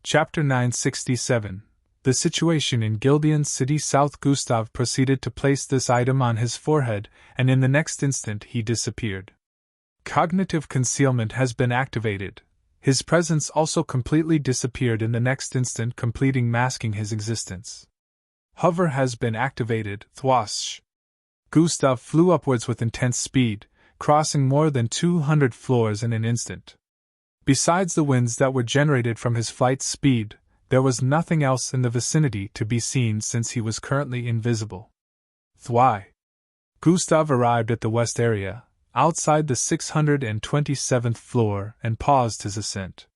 Chapter 967. The situation in Gildian City South. Gustav proceeded to place this item on his forehead, and in the next instant he disappeared. Cognitive concealment has been activated. His presence also completely disappeared in the next instant, completing masking his existence. Hover has been activated. Thwash. Gustav flew upwards with intense speed, crossing more than 200 floors in an instant. Besides the winds that were generated from his flight speed, there was nothing else in the vicinity to be seen since he was currently invisible. Thwai. Gustav arrived at the west area, outside the 627th floor, and paused his ascent.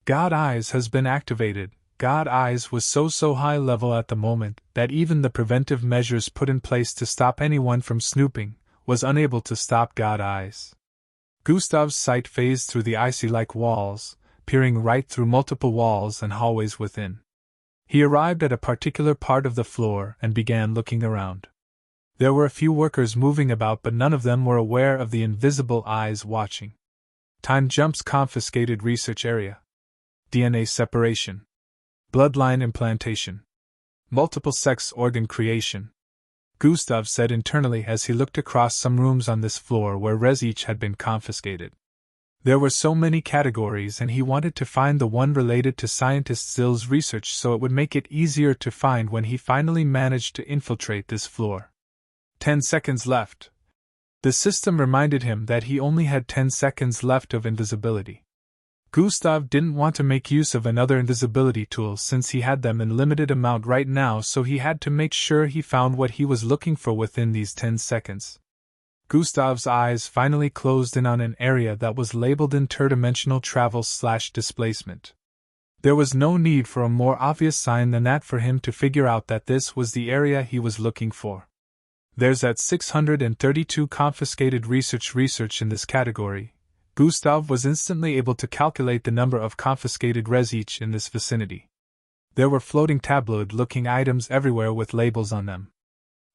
God Eyes has been activated. God Eyes was so high level at the moment that even the preventive measures put in place to stop anyone from snooping was unable to stop God Eyes. Gustav's sight phased through the icy-like walls, peering right through multiple walls and hallways within. He arrived at a particular part of the floor and began looking around. There were a few workers moving about, but none of them were aware of the invisible eyes watching. Time jumps. Confiscated research area. DNA separation. Bloodline implantation. Multiple sex organ creation. Gustav said internally as he looked across some rooms on this floor where res each had been confiscated. There were so many categories, and he wanted to find the one related to scientist Zill's research so it would make it easier to find when he finally managed to infiltrate this floor. 10 seconds left. The system reminded him that he only had 10 seconds left of invisibility. Gustav didn't want to make use of another invisibility tool since he had them in limited amount right now, so he had to make sure he found what he was looking for within these 10 seconds. Gustav's eyes finally closed in on an area that was labeled interdimensional travel/displacement. There was no need for a more obvious sign than that for him to figure out that this was the area he was looking for. There's at 632 confiscated research in this category. Gustav was instantly able to calculate the number of confiscated res each in this vicinity. There were floating tabloid-looking items everywhere with labels on them.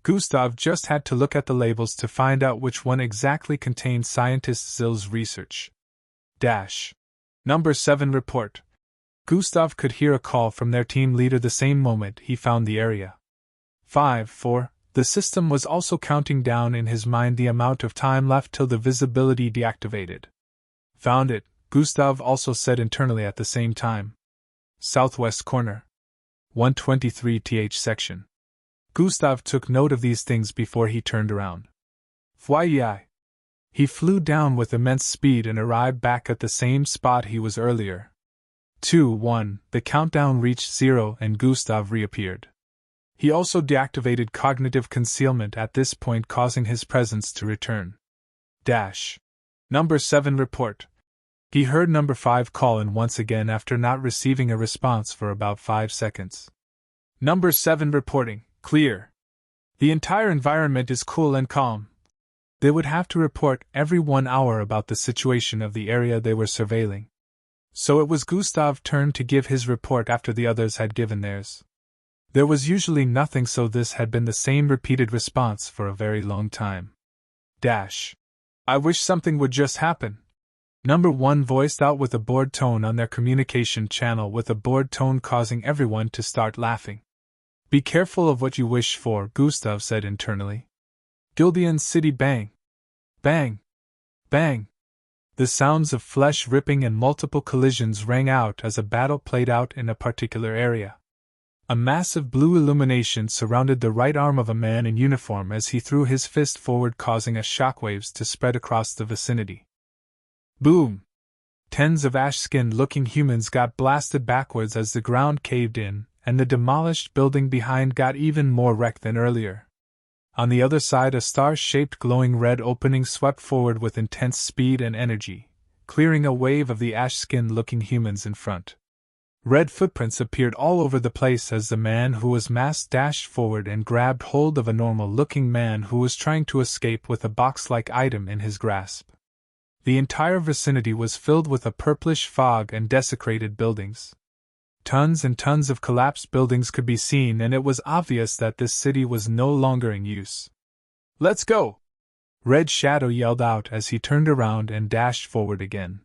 Gustav just had to look at the labels to find out which one exactly contained scientist Zill's research. Number 7 report. Gustav could hear a call from their team leader the same moment he found the area. 5-4. The system was also counting down in his mind the amount of time left till the visibility deactivated. Found it, Gustav also said internally at the same time. Southwest corner. 123th section. Gustav took note of these things before he turned around. Fyi. He flew down with immense speed and arrived back at the same spot he was earlier. 2-1. The countdown reached 0 and Gustav reappeared. He also deactivated cognitive concealment at this point, causing his presence to return. Number 7 report. He heard number 5 call in once again after not receiving a response for about 5 seconds. Number 7 reporting, clear. The entire environment is cool and calm. They would have to report every 1 hour about the situation of the area they were surveilling. So it was Gustav's turn to give his report after the others had given theirs. There was usually nothing, so this had been the same repeated response for a very long time. I wish something would just happen. Number 1 voiced out with a bored tone on their communication channel, with a bored tone causing everyone to start laughing. Be careful of what you wish for, Gustav said internally. Gildian City. Bang! Bang! Bang! The sounds of flesh ripping and multiple collisions rang out as a battle played out in a particular area. A massive blue illumination surrounded the right arm of a man in uniform as he threw his fist forward, causing shockwaves to spread across the vicinity. Boom! Tens of ash-skinned-looking humans got blasted backwards as the ground caved in, and the demolished building behind got even more wrecked than earlier. On the other side, a star-shaped glowing red opening swept forward with intense speed and energy, clearing a wave of the ash-skinned-looking humans in front. Red footprints appeared all over the place as the man who was masked dashed forward and grabbed hold of a normal-looking man who was trying to escape with a box-like item in his grasp. The entire vicinity was filled with a purplish fog and desecrated buildings. Tons and tons of collapsed buildings could be seen, and it was obvious that this city was no longer in use. Let's go! Red Shadow yelled out as he turned around and dashed forward again.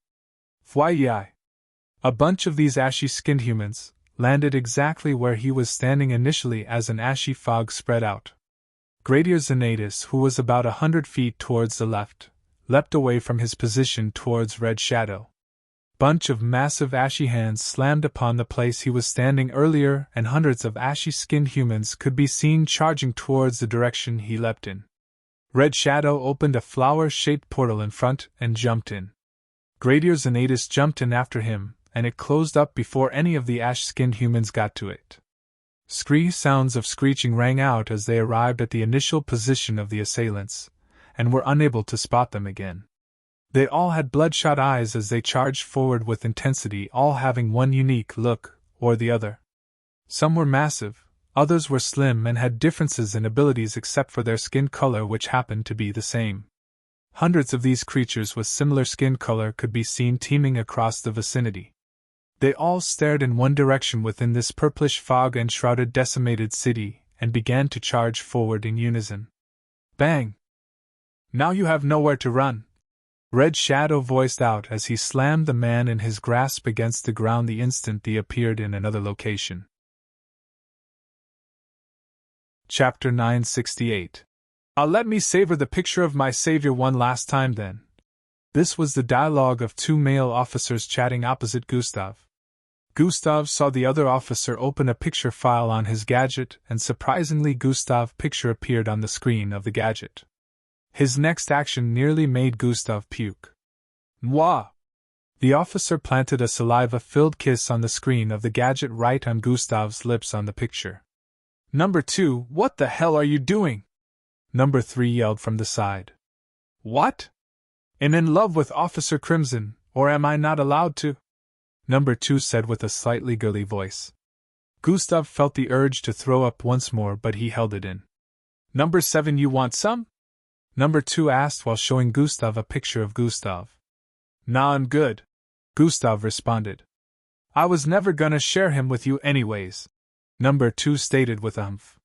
Fyi! A bunch of these ashy-skinned humans landed exactly where he was standing initially as an ashy fog spread out. Gradier Xanatus, who was about 100 feet towards the left, leapt away from his position towards Red Shadow. Bunch of massive ashy hands slammed upon the place he was standing earlier, and hundreds of ashy-skinned humans could be seen charging towards the direction he leapt in. Red Shadow opened a flower-shaped portal in front and jumped in. Gradier Xanatus jumped in after him, and it closed up before any of the ash-skinned humans got to it. Sounds of screeching rang out as they arrived at the initial position of the assailants, and were unable to spot them again. They all had bloodshot eyes as they charged forward with intensity, all having one unique look or the other. Some were massive, others were slim and had differences in abilities except for their skin color, which happened to be the same. Hundreds of these creatures with similar skin color could be seen teeming across the vicinity. They all stared in one direction within this purplish fog-enshrouded decimated city and began to charge forward in unison. Bang! Now you have nowhere to run, Red Shadow voiced out as he slammed the man in his grasp against the ground the instant they appeared in another location. Chapter 968. Let me savor the picture of my savior one last time then. This was the dialogue of two male officers chatting opposite Gustav. Gustav saw the other officer open a picture file on his gadget, and surprisingly Gustav's picture appeared on the screen of the gadget. His next action nearly made Gustav puke. Mwah! The officer planted a saliva-filled kiss on the screen of the gadget right on Gustav's lips on the picture. Number 2, what the hell are you doing? Number 3 yelled from the side. What? I'm in love with Officer Crimson, or am I not allowed to? Number 2 said with a slightly girly voice. Gustav felt the urge to throw up once more, but he held it in. Number 7, you want some? Number 2 asked while showing Gustav a picture of Gustav. Nah, I'm good, Gustav responded. I was never gonna share him with you anyways, Number 2 stated with a humph.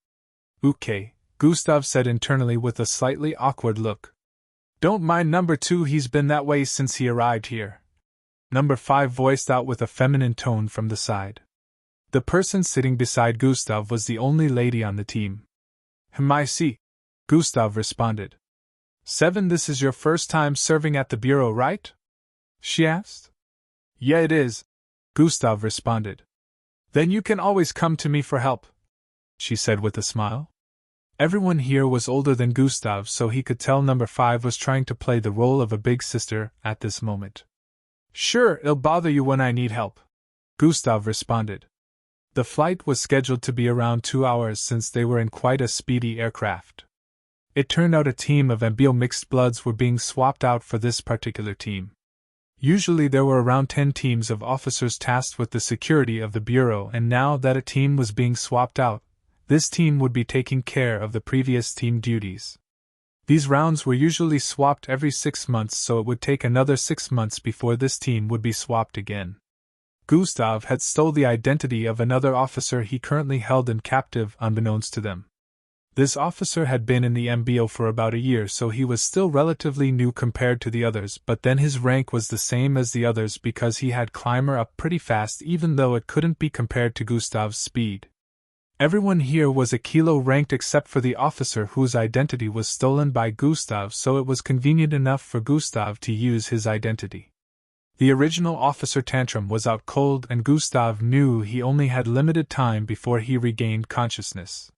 Okay, Gustav said internally with a slightly awkward look. Don't mind Number 2, he's been that way since he arrived here. Number 5 voiced out with a feminine tone from the side. The person sitting beside Gustav was the only lady on the team. I see, Gustav responded. 7, this is your first time serving at the bureau, right? She asked. Yeah, it is, Gustav responded. Then you can always come to me for help, she said with a smile. Everyone here was older than Gustav, so he could tell Number 5 was trying to play the role of a big sister at this moment. Sure, I'll bother you when I need help, Gustav responded. The flight was scheduled to be around 2 hours since they were in quite a speedy aircraft. It turned out a team of Embark mixed bloods were being swapped out for this particular team. Usually there were around 10 teams of officers tasked with the security of the bureau, and now that a team was being swapped out, this team would be taking care of the previous team duties. These rounds were usually swapped every 6 months, so it would take another 6 months before this team would be swapped again. Gustav had stole the identity of another officer he currently held in captive unbeknownst to them. This officer had been in the MBO for about a year, so he was still relatively new compared to the others, but then his rank was the same as the others because he had climber up pretty fast, even though it couldn't be compared to Gustav's speed. Everyone here was a kilo ranked except for the officer whose identity was stolen by Gustav, so it was convenient enough for Gustav to use his identity. The original officer Tantrum was out cold, and Gustav knew he only had limited time before he regained consciousness.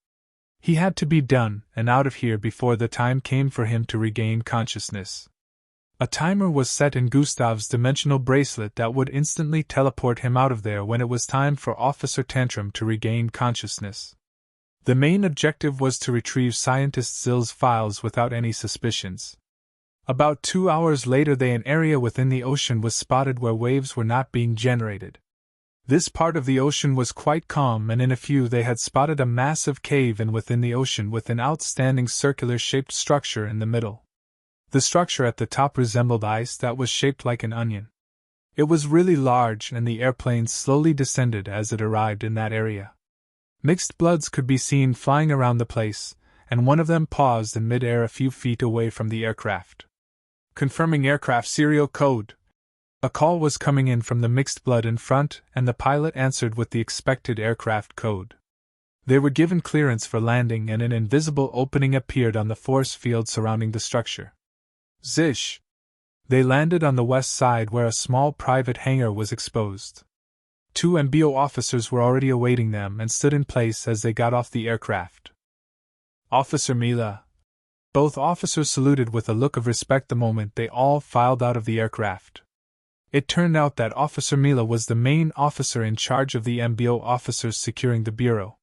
He had to be done and out of here before the time came for him to regain consciousness. A timer was set in Gustav's dimensional bracelet that would instantly teleport him out of there when it was time for Officer Tantrum to regain consciousness. The main objective was to retrieve Scientist Zill's files without any suspicions. About 2 hours later, an area within the ocean was spotted where waves were not being generated. This part of the ocean was quite calm, and in a few they had spotted a massive cave within the ocean with an outstanding circular-shaped structure in the middle. The structure at the top resembled ice that was shaped like an onion. It was really large, and the airplane slowly descended as it arrived in that area. Mixed bloods could be seen flying around the place, and one of them paused in mid-air a few feet away from the aircraft. Confirming aircraft serial code, A call was coming in from the mixed blood in front, and the pilot answered with the expected aircraft code. They were given clearance for landing, and an invisible opening appeared on the force field surrounding the structure. Zish! They landed on the west side where a small private hangar was exposed. 2 MBO officers were already awaiting them and stood in place as they got off the aircraft. Officer Mila. Both officers saluted with a look of respect the moment they all filed out of the aircraft. It turned out that Officer Mila was the main officer in charge of the MBO officers securing the bureau.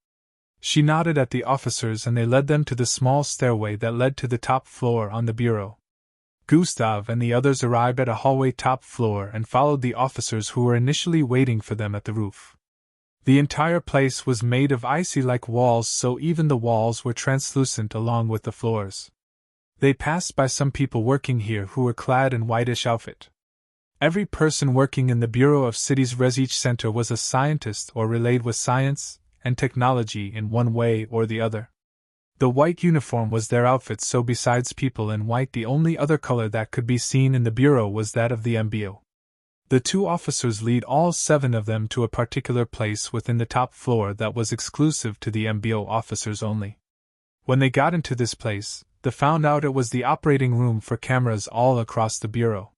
She nodded at the officers and they led them to the small stairway that led to the top floor on the bureau. Gustav and the others arrived at a hallway top floor and followed the officers who were initially waiting for them at the roof. The entire place was made of icy-like walls, so even the walls were translucent along with the floors. They passed by some people working here who were clad in whitish outfit. Every person working in the Bureau of Cities Research Center was a scientist or related with science and technology in one way or the other. The white uniform was their outfit, so besides people in white, the only other color that could be seen in the bureau was that of the MBO. The 2 officers lead all 7 of them to a particular place within the top floor that was exclusive to the MBO officers only. When they got into this place, they found out it was the operating room for cameras all across the bureau.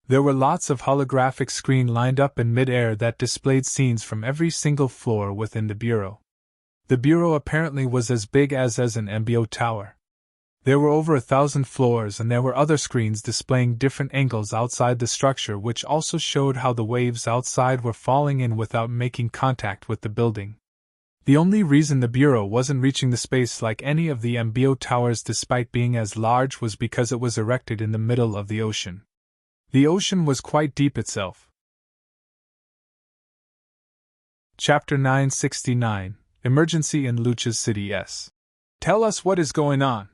There were lots of holographic screens lined up in mid-air that displayed scenes from every single floor within the bureau. The bureau apparently was as big as an MBO tower. There were over 1,000 floors, and there were other screens displaying different angles outside the structure, which also showed how the waves outside were falling in without making contact with the building. The only reason the bureau wasn't reaching the space like any of the MBO towers despite being as large was because it was erected in the middle of the ocean. The ocean was quite deep itself. Chapter 969. Emergency in Lucha's City S. Tell us what is going on.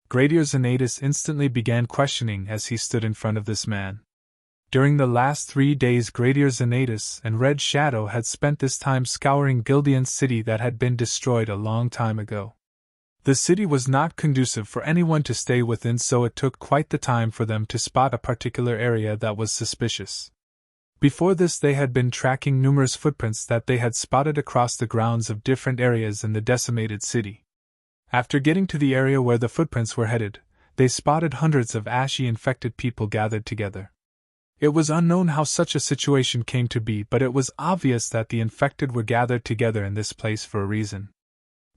Gradier Xanatus instantly began questioning as he stood in front of this man. During the last 3 days, Gradier Xanatus and Red Shadow had spent this time scouring Gildian's city that had been destroyed a long time ago. The city was not conducive for anyone to stay within, so it took quite the time for them to spot a particular area that was suspicious. Before this, they had been tracking numerous footprints that they had spotted across the grounds of different areas in the decimated city. After getting to the area where the footprints were headed, they spotted hundreds of ashy infected people gathered together. It was unknown how such a situation came to be, but it was obvious that the infected were gathered together in this place for a reason.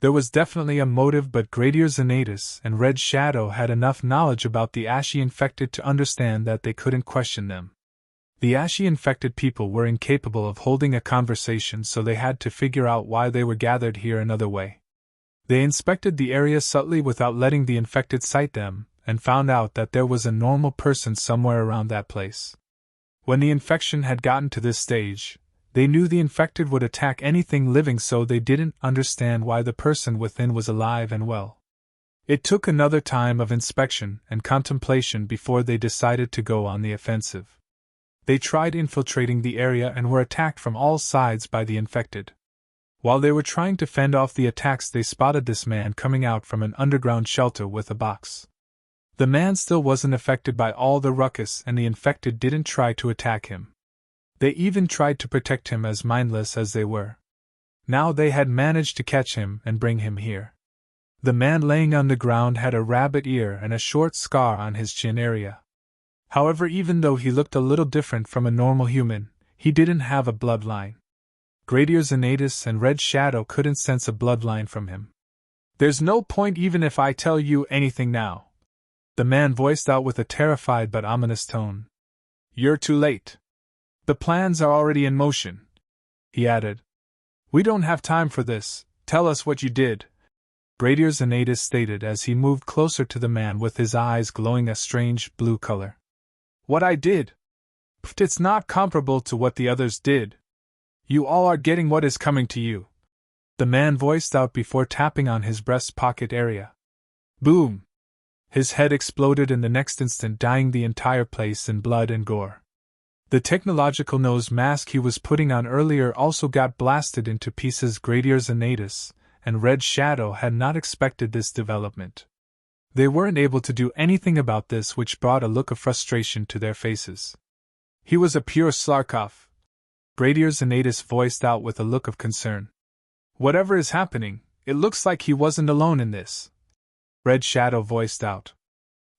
There was definitely a motive, but Gradier Xanatus and Red Shadow had enough knowledge about the ashy infected to understand that they couldn't question them. The ashy infected people were incapable of holding a conversation, so they had to figure out why they were gathered here another way. They inspected the area subtly without letting the infected sight them, and found out that there was a normal person somewhere around that place. When the infection had gotten to this stage, they knew the infected would attack anything living, so they didn't understand why the person within was alive and well. It took another time of inspection and contemplation before they decided to go on the offensive. They tried infiltrating the area and were attacked from all sides by the infected. While they were trying to fend off the attacks, they spotted this man coming out from an underground shelter with a box. The man still wasn't affected by all the ruckus, and the infected didn't try to attack him. They even tried to protect him, as mindless as they were. Now they had managed to catch him and bring him here. The man laying on the ground had a rabbit ear and a short scar on his chin area. However, even though he looked a little different from a normal human, he didn't have a bloodline. Gradier Xanatus and Red Shadow couldn't sense a bloodline from him. "There's no point even if I tell you anything now," the man voiced out with a terrified but ominous tone. "You're too late. The plans are already in motion," he added. "We don't have time for this. Tell us what you did," Gradier Xanatus stated as he moved closer to the man with his eyes glowing a strange blue color. "What I did? Pfft, it's not comparable to what the others did. You all are getting what is coming to you," the man voiced out before tapping on his breast pocket area. Boom! His head exploded in the next instant, dyeing the entire place in blood and gore. The technological nose mask he was putting on earlier also got blasted into pieces. Gradier Xanatus and Red Shadow had not expected this development. They weren't able to do anything about this, which brought a look of frustration to their faces. He was a pure Slarkov. Gradier Zanatus voiced out with a look of concern. Whatever is happening, it looks like he wasn't alone in this. Red Shadow voiced out.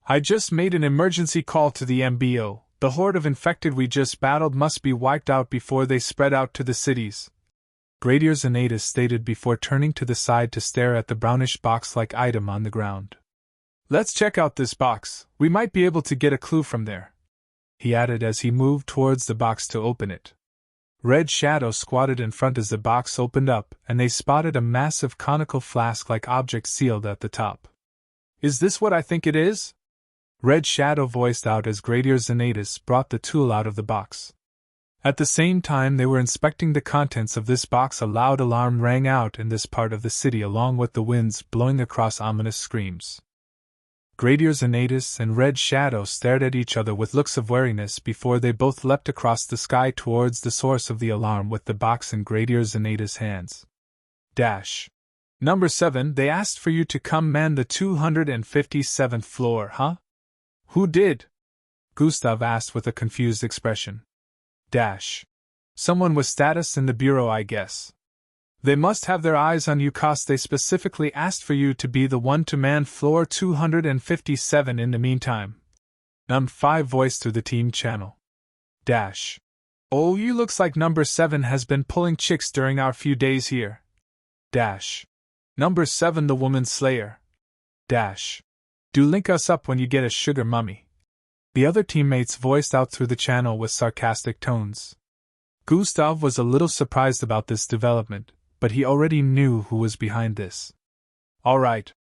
I just made an emergency call to the MBO. The horde of infected we just battled must be wiped out before they spread out to the cities. Gradier Zanatus stated before turning to the side to stare at the brownish box-like item on the ground. Let's check out this box, we might be able to get a clue from there, he added as he moved towards the box to open it. Red Shadow squatted in front as the box opened up, and they spotted a massive conical flask-like object sealed at the top. Is this what I think it is? Red Shadow voiced out as Gradier Zanatus brought the tool out of the box. At the same time they were inspecting the contents of this box, a loud alarm rang out in this part of the city along with the winds blowing across ominous screams. Gradier Zanatus and Red Shadow stared at each other with looks of wariness before they both leapt across the sky towards the source of the alarm with the box in Gradier Zanatus' hands. Number 7, they asked for you to come man the 257th floor, huh? Who did? Gustav asked with a confused expression. Someone with status in the bureau, I guess. They must have their eyes on you cause they specifically asked for you to be the one to man floor 257 in the meantime. Num 5 voiced through the team channel. Oh, you looks like number 7 has been pulling chicks during our few days here. Number 7 the woman slayer. Do link us up when you get a sugar mummy. The other teammates voiced out through the channel with sarcastic tones. Gustav was a little surprised about this development, but he already knew who was behind this. All right,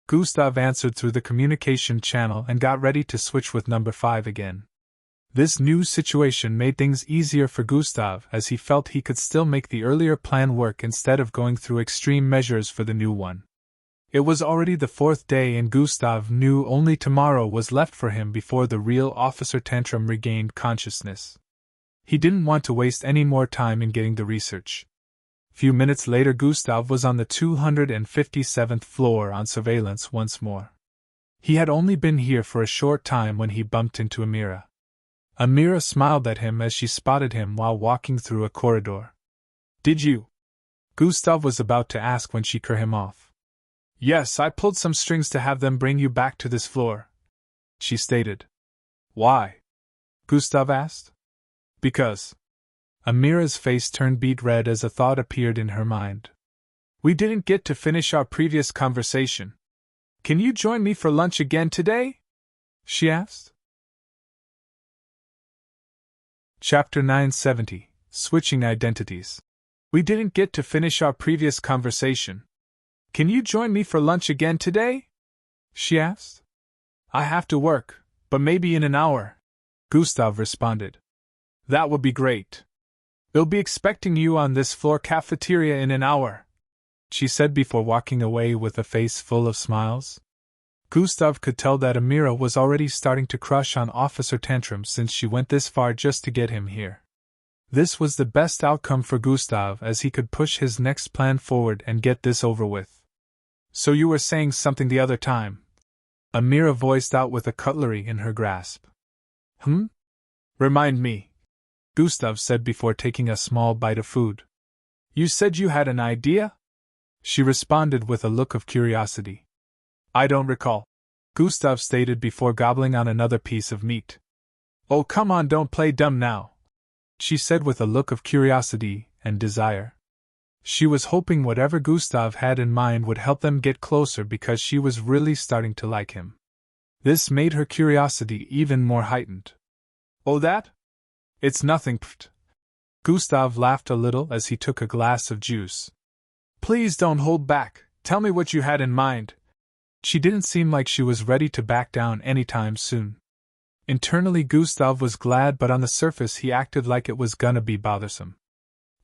Gustav answered through the communication channel and got ready to switch with number 5 again. This new situation made things easier for Gustav as he felt he could still make the earlier plan work instead of going through extreme measures for the new one. It was already the 4th day and Gustav knew only tomorrow was left for him before the real Officer Tantrum regained consciousness. He didn't want to waste any more time in getting the research. Few minutes later Gustav was on the 257th floor on surveillance once more. He had only been here for a short time when he bumped into Amira. Amira smiled at him as she spotted him while walking through a corridor. Did you? Gustav was about to ask when she cut him off. Yes, I pulled some strings to have them bring you back to this floor, she stated. Why? Gustav asked. Because. Amira's face turned beet red as a thought appeared in her mind. We didn't get to finish our previous conversation. Can you join me for lunch again today? She asked. Chapter 970, Switching Identities. We didn't get to finish our previous conversation. Can you join me for lunch again today? She asked. I have to work, but maybe in an hour, Gustav responded. That would be great. They'll be expecting you on this floor cafeteria in an hour, she said before walking away with a face full of smiles. Gustav could tell that Amira was already starting to crush on Officer Tantrum since she went this far just to get him here. This was the best outcome for Gustav as he could push his next plan forward and get this over with. So you were saying something the other time, Amira voiced out with a cutlery in her grasp. Remind me, Gustav said before taking a small bite of food. You said you had an idea? She responded with a look of curiosity. I don't recall, Gustav stated before gobbling on another piece of meat. Oh, come on, don't play dumb now, she said with a look of curiosity and desire. She was hoping whatever Gustav had in mind would help them get closer because she was really starting to like him. This made her curiosity even more heightened. Oh, that? It's nothing, pfft. Gustav laughed a little as he took a glass of juice. Please don't hold back, tell me what you had in mind. She didn't seem like she was ready to back down anytime soon. Internally Gustav was glad, but on the surface he acted like it was gonna be bothersome.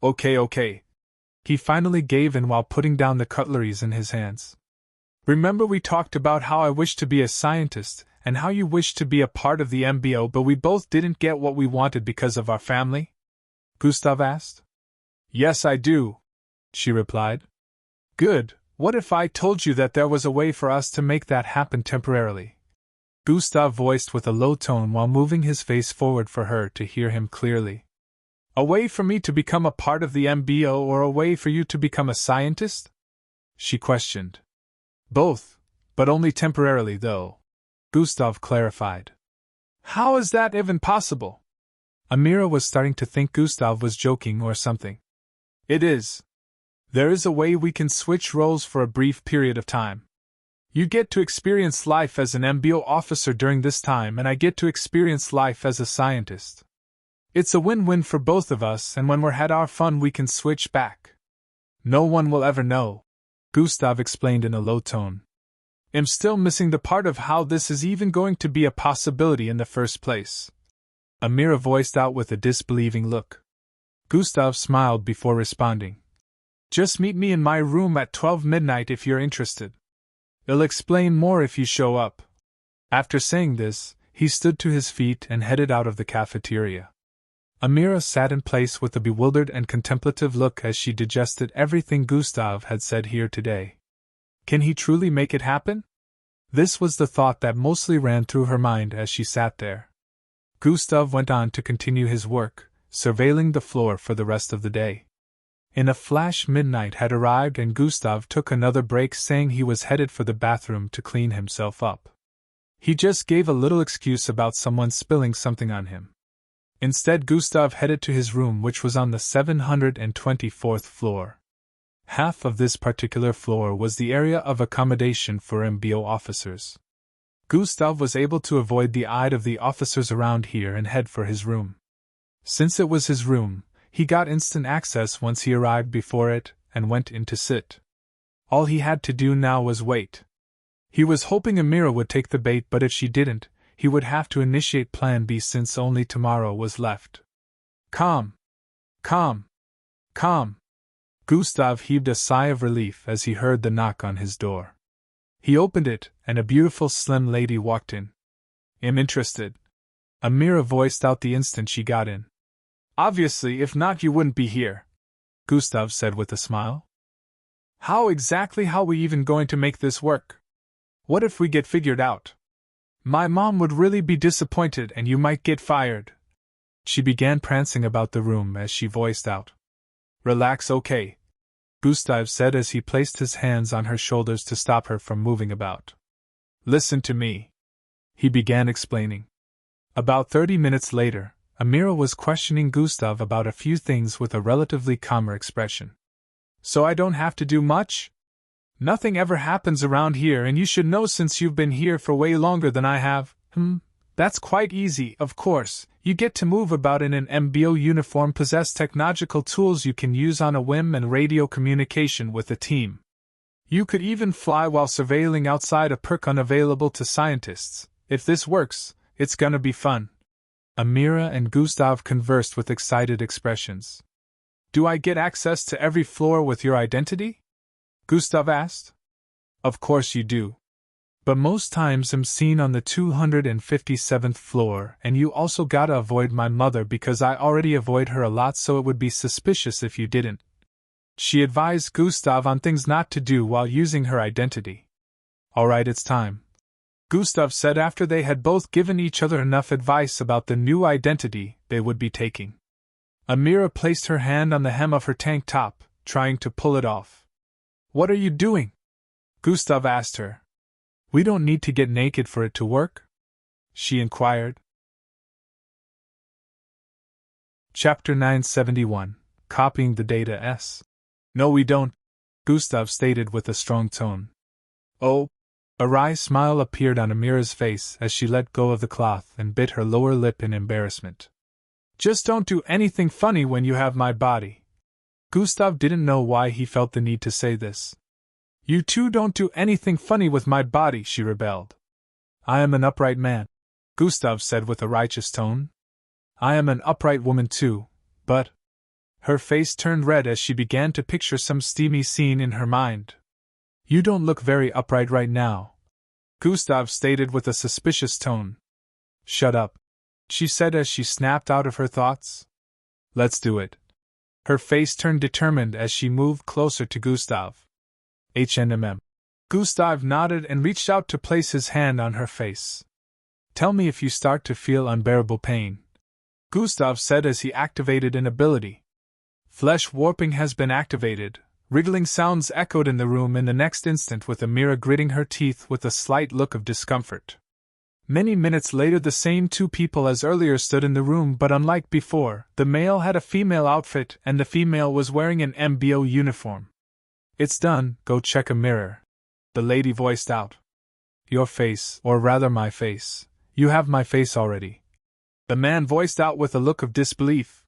Okay. He finally gave in while putting down the cutleries in his hands. Remember we talked about how I wished to be a scientist, and how you wished to be a part of the MBO, but we both didn't get what we wanted because of our family? Gustav asked. Yes, I do, she replied. Good, what if I told you that there was a way for us to make that happen temporarily? Gustav voiced with a low tone while moving his face forward for her to hear him clearly. A way for me to become a part of the MBO or a way for you to become a scientist? She questioned. Both, but only temporarily though, Gustav clarified. How is that even possible? Amira was starting to think Gustav was joking or something. It is. There is a way we can switch roles for a brief period of time. You get to experience life as an MBO officer during this time, and I get to experience life as a scientist. It's a win-win for both of us, and when we're had our fun we can switch back. No one will ever know, Gustav explained in a low tone. I'm still missing the part of how this is even going to be a possibility in the first place. Amira voiced out with a disbelieving look. Gustav smiled before responding. Just meet me in my room at 12 midnight if you're interested. I'll explain more if you show up. After saying this, he stood to his feet and headed out of the cafeteria. Amira sat in place with a bewildered and contemplative look as she digested everything Gustav had said here today. Can he truly make it happen? This was the thought that mostly ran through her mind as she sat there. Gustav went on to continue his work, surveilling the floor for the rest of the day. In a flash, midnight had arrived and Gustav took another break, saying he was headed for the bathroom to clean himself up. He just gave a little excuse about someone spilling something on him. Instead, Gustav headed to his room, which was on the 724th floor. Half of this particular floor was the area of accommodation for MBO officers. Gustav was able to avoid the eye of the officers around here and head for his room. Since it was his room, he got instant access once he arrived before it and went in to sit. All he had to do now was wait. He was hoping Amira would take the bait, but if she didn't, he would have to initiate Plan B since only tomorrow was left. Calm. Calm. Calm. Gustav heaved a sigh of relief as he heard the knock on his door. He opened it, and a beautiful slim lady walked in. I'm interested, Amira voiced out the instant she got in. Obviously, if not you wouldn't be here, Gustav said with a smile. How we even going to make this work? What if we get figured out? My mom would really be disappointed and you might get fired. She began prancing about the room as she voiced out. Relax, okay, Gustav said as he placed his hands on her shoulders to stop her from moving about. Listen to me, he began explaining. About 30 minutes later, Amira was questioning Gustav about a few things with a relatively calmer expression. So I don't have to do much? Nothing ever happens around here, and you should know since you've been here for way longer than I have. That's quite easy, of course. You get to move about in an MBO uniform, possess technological tools you can use on a whim, and radio communication with a team. You could even fly while surveilling outside, a perk unavailable to scientists. If this works, it's gonna be fun. Amira and Gustav conversed with excited expressions. Do I get access to every floor with your identity? Gustav asked. Of course you do. But most times I'm seen on the 257th floor, and you also gotta avoid my mother because I already avoid her a lot, so it would be suspicious if you didn't. She advised Gustav on things not to do while using her identity. Alright, it's time, Gustav said after they had both given each other enough advice about the new identity they would be taking. Amira placed her hand on the hem of her tank top, trying to pull it off. What are you doing? Gustav asked her. We don't need to get naked for it to work? She inquired. Chapter 971, Copying the Data S. No, we don't, Gustav stated with a strong tone. Oh. A wry smile appeared on Amira's face as she let go of the cloth and bit her lower lip in embarrassment. Just don't do anything funny when you have my body. Gustav didn't know why he felt the need to say this. You two don't do anything funny with my body, she rebelled. I am an upright man, Gustav said with a righteous tone. I am an upright woman too, but... Her face turned red as she began to picture some steamy scene in her mind. You don't look very upright right now, Gustav stated with a suspicious tone. Shut up, she said as she snapped out of her thoughts. Let's do it. Her face turned determined as she moved closer to Gustav. Gustav nodded and reached out to place his hand on her face. Tell me if you start to feel unbearable pain, Gustav said as he activated an ability. Flesh warping has been activated. Wriggling sounds echoed in the room in the next instant, with Amira gritting her teeth with a slight look of discomfort. Many minutes later, the same two people as earlier stood in the room, but unlike before, the male had a female outfit and the female was wearing an MBO uniform. It's done, go check a mirror, the lady voiced out. Your face, or rather my face. You have my face already, the man voiced out with a look of disbelief.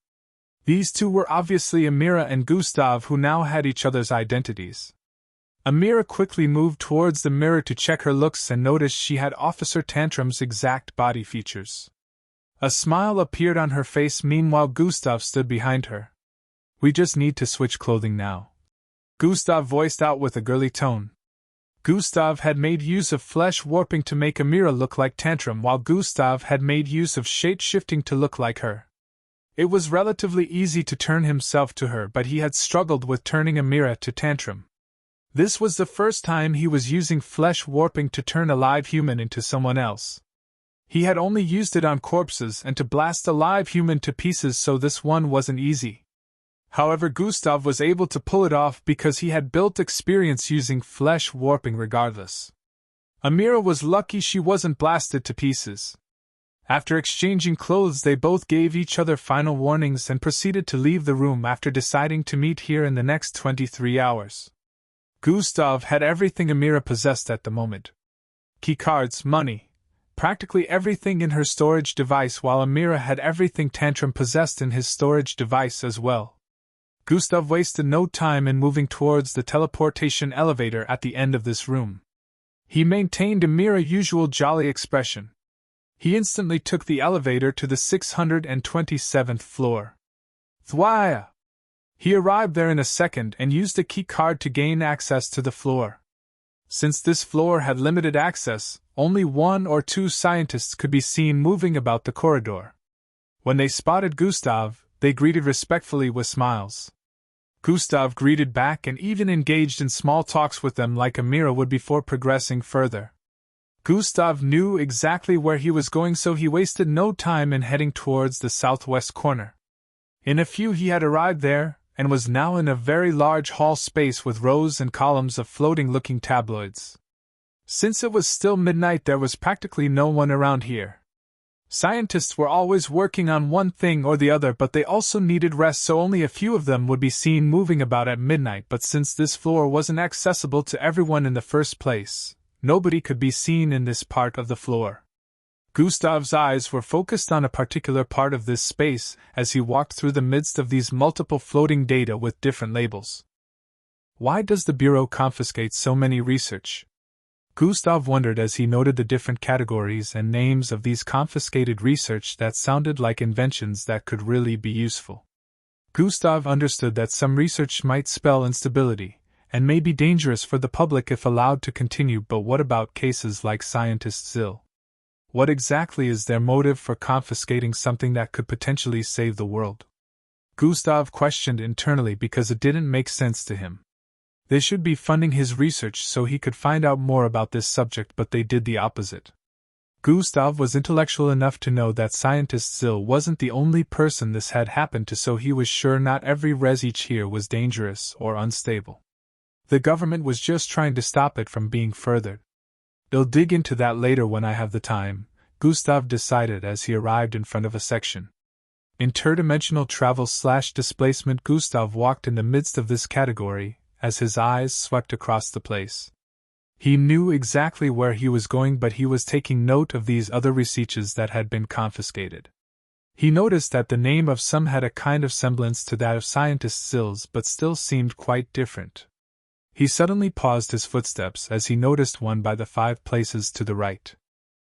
These two were obviously Amira and Gustav, who now had each other's identities. Amira quickly moved towards the mirror to check her looks and noticed she had Officer Tantrum's exact body features. A smile appeared on her face. Meanwhile, Gustav stood behind her. We just need to switch clothing now, Gustav voiced out with a girly tone. Gustav had made use of flesh warping to make Amira look like Tantrum, while Gustav had made use of shape-shifting to look like her. It was relatively easy to turn himself to her, but he had struggled with turning Amira to Tantrum. This was the first time he was using flesh warping to turn a live human into someone else. He had only used it on corpses and to blast a live human to pieces, so this one wasn't easy. However, Gustav was able to pull it off because he had built experience using flesh warping regardless. Amira was lucky she wasn't blasted to pieces. After exchanging clothes, they both gave each other final warnings and proceeded to leave the room after deciding to meet here in the next 23 hours. Gustav had everything Amira possessed at the moment. Keycards, money, practically everything in her storage device, while Amira had everything Tantrum possessed in his storage device as well. Gustav wasted no time in moving towards the teleportation elevator at the end of this room. He maintained Amira's usual jolly expression. He instantly took the elevator to the 627th floor. Thwaya! He arrived there in a second and used a key card to gain access to the floor. Since this floor had limited access, only one or two scientists could be seen moving about the corridor. When they spotted Gustav, they greeted respectfully with smiles. Gustav greeted back and even engaged in small talks with them like Amira would before progressing further. Gustav knew exactly where he was going, so he wasted no time in heading towards the southwest corner. In a few he had arrived there, and was now in a very large hall space with rows and columns of floating-looking tabloids. Since it was still midnight, there was practically no one around here. Scientists were always working on one thing or the other, but they also needed rest, so only a few of them would be seen moving about at midnight. But since this floor wasn't accessible to everyone in the first place, nobody could be seen in this part of the floor. Gustav's eyes were focused on a particular part of this space as he walked through the midst of these multiple floating data with different labels. Why does the Bureau confiscate so many research? Gustav wondered as he noted the different categories and names of these confiscated research that sounded like inventions that could really be useful. Gustav understood that some research might spell instability, and may be dangerous for the public if allowed to continue, but what about cases like Scientist Zill? What exactly is their motive for confiscating something that could potentially save the world? Gustav questioned internally because it didn't make sense to him. They should be funding his research so he could find out more about this subject, but they did the opposite. Gustav was intellectual enough to know that Scientist Zill wasn't the only person this had happened to, so he was sure not every Lineage here was dangerous or unstable. The government was just trying to stop it from being furthered. They'll dig into that later when I have the time, Gustav decided as he arrived in front of a section. Interdimensional travel/displacement. Gustav walked in the midst of this category as his eyes swept across the place. He knew exactly where he was going, but he was taking note of these other researches that had been confiscated. He noticed that the name of some had a kind of semblance to that of Scientist Zill's, but still seemed quite different. He suddenly paused his footsteps as he noticed one by the 5 places to the right.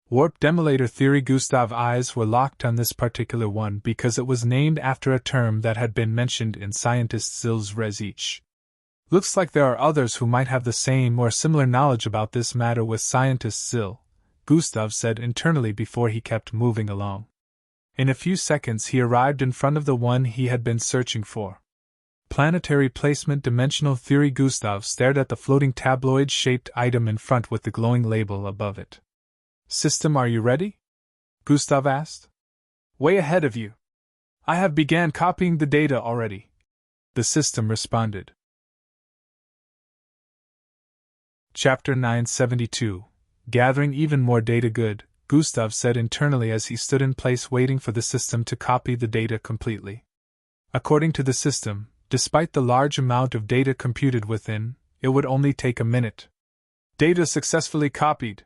Warp Demolator Theory. Gustav's eyes were locked on this particular one because it was named after a term that had been mentioned in Scientist Zill's research. Looks like there are others who might have the same or similar knowledge about this matter with Scientist Zill, Gustav said internally before he kept moving along. In a few seconds he arrived in front of the one he had been searching for. Planetary Placement Dimensional Theory. Gustav stared at the floating tabloid-shaped item in front with the glowing label above it. System, are you ready? Gustav asked. Way ahead of you. I have began copying the data already, the system responded. Chapter 972. Gathering even more data. Good, Gustav said internally as he stood in place waiting for the system to copy the data completely. According to the system, despite the large amount of data computed within, it would only take a minute. Data successfully copied.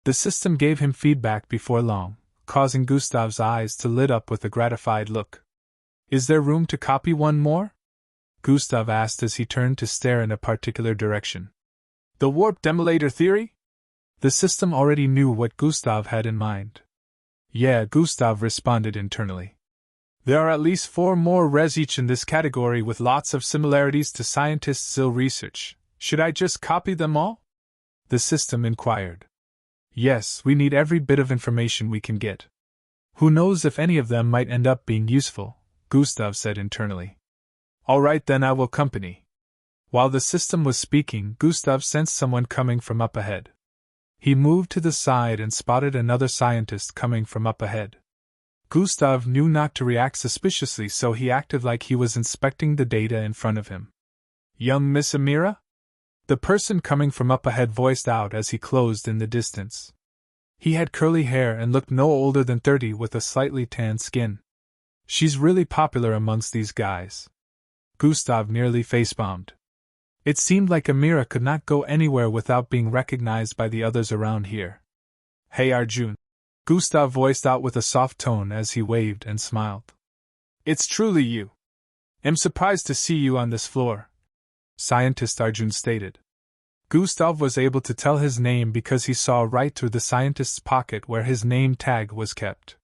The system gave him feedback before long, causing Gustav's eyes to lit up with a gratified look. Is there room to copy one more? Gustav asked as he turned to stare in a particular direction. The warp demolator theory? The system already knew what Gustav had in mind. Yeah, Gustav responded internally. There are at least 4 more res each in this category with lots of similarities to scientists' ZIL research. Should I just copy them all? The system inquired. Yes, we need every bit of information we can get. Who knows if any of them might end up being useful, Gustav said internally. All right, then I will accompany. While the system was speaking, Gustav sensed someone coming from up ahead. He moved to the side and spotted another scientist coming from up ahead. Gustav knew not to react suspiciously, so he acted like he was inspecting the data in front of him. Young Miss Amira? The person coming from up ahead voiced out as he closed in the distance. He had curly hair and looked no older than 30 with a slightly tanned skin. She's really popular amongst these guys. Gustav nearly face-bombed. It seemed like Amira could not go anywhere without being recognized by the others around here. Hey Arjun, Gustav voiced out with a soft tone as he waved and smiled. It's truly you. I'm surprised to see you on this floor, Scientist Arjun stated. Gustav was able to tell his name because he saw right through the scientist's pocket where his name tag was kept.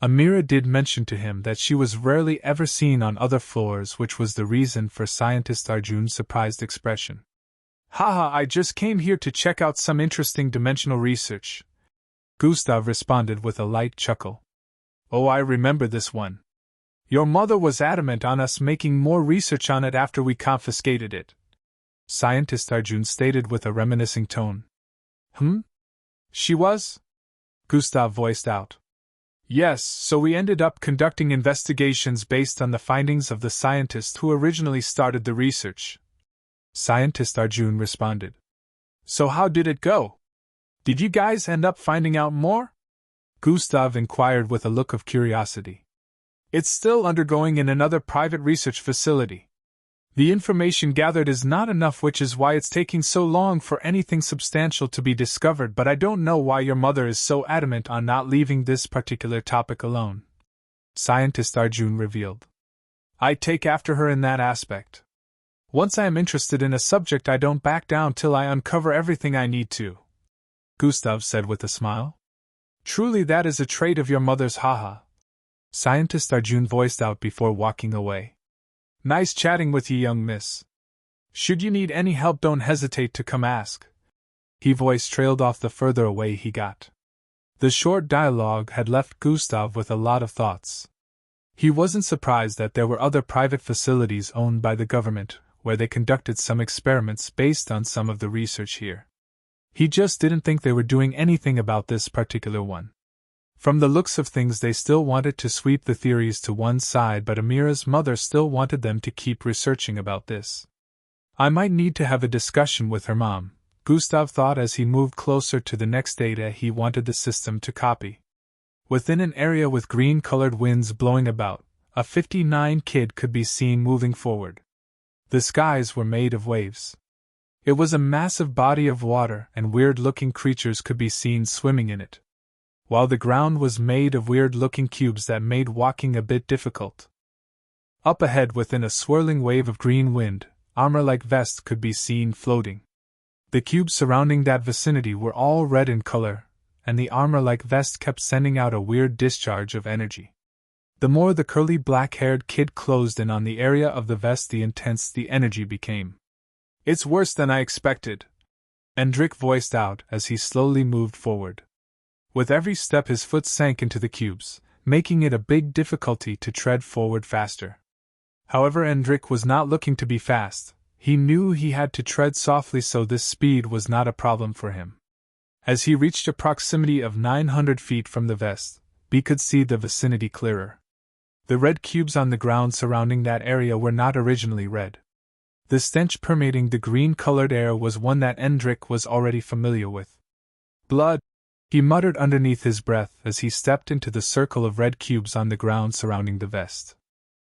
Amira did mention to him that she was rarely ever seen on other floors, which was the reason for Scientist Arjun's surprised expression. Haha, I just came here to check out some interesting dimensional research, Gustav responded with a light chuckle. Oh, I remember this one. Your mother was adamant on us making more research on it after we confiscated it, Scientist Arjun stated with a reminiscing tone. She was? Gustav voiced out. Yes, so we ended up conducting investigations based on the findings of the scientist who originally started the research, Scientist Arjun responded. So how did it go? Did you guys end up finding out more? Gustav inquired with a look of curiosity. It's still undergoing in another private research facility. The information gathered is not enough, which is why it's taking so long for anything substantial to be discovered, but I don't know why your mother is so adamant on not leaving this particular topic alone, Scientist Arjun revealed. I take after her in that aspect. Once I am interested in a subject, I don't back down till I uncover everything I need to, Gustav said with a smile. Truly that is a trait of your mother's, haha, Scientist Arjun voiced out before walking away. Nice chatting with you, young miss. Should you need any help, don't hesitate to come ask. His voice trailed off the further away he got. The short dialogue had left Gustav with a lot of thoughts. He wasn't surprised that there were other private facilities owned by the government, where they conducted some experiments based on some of the research here. He just didn't think they were doing anything about this particular one. From the looks of things, they still wanted to sweep the theories to one side, but Amira's mother still wanted them to keep researching about this. I might need to have a discussion with her mom, Gustav thought as he moved closer to the next data he wanted the system to copy. Within an area with green-colored winds blowing about, a 59 kid could be seen moving forward. The skies were made of waves. It was a massive body of water, and weird-looking creatures could be seen swimming in it, while the ground was made of weird-looking cubes that made walking a bit difficult. Up ahead, within a swirling wave of green wind, armor-like vests could be seen floating. The cubes surrounding that vicinity were all red in color, and the armor-like vest kept sending out a weird discharge of energy. The more the curly black-haired kid closed in on the area of the vest, the intense the energy became. It's worse than I expected, Endrick voiced out as he slowly moved forward. With every step his foot sank into the cubes, making it a big difficulty to tread forward faster. However, Endrick was not looking to be fast. He knew he had to tread softly, so this speed was not a problem for him. As he reached a proximity of 900 feet from the vest, B could see the vicinity clearer. The red cubes on the ground surrounding that area were not originally red. The stench permeating the green-colored air was one that Endrick was already familiar with. Blood, he muttered underneath his breath as he stepped into the circle of red cubes on the ground surrounding the vest.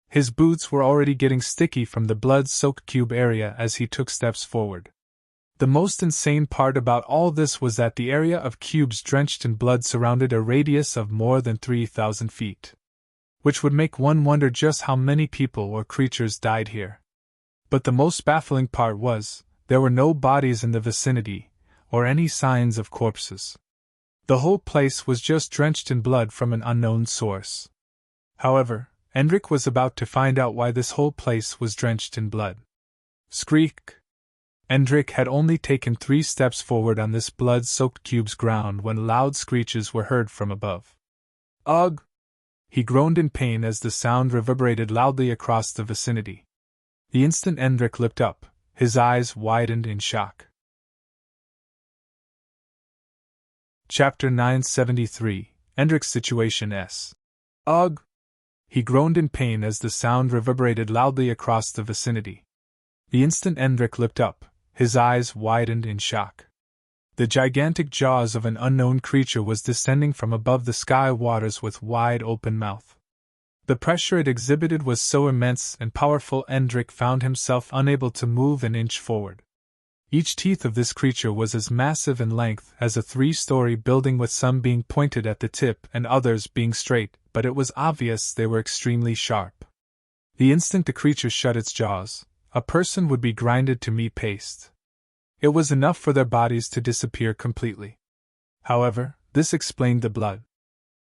His boots were already getting sticky from the blood-soaked cube area as he took steps forward. The most insane part about all this was that the area of cubes drenched in blood surrounded a radius of more than 3,000 feet. Which would make one wonder just how many people or creatures died here. But the most baffling part was, there were no bodies in the vicinity, or any signs of corpses. The whole place was just drenched in blood from an unknown source. However, Endrick was about to find out why this whole place was drenched in blood. Skreek! Endrick had only taken 3 steps forward on this blood-soaked cube's ground when loud screeches were heard from above. Ugh! He groaned in pain as the sound reverberated loudly across the vicinity. The instant Endrick looked up, his eyes widened in shock. Chapter 973, Endrick's Situation S. Ugh! He groaned in pain as the sound reverberated loudly across the vicinity. The instant Endrick looked up, his eyes widened in shock. The gigantic jaws of an unknown creature was descending from above the sky waters with wide open mouth. The pressure it exhibited was so immense and powerful Endrick found himself unable to move an inch forward. Each teeth of this creature was as massive in length as a 3-story building, with some being pointed at the tip and others being straight, but it was obvious they were extremely sharp. The instant the creature shut its jaws, a person would be grinded to meat paste. It was enough for their bodies to disappear completely. However, this explained the blood.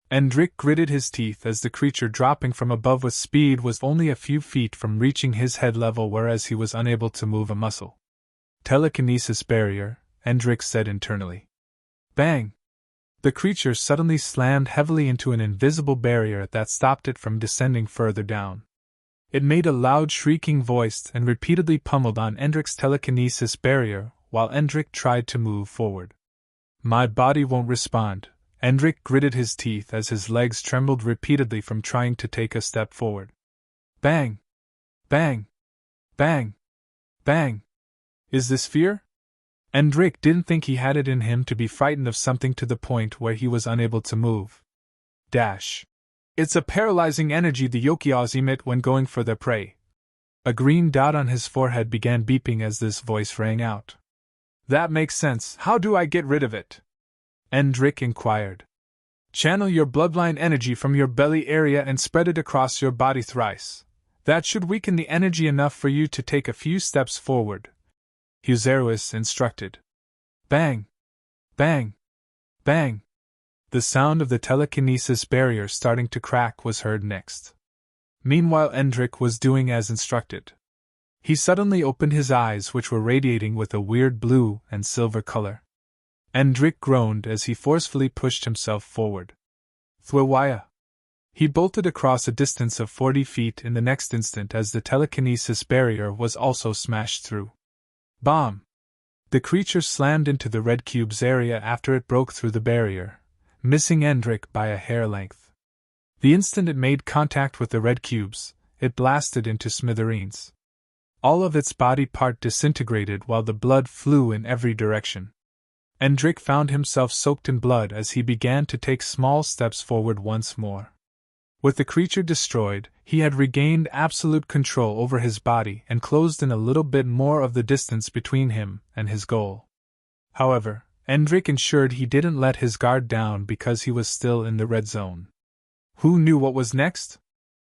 Endrick gritted his teeth as the creature dropping from above with speed was only a few feet from reaching his head level, whereas he was unable to move a muscle. Telekinesis barrier, Endrick said internally. Bang! The creature suddenly slammed heavily into an invisible barrier that stopped it from descending further down. It made a loud shrieking voice and repeatedly pummeled on Endrick's telekinesis barrier while Endrick tried to move forward. My body won't respond. Endrick gritted his teeth as his legs trembled repeatedly from trying to take a step forward. Bang! Bang! Bang! Bang! Is this fear? Endrick didn't think he had it in him to be frightened of something to the point where he was unable to move. Dash! It's a paralyzing energy the Yokias emit when going for their prey. A green dot on his forehead began beeping as this voice rang out. That makes sense. How do I get rid of it? Endrick inquired. Channel your bloodline energy from your belly area and spread it across your body thrice. That should weaken the energy enough for you to take a few steps forward, Huserus instructed. Bang! Bang! Bang! The sound of the telekinesis barrier starting to crack was heard next. Meanwhile, Endrick was doing as instructed. He suddenly opened his eyes, which were radiating with a weird blue and silver color. Endrick groaned as he forcefully pushed himself forward. Thwawaya! He bolted across a distance of 40 feet in the next instant as the telekinesis barrier was also smashed through. Bomb! The creature slammed into the red cube's area after it broke through the barrier, missing Endrick by a hair length. The instant it made contact with the red cubes, it blasted into smithereens. All of its body part disintegrated while the blood flew in every direction. Endrick found himself soaked in blood as he began to take small steps forward once more. With the creature destroyed, he had regained absolute control over his body and closed in a little bit more of the distance between him and his goal. However, Endrick ensured he didn't let his guard down because he was still in the red zone. Who knew what was next?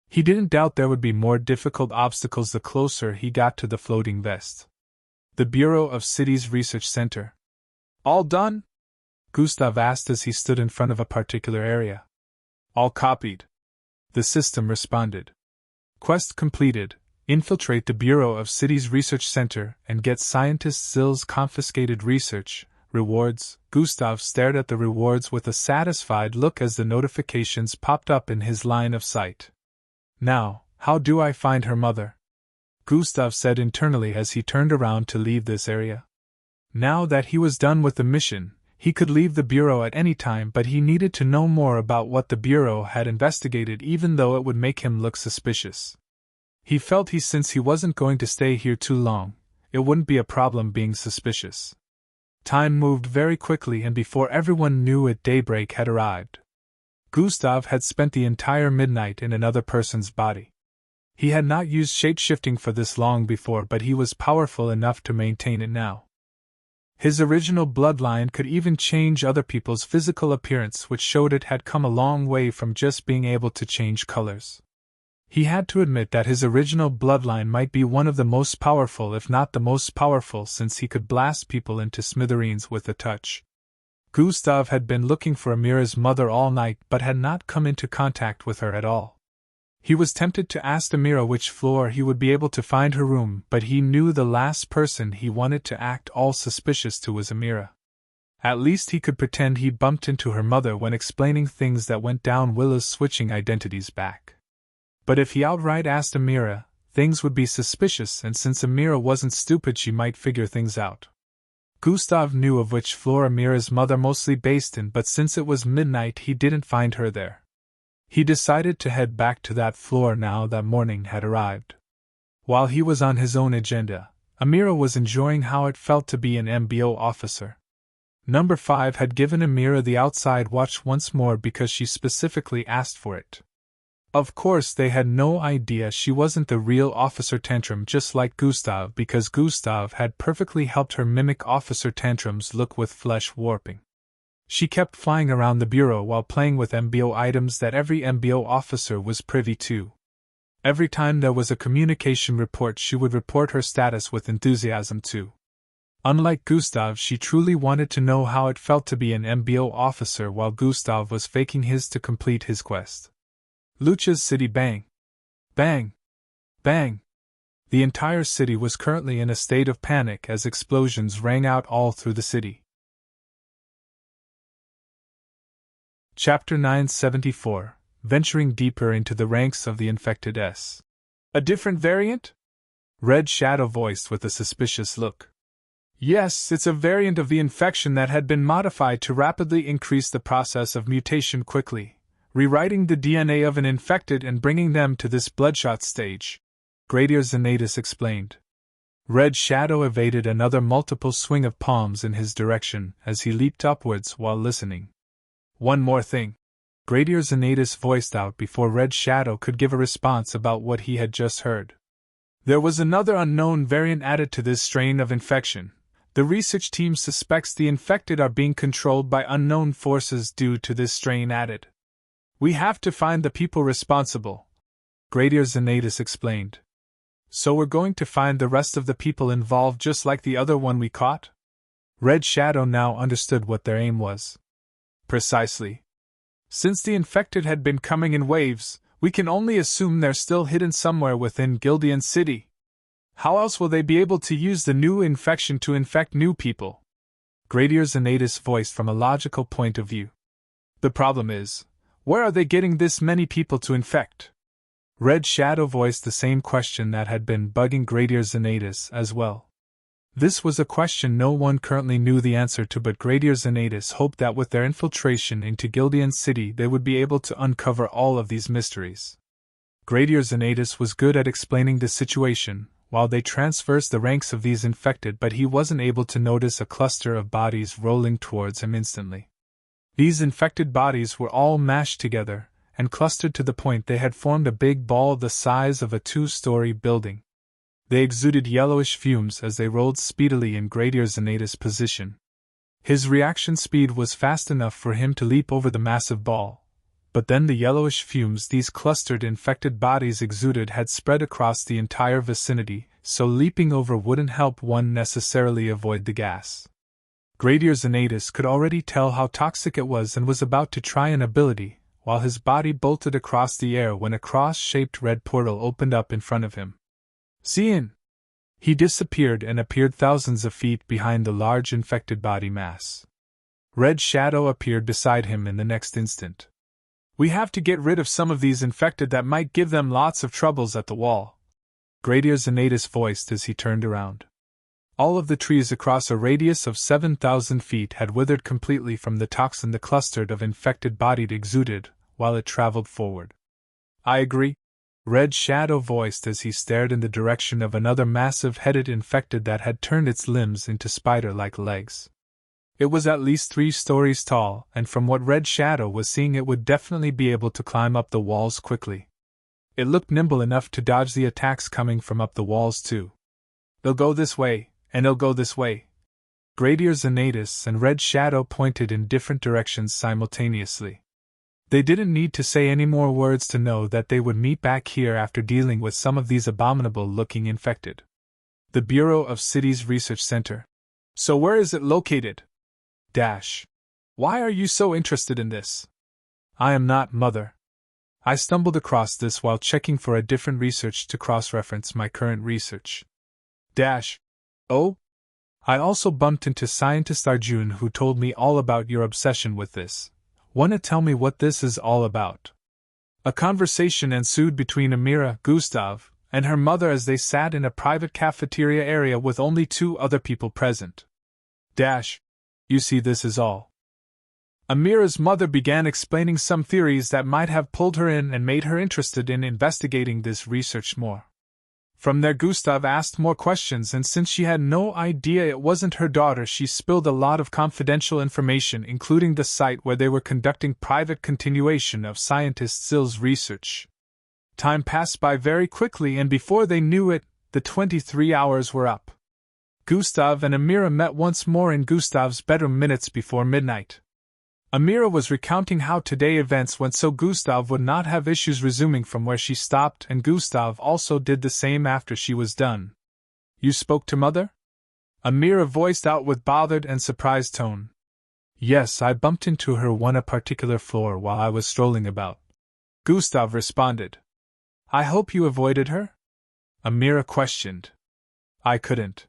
He didn't doubt there would be more difficult obstacles the closer he got to the floating vest. The Bureau of Cities Research Center. All done? Gustav asked as he stood in front of a particular area. All copied. The system responded. Quest completed. Infiltrate the Bureau of Cities Research Center and get Scientist Zill's confiscated research. Rewards. Gustav stared at the rewards with a satisfied look as the notifications popped up in his line of sight. Now, how do I find her mother? Gustav said internally as he turned around to leave this area. Now that he was done with the mission, He could leave the Bureau at any time, but he needed to know more about what the Bureau had investigated, even though it would make him look suspicious. He felt since he wasn't going to stay here too long, it wouldn't be a problem being suspicious. Time moved very quickly, and before everyone knew it, daybreak had arrived. Gustav had spent the entire midnight in another person's body. He had not used shape-shifting for this long before, but he was powerful enough to maintain it now. His original bloodline could even change other people's physical appearance, which showed it had come a long way from just being able to change colors. He had to admit that his original bloodline might be one of the most powerful, if not the most powerful, since he could blast people into smithereens with a touch. Gustav had been looking for Amira's mother all night but had not come into contact with her at all. He was tempted to ask Amira which floor he would be able to find her room, but he knew the last person he wanted to act all suspicious to was Amira. At least he could pretend he bumped into her mother when explaining things that went down Willa's switching identities back. But if he outright asked Amira, things would be suspicious, and since Amira wasn't stupid, she might figure things out. Gustav knew of which floor Amira's mother mostly based in, but since it was midnight he didn't find her there. He decided to head back to that floor now that morning had arrived. While he was on his own agenda, Amira was enjoying how it felt to be an MBO officer. Number 5 had given Amira the outside watch once more because she specifically asked for it. Of course, they had no idea she wasn't the real Officer Tantrum, just like Gustav, because Gustav had perfectly helped her mimic Officer Tantrum's look with flesh warping. She kept flying around the Bureau while playing with MBO items that every MBO officer was privy to. Every time there was a communication report, she would report her status with enthusiasm too. Unlike Gustav, she truly wanted to know how it felt to be an MBO officer, while Gustav was faking his to complete his quest. Lucha's city. Bang! Bang! Bang! The entire city was currently in a state of panic as explosions rang out all through the city. Chapter 974, Venturing Deeper into the Ranks of the Infected S. A different variant? Red Shadow voiced with a suspicious look. Yes, it's a variant of the infection that had been modified to rapidly increase the process of mutation quickly, rewriting the DNA of an infected and bringing them to this bloodshot stage, Gradier Xanatus explained. Red Shadow evaded another multiple swing of palms in his direction as he leaped upwards while listening. One more thing, Gradier Xanatus voiced out before Red Shadow could give a response about what he had just heard. There was another unknown variant added to this strain of infection. The research team suspects the infected are being controlled by unknown forces due to this strain added. We have to find the people responsible, Gradier Xanatus explained. So we're going to find the rest of the people involved just like the other one we caught? Red Shadow now understood what their aim was. Precisely. Since the infected had been coming in waves, we can only assume they're still hidden somewhere within Gildian City. How else will they be able to use the new infection to infect new people? Gradier Xanatus voiced from a logical point of view. The problem is, where are they getting this many people to infect? Red Shadow voiced the same question that had been bugging Gradier Xanatus as well. This was a question no one currently knew the answer to, but Gradier Xanatus hoped that with their infiltration into Gildian City they would be able to uncover all of these mysteries. Gradier Xanatus was good at explaining the situation, while they traversed the ranks of these infected, but he wasn't able to notice a cluster of bodies rolling towards him instantly. These infected bodies were all mashed together, and clustered to the point they had formed a big ball the size of a 2-story building. They exuded yellowish fumes as they rolled speedily in Gradier Xanatus' position. His reaction speed was fast enough for him to leap over the massive ball, but then the yellowish fumes these clustered infected bodies exuded had spread across the entire vicinity, so leaping over wouldn't help one necessarily avoid the gas. Gradier Xanatus could already tell how toxic it was and was about to try an ability, while his body bolted across the air when a cross-shaped red portal opened up in front of him. Seeing! He disappeared and appeared thousands of feet behind the large infected body mass. Red Shadow appeared beside him in the next instant. We have to get rid of some of these infected that might give them lots of troubles at the wall, Gradier Xanatus voiced as he turned around. All of the trees across a radius of 7,000 feet had withered completely from the toxin the cluster of infected bodies exuded while it traveled forward. I agree, Red Shadow voiced as he stared in the direction of another massive-headed infected that had turned its limbs into spider-like legs. It was at least 3 stories tall, and from what Red Shadow was seeing it would definitely be able to climb up the walls quickly. It looked nimble enough to dodge the attacks coming from up the walls too. They'll go this way, and they'll go this way. Gradier Xanatus and Red Shadow pointed in different directions simultaneously. They didn't need to say any more words to know that they would meet back here after dealing with some of these abominable-looking infected. The Bureau of Cities Research Center. So where is it located? Why are you so interested in this? I am not, Mother. I stumbled across this while checking for a different research to cross-reference my current research. Oh? I also bumped into Scientist Arjun who told me all about your obsession with this. Wanna tell me what this is all about? A conversation ensued between Amira, Gustav, and her mother as they sat in a private cafeteria area with only 2 other people present. You see, this is all. Amira's mother began explaining some theories that might have pulled her in and made her interested in investigating this research more. From there, Gustav asked more questions, and since she had no idea it wasn't her daughter, she spilled a lot of confidential information, including the site where they were conducting private continuation of Scientist Zill's research. Time passed by very quickly, and before they knew it, the 23 hours were up. Gustav and Amira met once more in Gustav's bedroom minutes before midnight. Amira was recounting how today events went so Gustav would not have issues resuming from where she stopped, and Gustav also did the same after she was done. You spoke to Mother? Amira voiced out with bothered and surprised tone. Yes, I bumped into her on a particular floor while I was strolling about. Gustav responded. I hope you avoided her? Amira questioned. I couldn't.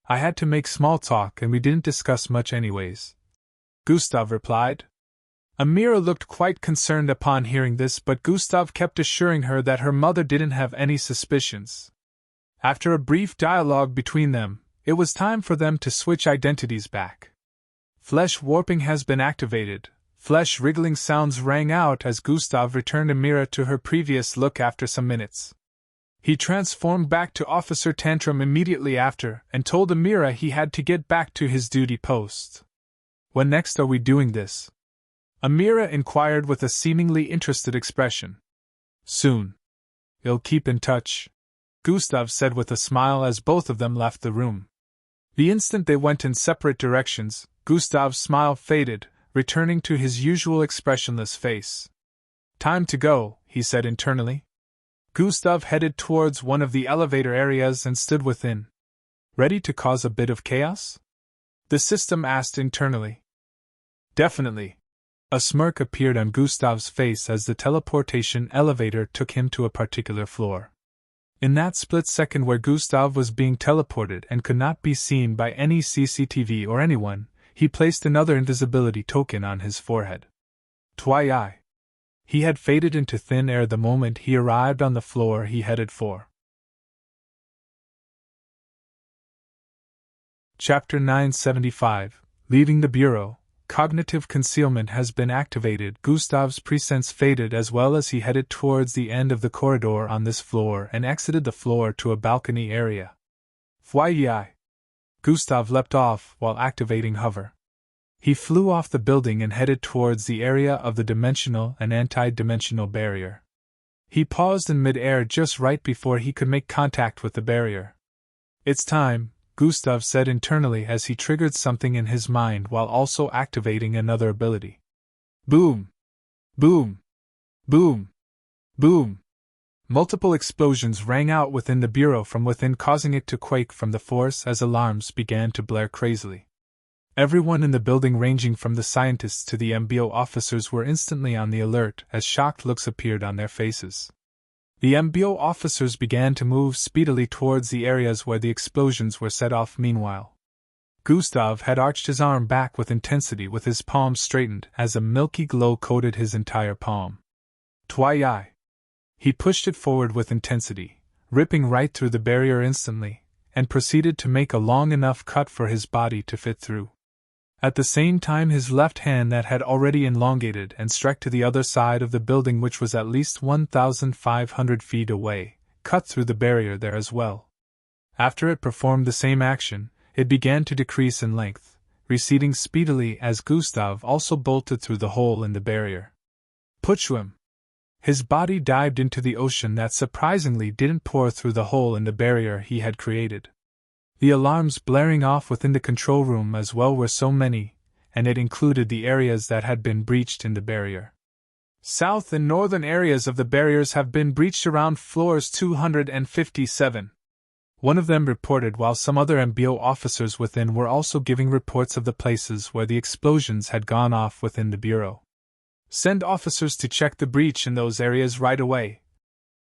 I had to make small talk and we didn't discuss much anyways. Gustav replied. Amira looked quite concerned upon hearing this, but Gustav kept assuring her that her mother didn't have any suspicions. After a brief dialogue between them, it was time for them to switch identities back. Flesh warping has been activated. Flesh wriggling sounds rang out as Gustav returned Amira to her previous look after some minutes. He transformed back to Officer Tantrum immediately after and told Amira he had to get back to his duty post. When next are we doing this? Amira inquired with a seemingly interested expression. Soon. You'll keep in touch, Gustav said with a smile as both of them left the room. The instant they went in separate directions, Gustav's smile faded, returning to his usual expressionless face. Time to go, he said internally. Gustav headed towards one of the elevator areas and stood within. Ready to cause a bit of chaos? The system asked internally. Definitely. A smirk appeared on Gustav's face as the teleportation elevator took him to a particular floor. In that split second where Gustav was being teleported and could not be seen by any CCTV or anyone, he placed another invisibility token on his forehead. Twii. He had faded into thin air the moment he arrived on the floor he headed for. Chapter 975. Leaving the Bureau. Cognitive concealment has been activated. Gustav's presense faded as well as he headed towards the end of the corridor on this floor and exited the floor to a balcony area. Fyi. Gustav leapt off while activating hover. He flew off the building and headed towards the area of the dimensional and anti-dimensional barrier. He paused in mid-air just right before he could make contact with the barrier. It's time, Gustav said internally as he triggered something in his mind while also activating another ability. Boom! Boom! Boom! Boom! Multiple explosions rang out within the bureau from within, causing it to quake from the force as alarms began to blare crazily. Everyone in the building, ranging from the scientists to the MBO officers, were instantly on the alert as shocked looks appeared on their faces. The MBO officers began to move speedily towards the areas where the explosions were set off. Meanwhile, Gustav had arched his arm back with intensity, with his palm straightened as a milky glow coated his entire palm. Twii. He pushed it forward with intensity, ripping right through the barrier instantly, and proceeded to make a long enough cut for his body to fit through. At the same time, his left hand that had already elongated and struck to the other side of the building, which was at least 1,500 feet away, cut through the barrier there as well. After it performed the same action, it began to decrease in length, receding speedily as Gustav also bolted through the hole in the barrier. Putschwim! His body dived into the ocean that surprisingly didn't pour through the hole in the barrier he had created. The alarms blaring off within the control room as well were so many, and it included the areas that had been breached in the barrier. South and northern areas of the barriers have been breached around floors 257. One of them reported, while some other MBO officers within were also giving reports of the places where the explosions had gone off within the bureau. Send officers to check the breach in those areas right away.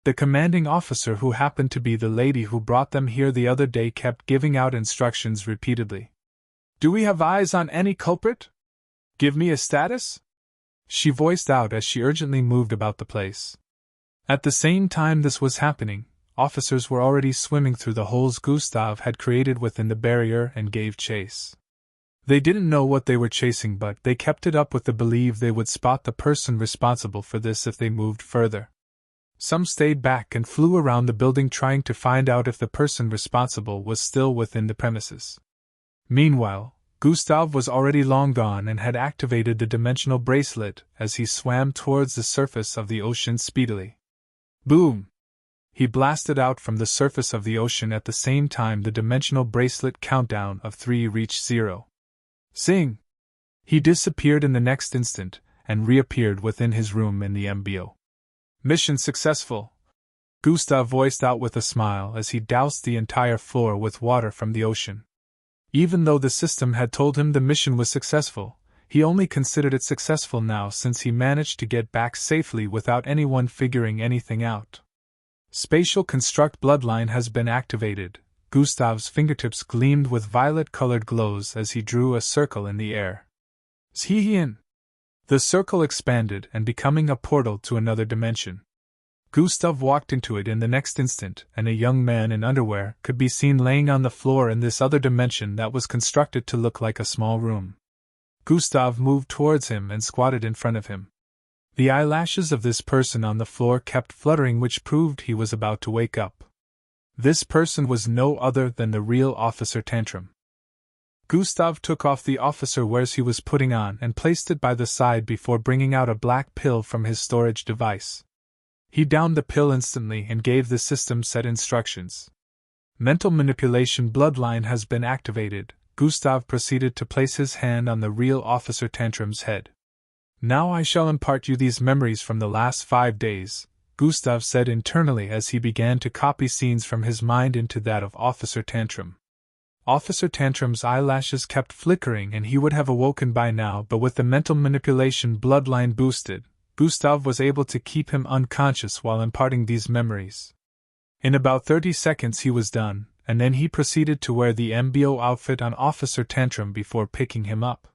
The commanding officer, who happened to be the lady who brought them here the other day, kept giving out instructions repeatedly. Do we have eyes on any culprit? Give me a status? She voiced out as she urgently moved about the place. At the same time this was happening, officers were already swimming through the holes Gustav had created within the barrier and gave chase. They didn't know what they were chasing, but they kept it up with the belief they would spot the person responsible for this if they moved further. Some stayed back and flew around the building trying to find out if the person responsible was still within the premises. Meanwhile, Gustav was already long gone and had activated the dimensional bracelet as he swam towards the surface of the ocean speedily. Boom! He blasted out from the surface of the ocean at the same time the dimensional bracelet countdown of 3 reached 0. Sing! He disappeared in the next instant and reappeared within his room in the MBO. Mission successful, Gustav voiced out with a smile as he doused the entire floor with water from the ocean. Even though the system had told him the mission was successful, he only considered it successful now since he managed to get back safely without anyone figuring anything out. Spatial Construct Bloodline has been activated. Gustav's fingertips gleamed with violet-colored glows as he drew a circle in the air. Zhihin! The circle expanded and becoming a portal to another dimension. Gustav walked into it in the next instant, and a young man in underwear could be seen laying on the floor in this other dimension that was constructed to look like a small room. Gustav moved towards him and squatted in front of him. The eyelashes of this person on the floor kept fluttering, which proved he was about to wake up. This person was no other than the real Officer Tantrum. Gustav took off the officer wares he was putting on and placed it by the side before bringing out a black pill from his storage device. He downed the pill instantly and gave the system set instructions. Mental manipulation bloodline has been activated. Gustav proceeded to place his hand on the real Officer Tantrum's head. Now I shall impart you these memories from the last 5 days, Gustav said internally as he began to copy scenes from his mind into that of Officer Tantrum. Officer Tantrum's eyelashes kept flickering and he would have awoken by now, but with the mental manipulation bloodline boosted, Gustav was able to keep him unconscious while imparting these memories. In about 30 seconds he was done, and then he proceeded to wear the MBO outfit on Officer Tantrum before picking him up.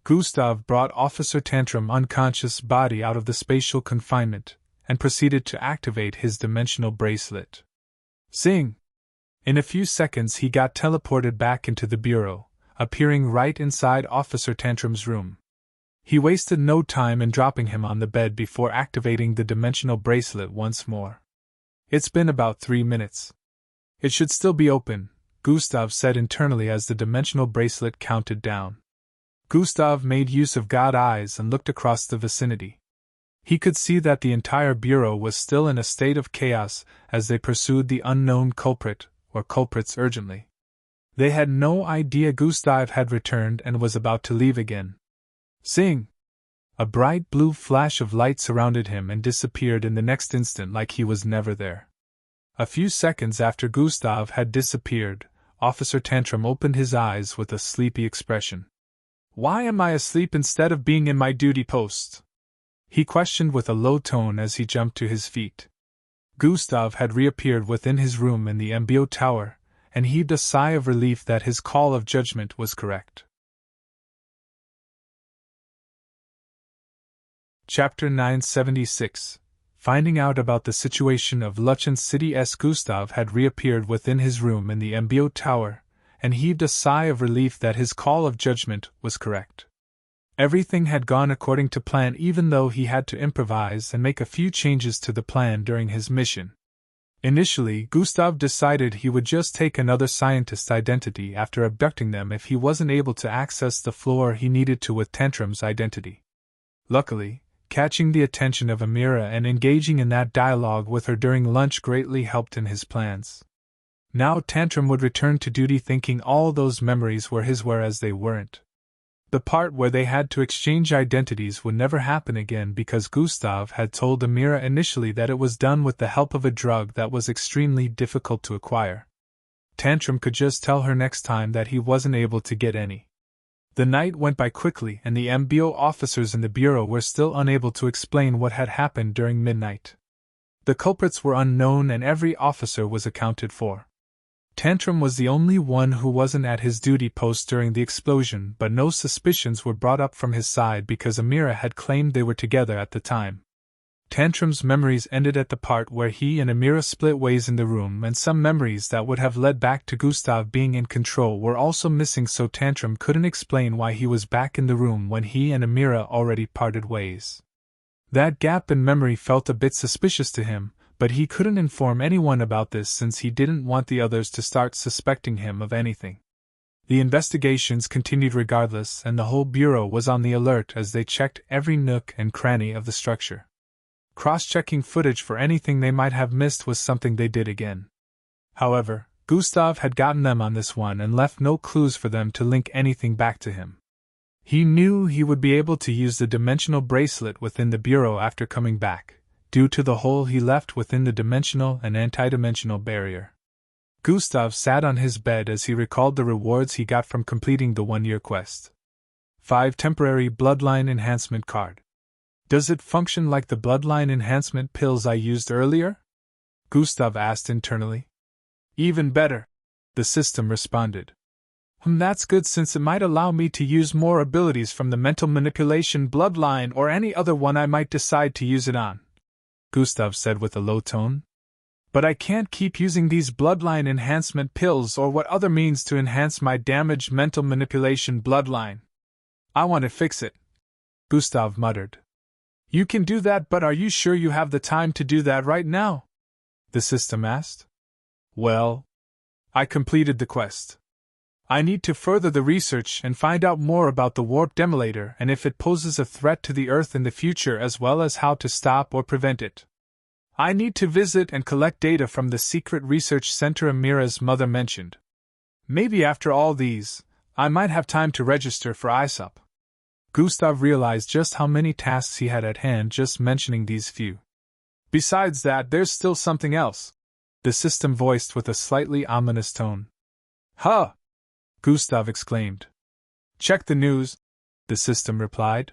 Gustav brought Officer Tantrum unconscious body out of the spatial confinement, and proceeded to activate his dimensional bracelet. Sing! In a few seconds he got teleported back into the bureau, appearing right inside Officer Tantrum's room. He wasted no time in dropping him on the bed before activating the dimensional bracelet once more. It's been about 3 minutes. It should still be open, Gustav said internally as the dimensional bracelet counted down. Gustav made use of God eyes and looked across the vicinity. He could see that the entire bureau was still in a state of chaos as they pursued the unknown culprit, or culprits, urgently. They had no idea Gustav had returned and was about to leave again. Sing! A bright blue flash of light surrounded him and disappeared in the next instant like he was never there. A few seconds after Gustav had disappeared, Officer Tantrum opened his eyes with a sleepy expression. Why am I asleep instead of being in my duty post? He questioned with a low tone as he jumped to his feet. Gustav had reappeared within his room in the MBO tower, and heaved a sigh of relief that his call of judgment was correct. Chapter 976. finding out about the situation of Luchen City. Gustav had reappeared within his room in the MBO tower, and heaved a sigh of relief that his call of judgment was correct. Everything had gone according to plan, even though he had to improvise and make a few changes to the plan during his mission. Initially, Gustav decided he would just take another scientist's identity after abducting them if he wasn't able to access the floor he needed to with Tantrum's identity. Luckily, catching the attention of Amira and engaging in that dialogue with her during lunch greatly helped in his plans. Now Tantrum would return to duty thinking all those memories were his, whereas they weren't. The part where they had to exchange identities would never happen again because Gustav had told Amira initially that it was done with the help of a drug that was extremely difficult to acquire. Tantrum could just tell her next time that he wasn't able to get any. The night went by quickly, and the MBO officers in the bureau were still unable to explain what had happened during midnight. The culprits were unknown and every officer was accounted for. Tantrum was the only one who wasn't at his duty post during the explosion, but no suspicions were brought up from his side because Amira had claimed they were together at the time. Tantrum's memories ended at the part where he and Amira split ways in the room, and some memories that would have led back to Gustav being in control were also missing, so Tantrum couldn't explain why he was back in the room when he and Amira already parted ways. That gap in memory felt a bit suspicious to him, but he couldn't inform anyone about this since he didn't want the others to start suspecting him of anything. The investigations continued regardless, and the whole bureau was on the alert as they checked every nook and cranny of the structure. Cross-checking footage for anything they might have missed was something they did again. However, Gustav had gotten them on this one and left no clues for them to link anything back to him. He knew he would be able to use the dimensional bracelet within the bureau after coming back, due to the hole he left within the dimensional and antidimensional barrier. Gustav sat on his bed as he recalled the rewards he got from completing the one-year quest. 5 temporary bloodline enhancement card. Does it function like the bloodline enhancement pills I used earlier? Gustav asked internally. Even better, the system responded. That's good, since it might allow me to use more abilities from the mental manipulation bloodline or any other one I might decide to use it on, Gustav said with a low tone. But I can't keep using these bloodline enhancement pills or what other means to enhance my damaged mental manipulation bloodline. I want to fix it, Gustav muttered. You can do that, but are you sure you have the time to do that right now? The system asked. Well, I completed the quest. I need to further the research and find out more about the warp demolator and if it poses a threat to the Earth in the future, as well as how to stop or prevent it. I need to visit and collect data from the secret research center Amira's mother mentioned. Maybe after all these, I might have time to register for ISUP. Gustav realized just how many tasks he had at hand just mentioning these few. Besides that, there's still something else, the system voiced with a slightly ominous tone. Huh! Gustav exclaimed. Check the news, the system replied.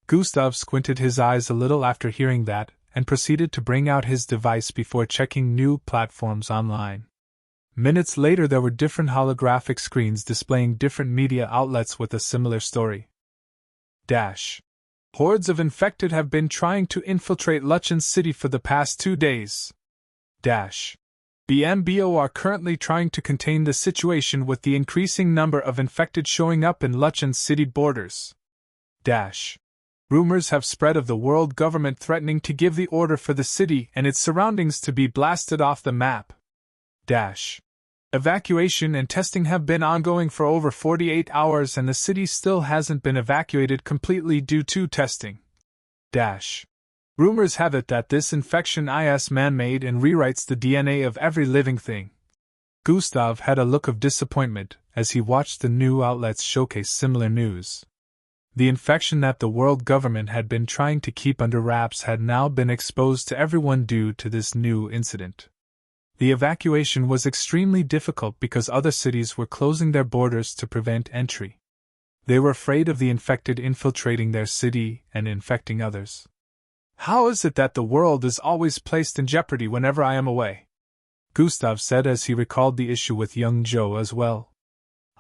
Gustav squinted his eyes a little after hearing that, and proceeded to bring out his device before checking new platforms online. Minutes later, there were different holographic screens displaying different media outlets with a similar story. Hordes of infected have been trying to infiltrate Luchen City for the past 2 days. The MBO are currently trying to contain the situation with the increasing number of infected showing up in Luchen City borders. Rumors have spread of the world government threatening to give the order for the city and its surroundings to be blasted off the map. Evacuation and testing have been ongoing for over 48 hours and the city still hasn't been evacuated completely due to testing. Rumors have it that this infection is man-made and rewrites the DNA of every living thing. Gustav had a look of disappointment as he watched the new outlets showcase similar news. The infection that the world government had been trying to keep under wraps had now been exposed to everyone due to this new incident. The evacuation was extremely difficult because other cities were closing their borders to prevent entry. They were afraid of the infected infiltrating their city and infecting others. How is it that the world is always placed in jeopardy whenever I am away? Gustav said as he recalled the issue with young Joe as well.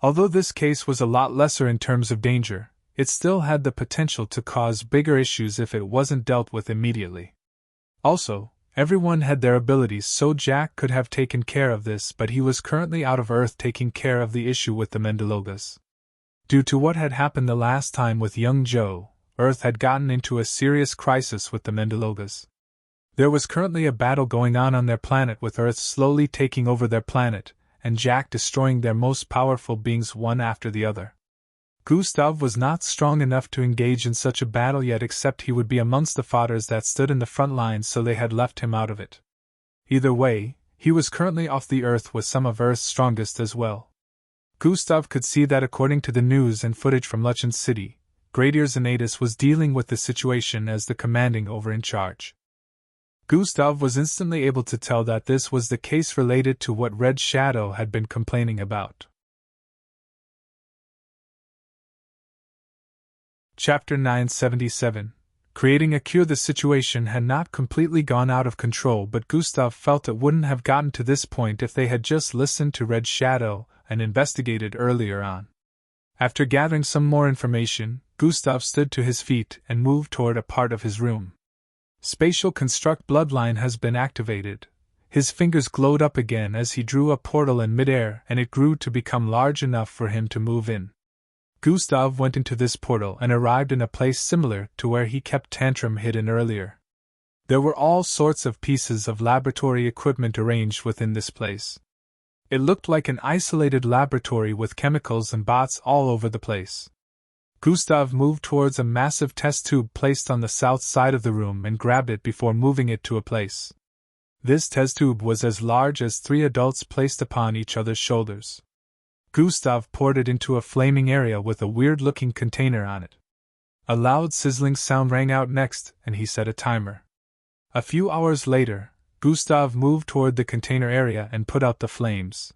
Although this case was a lot lesser in terms of danger, it still had the potential to cause bigger issues if it wasn't dealt with immediately. Also, everyone had their abilities, so Jack could have taken care of this, but he was currently out of Earth taking care of the issue with the Mendilogas. Due to what had happened the last time with young Joe, Earth had gotten into a serious crisis with the Mendilogas. There was currently a battle going on their planet, with Earth slowly taking over their planet, and Jack destroying their most powerful beings one after the other. Gustav was not strong enough to engage in such a battle yet, except he would be amongst the fathers that stood in the front lines, so they had left him out of it. Either way, he was currently off the Earth with some of Earth's strongest as well. Gustav could see that according to the news and footage from Luchen City, Gradier Xanatus was dealing with the situation as the commanding over in charge. Gustav was instantly able to tell that this was the case related to what Red Shadow had been complaining about. Chapter 977. Creating a cure. The situation had not completely gone out of control, but Gustav felt it wouldn't have gotten to this point if they had just listened to Red Shadow and investigated earlier on. After gathering some more information, Gustav stood to his feet and moved toward a part of his room. Spatial Construct Bloodline has been activated. His fingers glowed up again as he drew a portal in midair, and it grew to become large enough for him to move in. Gustav went into this portal and arrived in a place similar to where he kept Tantrum hidden earlier. There were all sorts of pieces of laboratory equipment arranged within this place. It looked like an isolated laboratory with chemicals and bots all over the place. Gustav moved towards a massive test tube placed on the south side of the room and grabbed it before moving it to a place. This test tube was as large as 3 adults placed upon each other's shoulders. Gustav poured it into a flaming area with a weird-looking container on it. A loud sizzling sound rang out next, and he set a timer. A few hours later, Gustav moved toward the container area and put out the flames.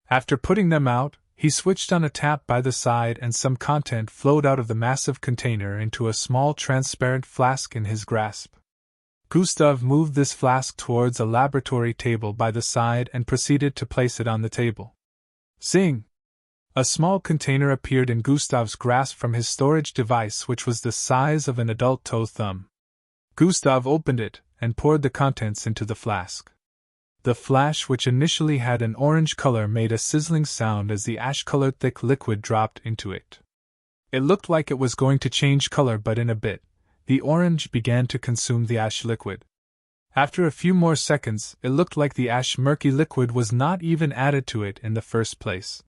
After putting them out, he switched on a tap by the side and some content flowed out of the massive container into a small transparent flask in his grasp. Gustav moved this flask towards a laboratory table by the side and proceeded to place it on the table. Zing! A small container appeared in Gustav's grasp from his storage device, which was the size of an adult toe thumb. Gustav opened it and poured the contents into the flask. The flash, which initially had an orange color, made a sizzling sound as the ash-colored thick liquid dropped into it. It looked like it was going to change color, but in a bit, the orange began to consume the ash liquid. After a few more seconds, it looked like the ash murky liquid was not even added to it in the first place.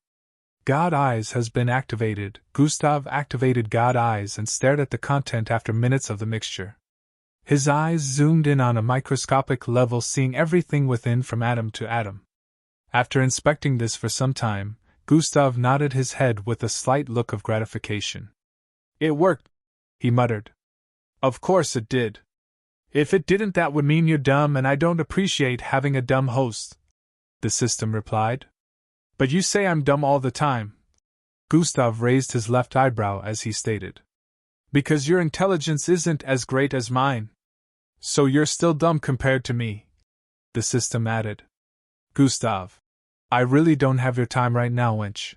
God Eyes has been activated. Gustav activated God Eyes and stared at the content after minutes of the mixture. His eyes zoomed in on a microscopic level, seeing everything within from atom to atom. After inspecting this for some time, Gustav nodded his head with a slight look of gratification. "It worked," he muttered. "Of course it did. If it didn't, that would mean you're dumb, and I don't appreciate having a dumb host," the system replied. "But you say I'm dumb all the time." Gustav raised his left eyebrow as he stated. "Because your intelligence isn't as great as mine. So you're still dumb compared to me," the system added. "Gustav, I really don't have your time right now, wench.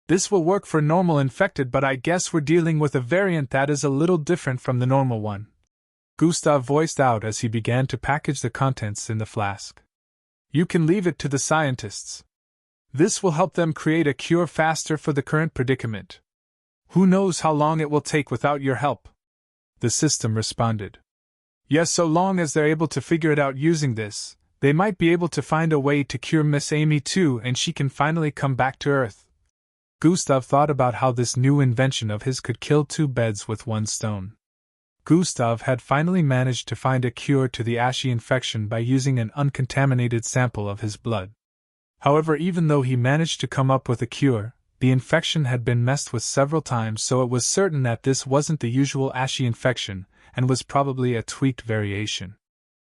This will work for normal infected, but I guess we're dealing with a variant that is a little different from the normal one," Gustav voiced out as he began to package the contents in the flask. "You can leave it to the scientists. This will help them create a cure faster for the current predicament. Who knows how long it will take without your help?" the system responded. "Yes, so long as they're able to figure it out using this, they might be able to find a way to cure Miss Amy too, and she can finally come back to Earth." Gustav thought about how this new invention of his could kill 2 birds with 1 stone. Gustav had finally managed to find a cure to the ashy infection by using an uncontaminated sample of his blood. However, even though he managed to come up with a cure, the infection had been messed with several times, so it was certain that this wasn't the usual ashy infection, and was probably a tweaked variation.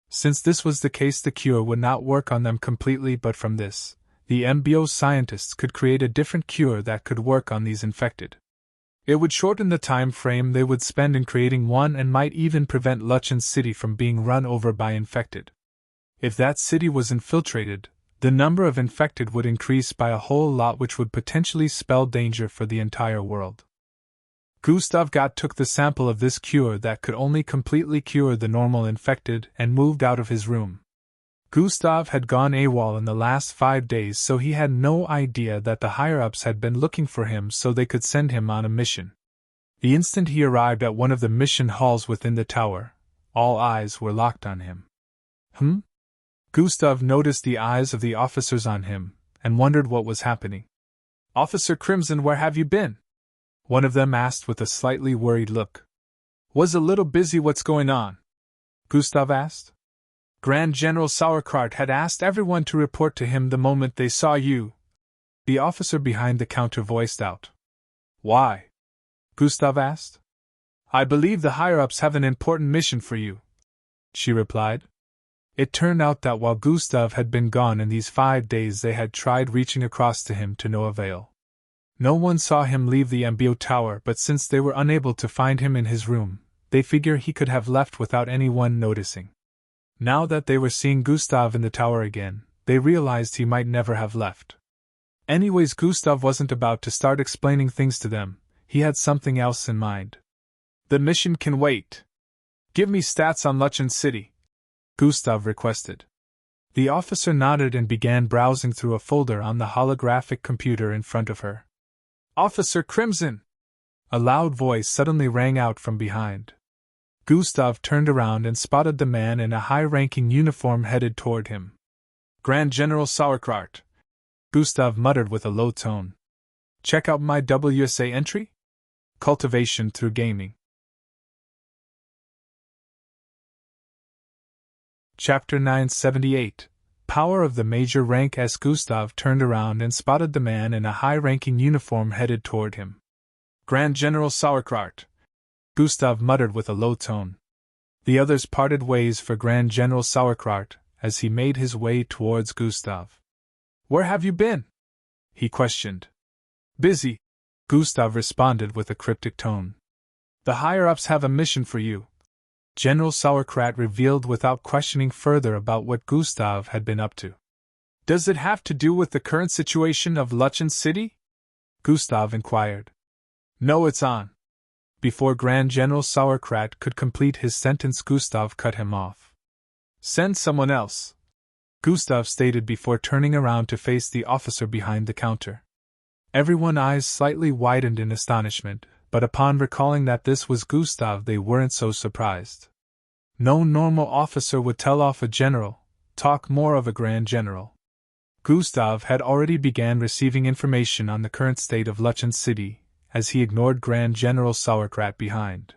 Since this was the case, the cure would not work on them completely, but from this, the MBO scientists could create a different cure that could work on these infected. It would shorten the time frame they would spend in creating one and might even prevent Luchen City from being run over by infected. If that city was infiltrated, the number of infected would increase by a whole lot, which would potentially spell danger for the entire world. Gustav Gott took the sample of this cure that could only completely cure the normal infected and moved out of his room. Gustav had gone AWOL in the last 5 days, so he had no idea that the higher-ups had been looking for him so they could send him on a mission. The instant he arrived at one of the mission halls within the tower, all eyes were locked on him. Gustav noticed the eyes of the officers on him, and wondered what was happening. "Officer Crimson, where have you been?" one of them asked with a slightly worried look. "Was a little busy. What's going on?" Gustav asked. "Grand General Sauerkraut had asked everyone to report to him the moment they saw you," the officer behind the counter voiced out. "Why?" Gustav asked. "I believe the higher-ups have an important mission for you," she replied. It turned out that while Gustav had been gone in these 5 days, they had tried reaching across to him to no avail. No one saw him leave the MBO tower, but since they were unable to find him in his room, they figure he could have left without anyone noticing. Now that they were seeing Gustav in the tower again, they realized he might never have left. Anyways, Gustav wasn't about to start explaining things to them. He had something else in mind. "The mission can wait. Give me stats on Lineage City," Gustav requested. The officer nodded and began browsing through a folder on the holographic computer in front of her. "Officer Crimson!" a loud voice suddenly rang out from behind. Gustav turned around and spotted the man in a high-ranking uniform headed toward him. "Grand General Sauerkraut," Gustav muttered with a low tone. "Check out my WSA entry? Cultivation through gaming." Chapter 978 Power of the Major Rank. As Gustav turned around and spotted the man in a high-ranking uniform headed toward him. "Grand General Sauerkraut," Gustav muttered with a low tone. The others parted ways for Grand General Sauerkraut as he made his way towards Gustav. "Where have you been?" he questioned. "Busy," Gustav responded with a cryptic tone. "The higher-ups have a mission for you," General Sauerkraut revealed without questioning further about what Gustav had been up to. "Does it have to do with the current situation of Lineage City?" Gustav inquired. "No, it's on." Before Grand General Sauerkraut could complete his sentence, Gustav cut him off. "Send someone else," Gustav stated before turning around to face the officer behind the counter. Everyone's eyes slightly widened in astonishment, but upon recalling that this was Gustav, they weren't so surprised. No normal officer would tell off a general, talk more of a grand general. Gustav had already begun receiving information on the current state of Lineage City, as he ignored Grand General Sauerkraut behind.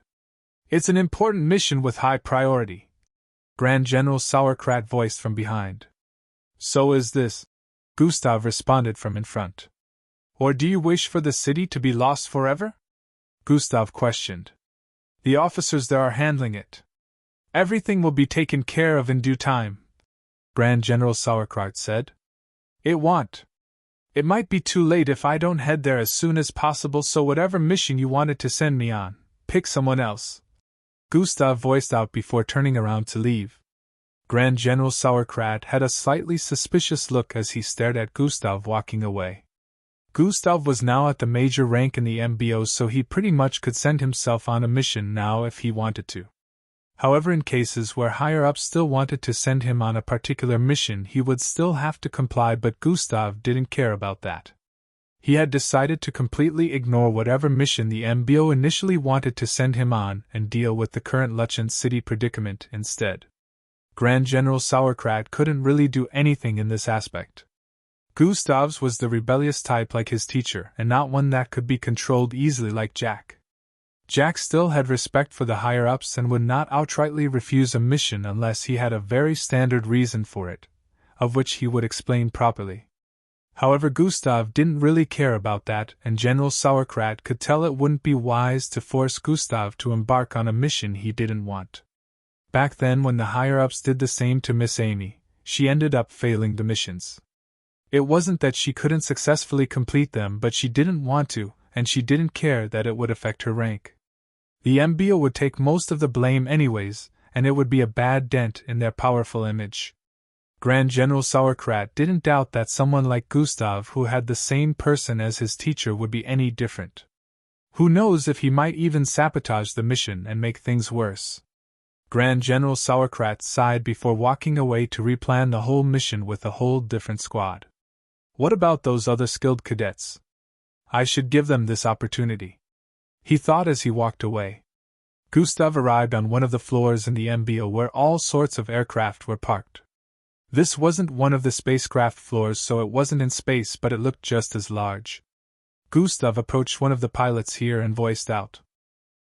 "It's an important mission with high priority," Grand General Sauerkraut voiced from behind. "So is this," Gustav responded from in front. "Or do you wish for the city to be lost forever?" Gustav questioned. "The officers there are handling it. Everything will be taken care of in due time," Grand General Sauerkraut said. "It won't. It might be too late if I don't head there as soon as possible, so whatever mission you wanted to send me on, pick someone else," Gustav voiced out before turning around to leave. Grand General Sauerkraut had a slightly suspicious look as he stared at Gustav walking away. Gustav was now at the major rank in the MBO, so he pretty much could send himself on a mission now if he wanted to. However, in cases where higher-ups still wanted to send him on a particular mission, he would still have to comply, but Gustav didn't care about that. He had decided to completely ignore whatever mission the MBO initially wanted to send him on and deal with the current Lineage City predicament instead. Grand General Sauerkraut couldn't really do anything in this aspect. Gustav's was the rebellious type like his teacher, and not one that could be controlled easily like Jack. Jack still had respect for the higher-ups and would not outrightly refuse a mission unless he had a very standard reason for it, of which he would explain properly. However, Gustav didn't really care about that, and General Sauerkraut could tell it wouldn't be wise to force Gustav to embark on a mission he didn't want. Back then, when the higher-ups did the same to Miss Amy, she ended up failing the missions. It wasn't that she couldn't successfully complete them, but she didn't want to, and she didn't care that it would affect her rank. The MBO would take most of the blame anyways, and it would be a bad dent in their powerful image. Grand General Sauerkraut didn't doubt that someone like Gustav, who had the same person as his teacher, would be any different. Who knows if he might even sabotage the mission and make things worse. Grand General Sauerkraut sighed before walking away to replan the whole mission with a whole different squad. What about those other skilled cadets? I should give them this opportunity, he thought as he walked away. Gustav arrived on one of the floors in the MBO where all sorts of aircraft were parked. This wasn't one of the spacecraft floors, so it wasn't in space, but it looked just as large. Gustav approached one of the pilots here and voiced out.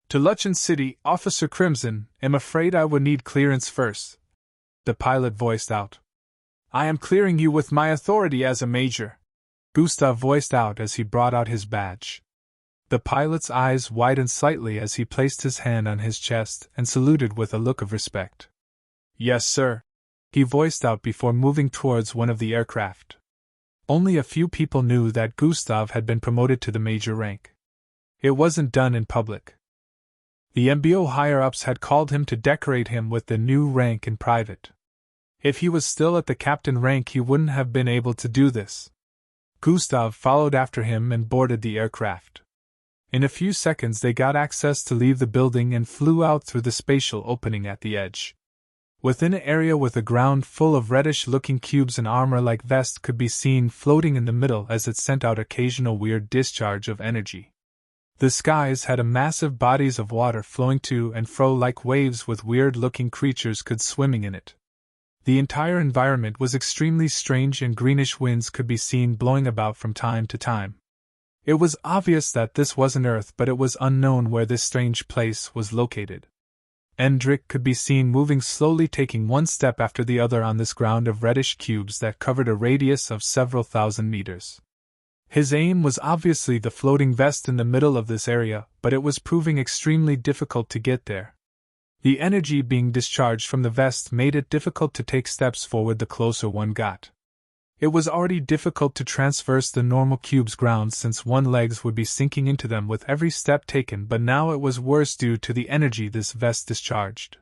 To Luchen City, Officer Crimson, I'm afraid I would need clearance first. The pilot voiced out. I am clearing you with my authority as a major, Gustav voiced out as he brought out his badge. The pilot's eyes widened slightly as he placed his hand on his chest and saluted with a look of respect. Yes, sir, he voiced out before moving towards one of the aircraft. Only a few people knew that Gustav had been promoted to the major rank. It wasn't done in public. The MBO higher-ups had called him to decorate him with the new rank in private. If he was still at the captain rank, he wouldn't have been able to do this. Gustav followed after him and boarded the aircraft. In a few seconds they got access to leave the building and flew out through the spatial opening at the edge. Within an area with a ground full of reddish-looking cubes, an armor-like vest could be seen floating in the middle as it sent out occasional weird discharge of energy. The skies had a massive bodies of water flowing to and fro like waves, with weird-looking creatures could swimming in it. The entire environment was extremely strange, and greenish winds could be seen blowing about from time to time. It was obvious that this wasn't Earth, but it was unknown where this strange place was located. Endrik could be seen moving slowly, taking one step after the other on this ground of reddish cubes that covered a radius of several thousand meters. His aim was obviously the floating vest in the middle of this area, but it was proving extremely difficult to get there. The energy being discharged from the vest made it difficult to take steps forward the closer one got. It was already difficult to traverse the normal cube's ground since one's legs would be sinking into them with every step taken, but now it was worse due to the energy this vest discharged.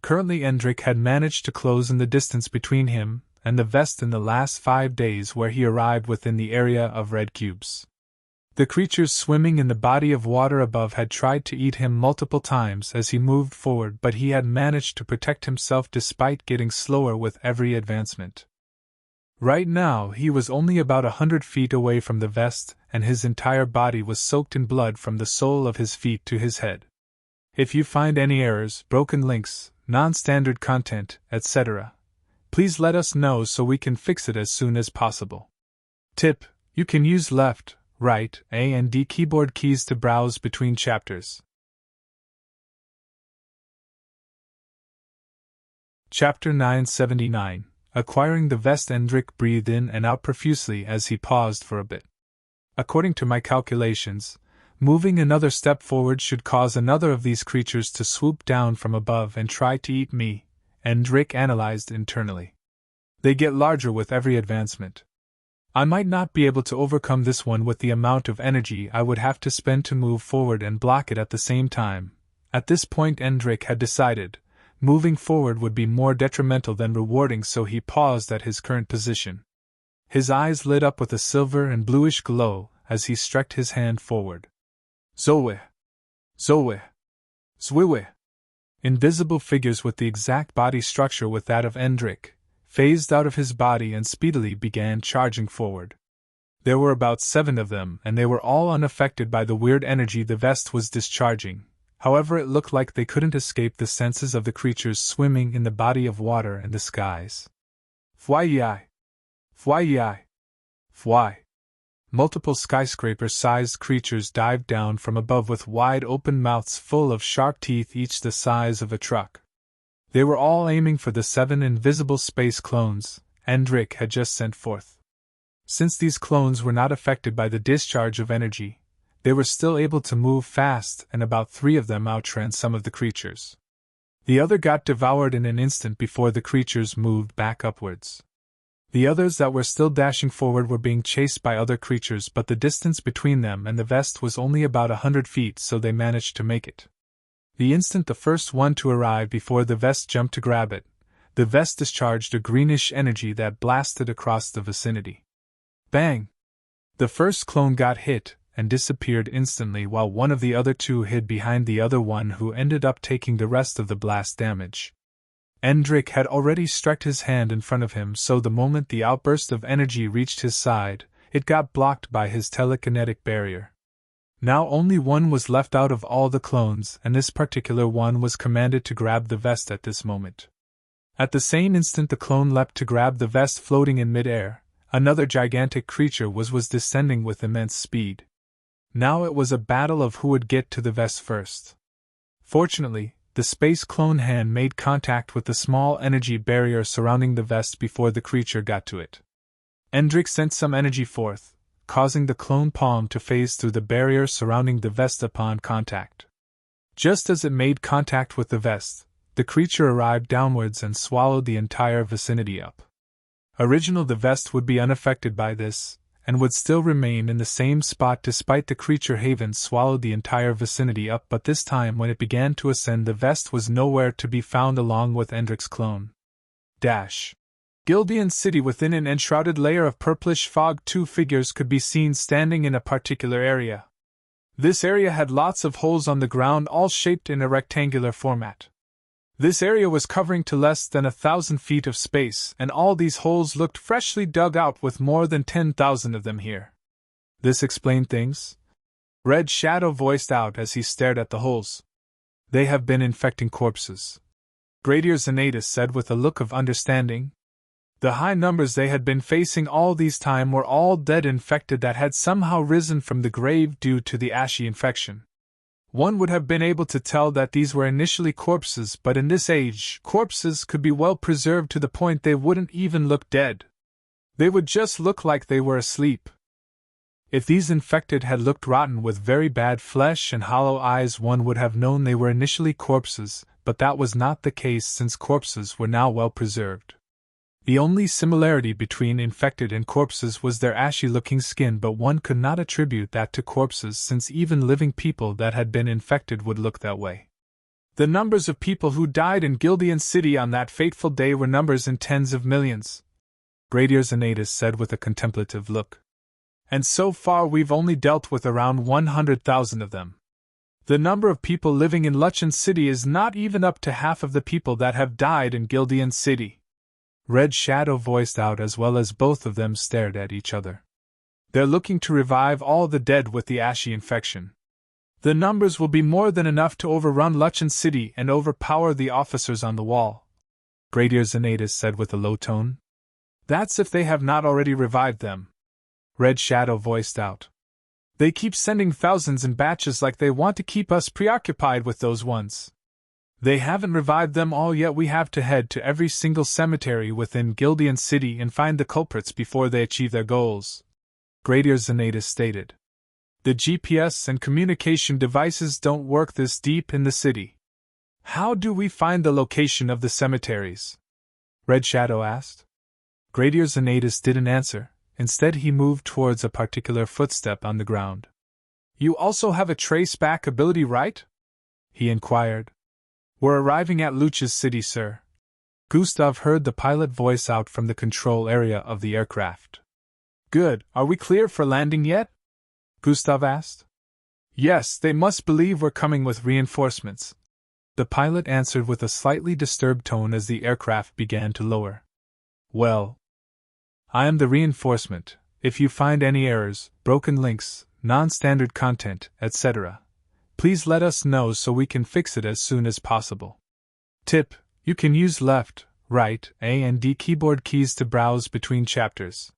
Currently Endrik had managed to close in the distance between him and the vest in the last 5 days, where he arrived within the area of red cubes. The creatures swimming in the body of water above had tried to eat him multiple times as he moved forward, but he had managed to protect himself despite getting slower with every advancement. Right now he was only about 100 feet away from the vest, and his entire body was soaked in blood from the sole of his feet to his head. If you find any errors, broken links, non-standard content, etc., please let us know so we can fix it as soon as possible. Tip: you can use left, right, A and D keyboard keys to browse between chapters. Chapter 979. Acquiring the vest. Endrik breathed in and out profusely as he paused for a bit. According to my calculations, moving another step forward should cause another of these creatures to swoop down from above and try to eat me, Endrik analyzed internally. They get larger with every advancement. I might not be able to overcome this one with the amount of energy I would have to spend to move forward and block it at the same time. At this point Endrik had decided, moving forward would be more detrimental than rewarding, so he paused at his current position. His eyes lit up with a silver and bluish glow as he stretched his hand forward. Zoe! Zoe! Zwiwe! Invisible figures with the exact body structure with that of Endrik phased out of his body and speedily began charging forward. There were about 7 of them, and they were all unaffected by the weird energy the vest was discharging. However, it looked like they couldn't escape the senses of the creatures swimming in the body of water and the skies. Fwai! Fwai! Fwai! Multiple skyscraper-sized creatures dived down from above with wide-open mouths full of sharp teeth, each the size of a truck. They were all aiming for the 7 invisible space clones Endrik had just sent forth. Since these clones were not affected by the discharge of energy, they were still able to move fast, and about 3 of them outran some of the creatures. The other got devoured in an instant before the creatures moved back upwards. The others that were still dashing forward were being chased by other creatures, but the distance between them and the vest was only about 100 feet, so they managed to make it. The instant the first one to arrive before the vest jumped to grab it, the vest discharged a greenish energy that blasted across the vicinity. Bang! The first clone got hit, and disappeared instantly while one of the other two hid behind the other one, who ended up taking the rest of the blast damage. Endrick had already stretched his hand in front of him, so the moment the outburst of energy reached his side, it got blocked by his telekinetic barrier. Now only one was left out of all the clones, and this particular one was commanded to grab the vest at this moment. At the same instant the clone leapt to grab the vest floating in mid-air. Another gigantic creature was descending with immense speed. Now it was a battle of who would get to the vest first. Fortunately, the space clone hand made contact with the small energy barrier surrounding the vest before the creature got to it. Endrick sent some energy forth, causing the clone palm to phase through the barrier surrounding the vest upon contact. Just as it made contact with the vest, the creature arrived downwards and swallowed the entire vicinity up. Originally, the vest would be unaffected by this, and would still remain in the same spot despite the creature having swallowed the entire vicinity up, but this time when it began to ascend the vest was nowhere to be found along with Endrick's clone. Gildian City. Within an enshrouded layer of purplish fog, two figures could be seen standing in a particular area. This area had lots of holes on the ground, all shaped in a rectangular format. This area was covering to less than 1,000 feet of space, and all these holes looked freshly dug out, with more than 10,000 of them here. This explained things? Red Shadow voiced out as he stared at the holes. They have been infecting corpses, Gradier Zenatus said with a look of understanding. The high numbers they had been facing all these time were all dead infected that had somehow risen from the grave due to the ashy infection. One would have been able to tell that these were initially corpses, but in this age, corpses could be well preserved to the point they wouldn't even look dead. They would just look like they were asleep. If these infected had looked rotten with very bad flesh and hollow eyes, one would have known they were initially corpses, but that was not the case since corpses were now well preserved. The only similarity between infected and corpses was their ashy-looking skin, but one could not attribute that to corpses since even living people that had been infected would look that way. The numbers of people who died in Gildian City on that fateful day were numbers in tens of millions, Gradier Zenatus said with a contemplative look. And so far we've only dealt with around 100,000 of them. The number of people living in Luchan City is not even up to half of the people that have died in Gildian City. Red Shadow voiced out as well as both of them stared at each other. They're looking to revive all the dead with the ashy infection. The numbers will be more than enough to overrun Luchan City and overpower the officers on the wall, Gradier Zenatus said with a low tone. That's if they have not already revived them, Red Shadow voiced out. They keep sending thousands in batches like they want to keep us preoccupied with those ones. They haven't revived them all yet. We have to head to every single cemetery within Gildian City and find the culprits before they achieve their goals, Gradier Zenatus stated. The GPS and communication devices don't work this deep in the city. How do we find the location of the cemeteries? Red Shadow asked. Gradier Zenatus didn't answer. Instead he moved towards a particular footstep on the ground. You also have a trace back ability, right? He inquired. We're arriving at Luch's city, sir. Gustav heard the pilot voice out from the control area of the aircraft. Good, are we clear for landing yet? Gustav asked. Yes, they must believe we're coming with reinforcements, the pilot answered with a slightly disturbed tone as the aircraft began to lower. Well, I am the reinforcement. If you find any errors, broken links, non-standard content, etc., please let us know so we can fix it as soon as possible. Tip: you can use left, right, A and D keyboard keys to browse between chapters.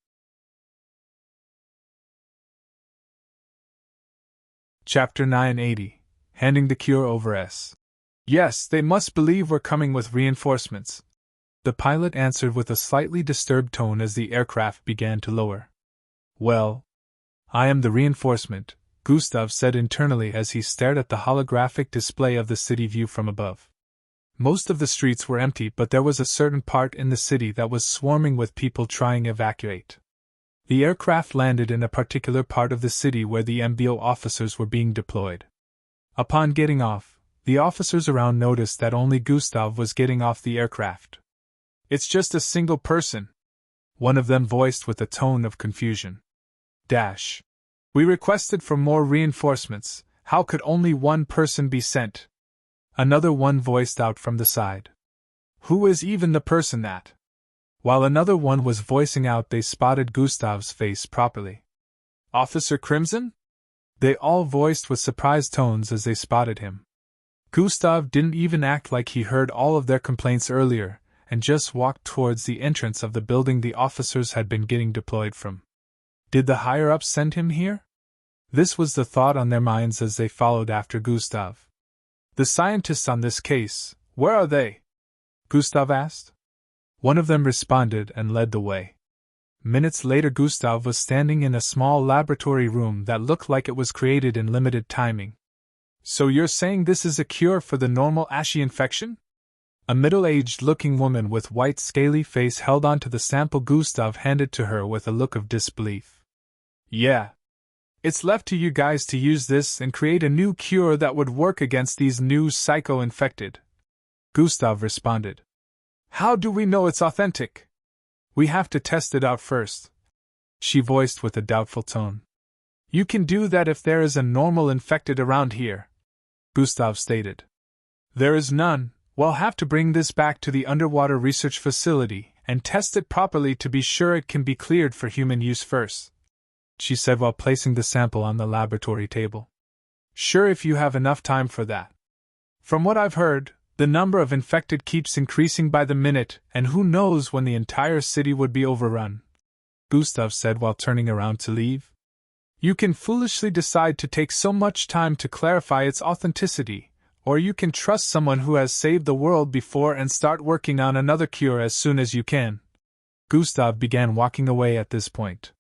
Chapter 980. Handing the cure over S. Yes, they must believe we're coming with reinforcements, the pilot answered with a slightly disturbed tone as the aircraft began to lower. Well, I am the reinforcement, Gustav said internally as he stared at the holographic display of the city view from above. Most of the streets were empty, but there was a certain part in the city that was swarming with people trying to evacuate. The aircraft landed in a particular part of the city where the MBO officers were being deployed. Upon getting off, the officers around noticed that only Gustav was getting off the aircraft. It's just a single person, one of them voiced with a tone of confusion. We requested for more reinforcements. How could only one person be sent? Another one voiced out from the side. Who is even the person that? While another one was voicing out, they spotted Gustav's face properly. Officer Crimson? They all voiced with surprised tones as they spotted him. Gustav didn't even act like he heard all of their complaints earlier, and just walked towards the entrance of the building the officers had been getting deployed from. Did the higher-ups send him here? This was the thought on their minds as they followed after Gustav. The scientists on this case, where are they? Gustav asked. One of them responded and led the way. Minutes later, Gustav was standing in a small laboratory room that looked like it was created in limited timing. So you're saying this is a cure for the normal ashy infection? A middle-aged looking woman with white scaly face held onto the sample Gustav handed to her with a look of disbelief. Yeah. It's left to you guys to use this and create a new cure that would work against these new psycho-infected. Gustav responded. How do we know it's authentic? We have to test it out first, she voiced with a doubtful tone. You can do that if there is a normal infected around here, Gustav stated. There is none. We'll have to bring this back to the underwater research facility and test it properly to be sure it can be cleared for human use first, she said while placing the sample on the laboratory table. Sure, if you have enough time for that. From what I've heard, the number of infected keeps increasing by the minute, and who knows when the entire city would be overrun, Gustav said while turning around to leave. You can foolishly decide to take so much time to clarify its authenticity, or you can trust someone who has saved the world before and start working on another cure as soon as you can. Gustav began walking away at this point.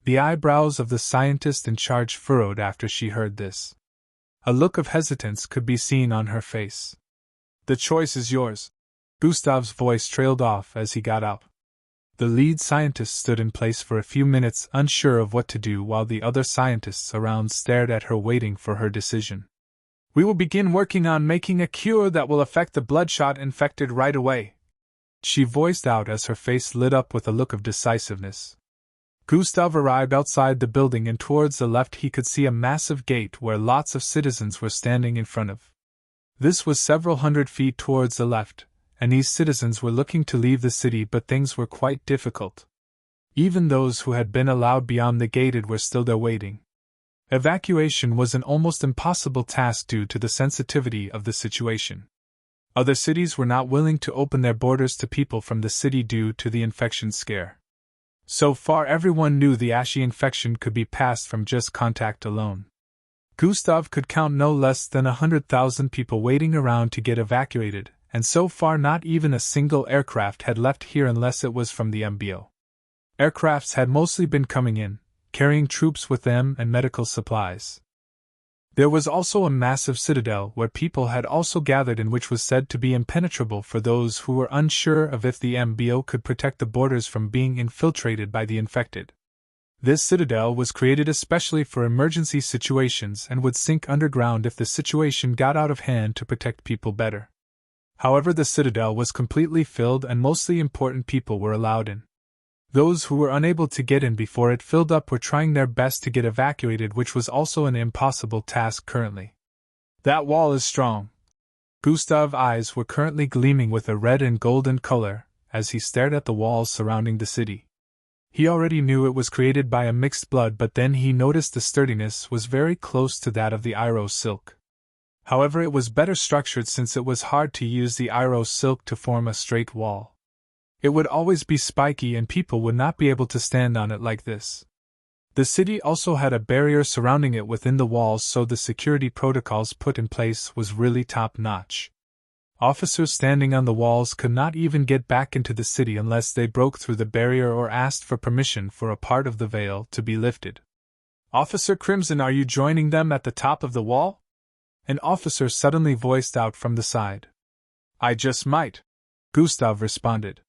The eyebrows of the scientist in charge furrowed after she heard this. A look of hesitance could be seen on her face. The choice is yours. Gustav's voice trailed off as he got up. The lead scientist stood in place for a few minutes, unsure of what to do, while the other scientists around stared at her, waiting for her decision. We will begin working on making a cure that will affect the bloodshot infected right away, she voiced out as her face lit up with a look of decisiveness. Gustav arrived outside the building, and towards the left he could see a massive gate where lots of citizens were standing in front of. This was several hundred feet towards the left, and these citizens were looking to leave the city, but things were quite difficult. Even those who had been allowed beyond the gated were still there waiting. Evacuation was an almost impossible task due to the sensitivity of the situation. Other cities were not willing to open their borders to people from the city due to the infection scare. So far, everyone knew the ashy infection could be passed from just contact alone. Gustav could count no less than 100,000 people waiting around to get evacuated, and so far not even a single aircraft had left here unless it was from the MBO. Aircrafts had mostly been coming in, carrying troops with them and medical supplies. There was also a massive citadel where people had also gathered, and which was said to be impenetrable for those who were unsure of if the MBO could protect the borders from being infiltrated by the infected. This citadel was created especially for emergency situations and would sink underground if the situation got out of hand to protect people better. However, the citadel was completely filled and mostly important people were allowed in. Those who were unable to get in before it filled up were trying their best to get evacuated, which was also an impossible task currently. That wall is strong. Gustav's eyes were currently gleaming with a red and golden color as he stared at the walls surrounding the city. He already knew it was created by a mixed blood, but then he noticed the sturdiness was very close to that of the Iro silk. However, it was better structured since it was hard to use the Iro silk to form a straight wall. It would always be spiky and people would not be able to stand on it like this. The city also had a barrier surrounding it within the walls, so the security protocols put in place was really top-notch. Officers standing on the walls could not even get back into the city unless they broke through the barrier or asked for permission for a part of the veil to be lifted. Officer Crimson, are you joining them at the top of the wall? An officer suddenly voiced out from the side. I just might, Gustav responded.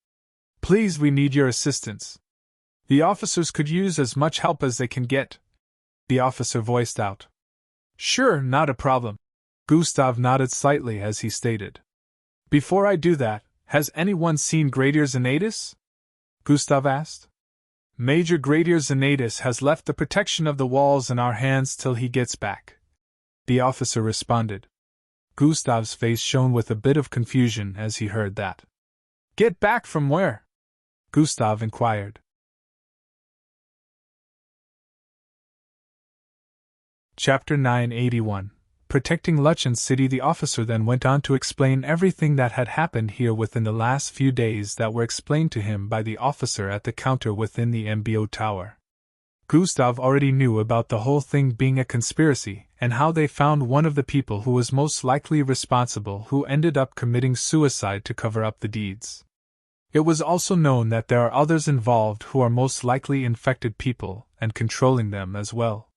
Please, we need your assistance. The officers could use as much help as they can get, the officer voiced out. Sure, not a problem. Gustav nodded slightly as he stated. Before I do that, has anyone seen Gradier's Anatus? Gustav asked. Major Gradier Xanatus has left the protection of the walls in our hands till he gets back, the officer responded. Gustav's face shone with a bit of confusion as he heard that. Get back from where? Gustav inquired. Chapter 981. Protecting Luchen City. The officer then went on to explain everything that had happened here within the last few days that were explained to him by the officer at the counter within the MBO tower. Gustav already knew about the whole thing being a conspiracy, and how they found one of the people who was most likely responsible who ended up committing suicide to cover up the deeds. It was also known that there are others involved who are most likely infected people, and controlling them as well.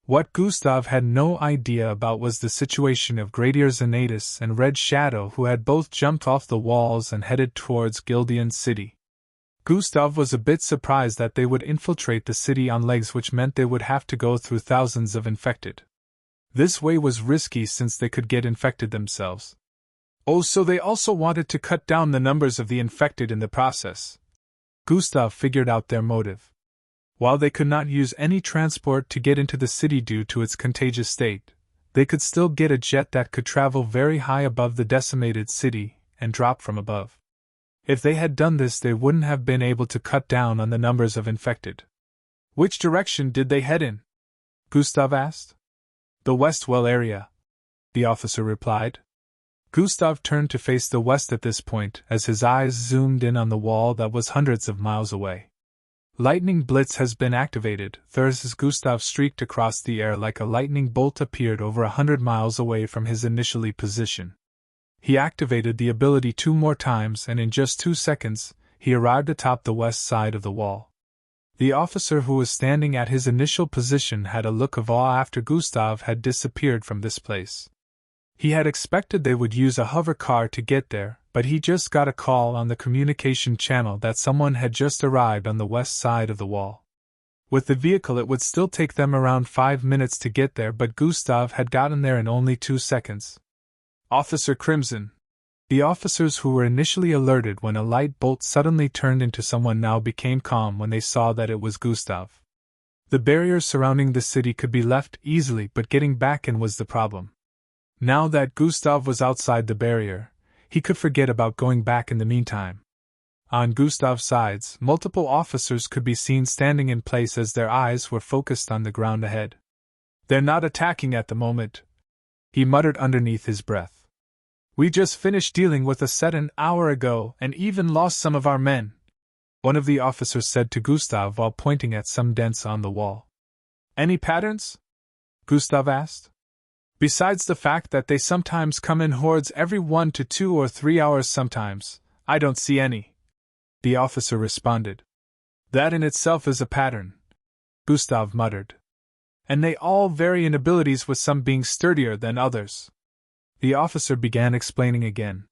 What Gustav had no idea about was the situation of Gradier Xanatus and Red Shadow, who had both jumped off the walls and headed towards Gildian City. Gustav was a bit surprised that they would infiltrate the city on legs, which meant they would have to go through thousands of infected. This way was risky since they could get infected themselves. Oh, so they also wanted to cut down the numbers of the infected in the process. Gustav figured out their motive. While they could not use any transport to get into the city due to its contagious state, they could still get a jet that could travel very high above the decimated city and drop from above. If they had done this, they wouldn't have been able to cut down on the numbers of infected. Which direction did they head in? Gustav asked. The Westwell area, the officer replied. Gustav turned to face the west at this point as his eyes zoomed in on the wall that was hundreds of miles away. Lightning Blitz has been activated. Thus, as Gustav streaked across the air like a lightning bolt, appeared over 100 miles away from his initially position. He activated the ability 2 more times, and in just 2 seconds, he arrived atop the west side of the wall. The officer who was standing at his initial position had a look of awe after Gustav had disappeared from this place. He had expected they would use a hover car to get there, but he just got a call on the communication channel that someone had just arrived on the west side of the wall. With the vehicle, it would still take them around 5 minutes to get there, but Gustav had gotten there in only 2 seconds. Officer Crimson. The officers who were initially alerted when a light bolt suddenly turned into someone now became calm when they saw that it was Gustav. The barriers surrounding the city could be left easily, but getting back in was the problem. Now that Gustav was outside the barrier, he could forget about going back in the meantime. On Gustav's sides, multiple officers could be seen standing in place as their eyes were focused on the ground ahead. They're not attacking at the moment, he muttered underneath his breath. We just finished dealing with a set an hour ago and even lost some of our men, one of the officers said to Gustav while pointing at some dents on the wall. Any patterns? Gustav asked. Besides the fact that they sometimes come in hordes every 1 to 2 or 3 hours sometimes, I don't see any, the officer responded. That in itself is a pattern, Gustav muttered. And they all vary in abilities, with some being sturdier than others. The officer began explaining again.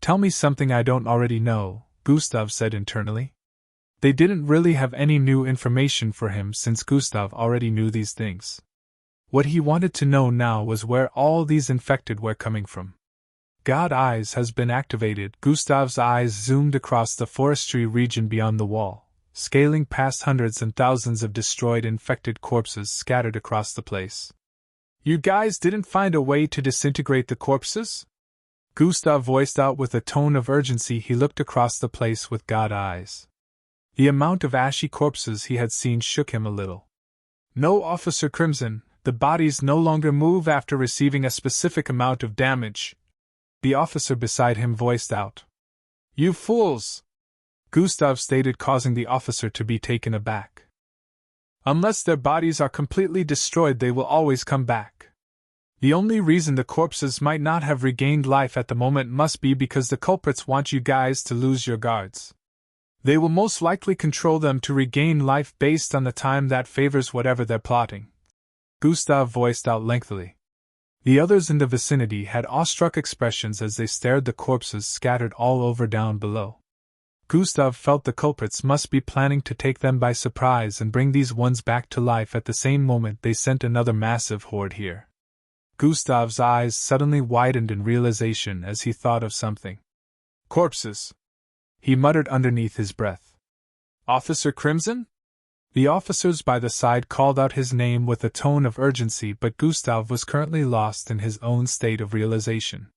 Tell me something I don't already know, Gustav said internally. They didn't really have any new information for him since Gustav already knew these things. What he wanted to know now was where all these infected were coming from. God Eyes has been activated. Gustav's eyes zoomed across the forestry region beyond the wall, scaling past hundreds and thousands of destroyed infected corpses scattered across the place. You guys didn't find a way to disintegrate the corpses? Gustav voiced out with a tone of urgency. He looked across the place with God Eyes. The amount of ashy corpses he had seen shook him a little. No, Officer Crimson. The bodies no longer move after receiving a specific amount of damage, the officer beside him voiced out. You fools! Gustav stated, causing the officer to be taken aback. Unless their bodies are completely destroyed, they will always come back. The only reason the corpses might not have regained life at the moment must be because the culprits want you guys to lose your guards. They will most likely control them to regain life based on the time that favors whatever they're plotting, Gustav voiced out lengthily. The others in the vicinity had awestruck expressions as they stared the corpses scattered all over down below. Gustav felt the culprits must be planning to take them by surprise and bring these ones back to life at the same moment they sent another massive horde here. Gustav's eyes suddenly widened in realization as he thought of something. Corpses, he muttered underneath his breath. Officer Crimson? The officers by the side called out his name with a tone of urgency, but Gustav was currently lost in his own state of realization.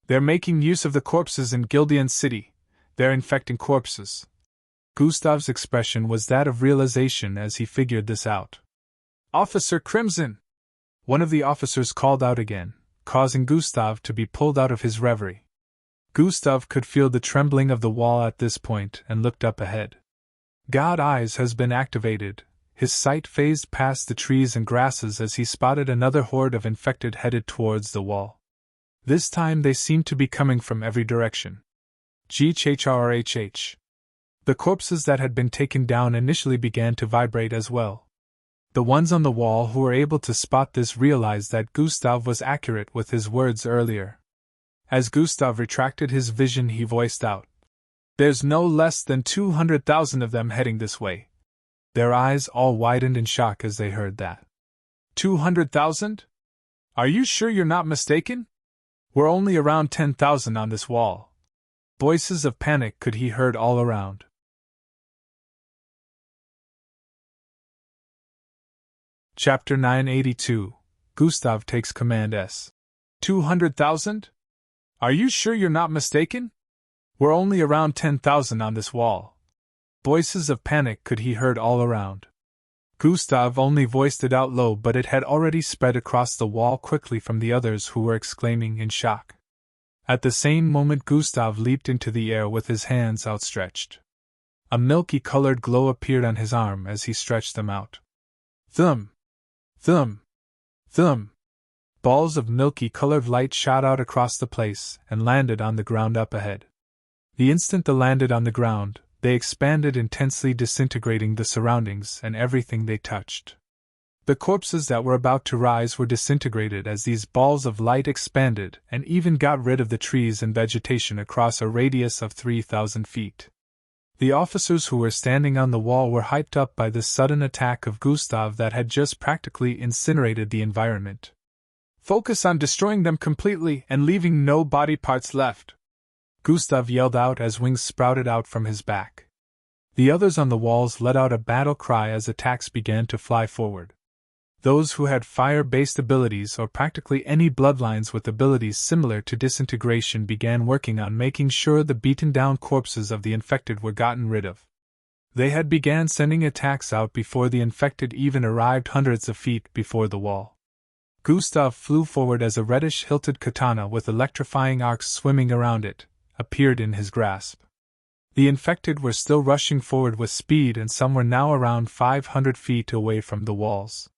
They're making use of the corpses in Gildian City. They're infecting corpses. Gustav's expression was that of realization as he figured this out. Officer Crimson! One of the officers called out again, causing Gustav to be pulled out of his reverie. Gustav could feel the trembling of the wall at this point and looked up ahead. God Eyes has been activated. His sight phased past the trees and grasses as he spotted another horde of infected headed towards the wall. This time they seemed to be coming from every direction. GHHRHH. The corpses that had been taken down initially began to vibrate as well. The ones on the wall who were able to spot this realized that Gustav was accurate with his words earlier. As Gustav retracted his vision, he voiced out, "There's no less than 200,000 of them heading this way." Their eyes all widened in shock as they heard that. 200,000? Are you sure you're not mistaken? We're only around 10,000 on this wall. Voices of panic could be heard all around. Chapter 982. Gustav takes command. 200,000? Are you sure you're not mistaken? We're only around 10,000 on this wall. Voices of panic could be heard all around. Gustav only voiced it out low, but it had already spread across the wall quickly from the others who were exclaiming in shock. At the same moment, Gustav leaped into the air with his hands outstretched. A milky-colored glow appeared on his arm as he stretched them out. Thump! Thump! Thump! Balls of milky-colored light shot out across the place and landed on the ground up ahead. The instant they landed on the ground, they expanded intensely, disintegrating the surroundings and everything they touched. The corpses that were about to rise were disintegrated as these balls of light expanded and even got rid of the trees and vegetation across a radius of 3,000 feet. The officers who were standing on the wall were hyped up by this sudden attack of Gustav that had just practically incinerated the environment. "Focus on destroying them completely and leaving no body parts left," Gustav yelled out as wings sprouted out from his back. The others on the walls let out a battle cry as attacks began to fly forward. Those who had fire-based abilities or practically any bloodlines with abilities similar to disintegration began working on making sure the beaten-down corpses of the infected were gotten rid of. They had began sending attacks out before the infected even arrived hundreds of feet before the wall. Gustav flew forward as a reddish-hilted katana with electrifying arcs swimming around it appeared in his grasp. The infected were still rushing forward with speed, and some were now around 500 feet away from the walls.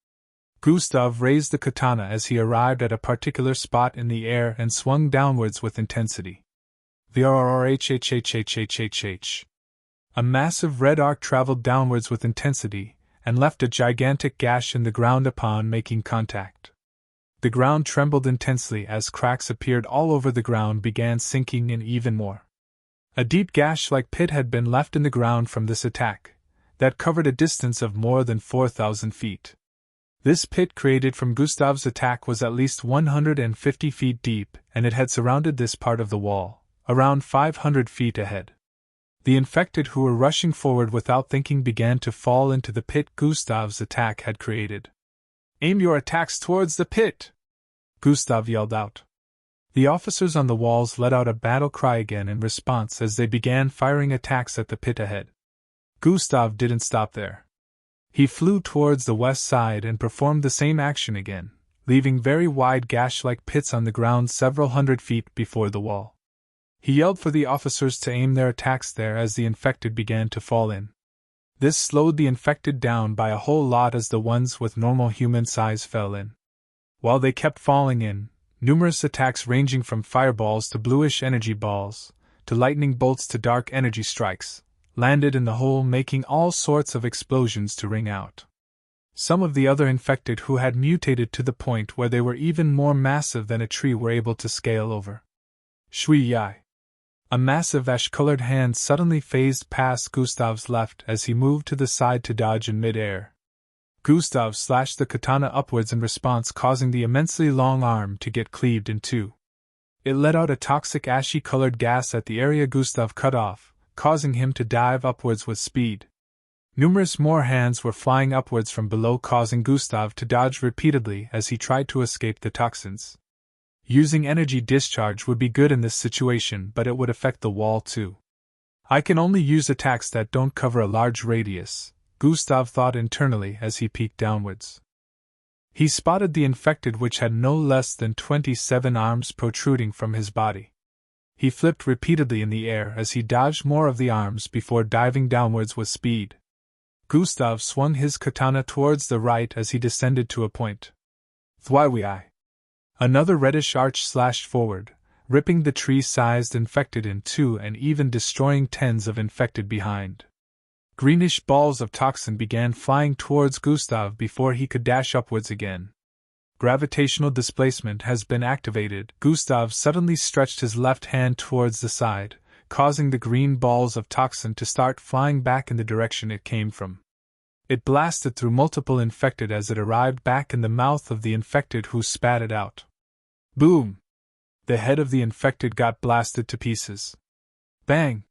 Gustav raised the katana as he arrived at a particular spot in the air and swung downwards with intensity. VRRHHHHHHH. A massive red arc traveled downwards with intensity and left a gigantic gash in the ground upon making contact. The ground trembled intensely as cracks appeared all over the ground, began sinking in even more. A deep gash-like pit had been left in the ground from this attack, that covered a distance of more than 4,000 feet. This pit created from Gustav's attack was at least 150 feet deep, and it had surrounded this part of the wall, around 500 feet ahead. The infected who were rushing forward without thinking began to fall into the pit Gustav's attack had created. "Aim your attacks towards the pit!" Gustav yelled out. The officers on the walls let out a battle cry again in response as they began firing attacks at the pit ahead. Gustav didn't stop there. He flew towards the west side and performed the same action again, leaving very wide gash-like pits on the ground several hundred feet before the wall. He yelled for the officers to aim their attacks there as the infected began to fall in. This slowed the infected down by a whole lot as the ones with normal human size fell in. While they kept falling in, numerous attacks ranging from fireballs to bluish energy balls, to lightning bolts to dark energy strikes, landed in the hole, making all sorts of explosions to ring out. Some of the other infected who had mutated to the point where they were even more massive than a tree were able to scale over. Shui Yai. A massive ash-colored hand suddenly phased past Gustav's left as he moved to the side to dodge in mid-air. Gustav slashed the katana upwards in response, causing the immensely long arm to get cleaved in two. It let out a toxic ashy-colored gas at the area Gustav cut off, causing him to dive upwards with speed. Numerous more hands were flying upwards from below, causing Gustav to dodge repeatedly as he tried to escape the toxins. Using energy discharge would be good in this situation, but it would affect the wall too. I can only use attacks that don't cover a large radius, Gustav thought internally as he peeked downwards. He spotted the infected, which had no less than 27 arms protruding from his body. He flipped repeatedly in the air as he dodged more of the arms before diving downwards with speed. Gustav swung his katana towards the right as he descended to a point. Thwaiwi. Another reddish arch slashed forward, ripping the tree-sized infected in two and even destroying tens of infected behind. Greenish balls of toxin began flying towards Gustav before he could dash upwards again. Gravitational displacement has been activated. Gustav suddenly stretched his left hand towards the side, causing the green balls of toxin to start flying back in the direction it came from. It blasted through multiple infected as it arrived back in the mouth of the infected, who spat it out. Boom! The head of the infected got blasted to pieces. Bang!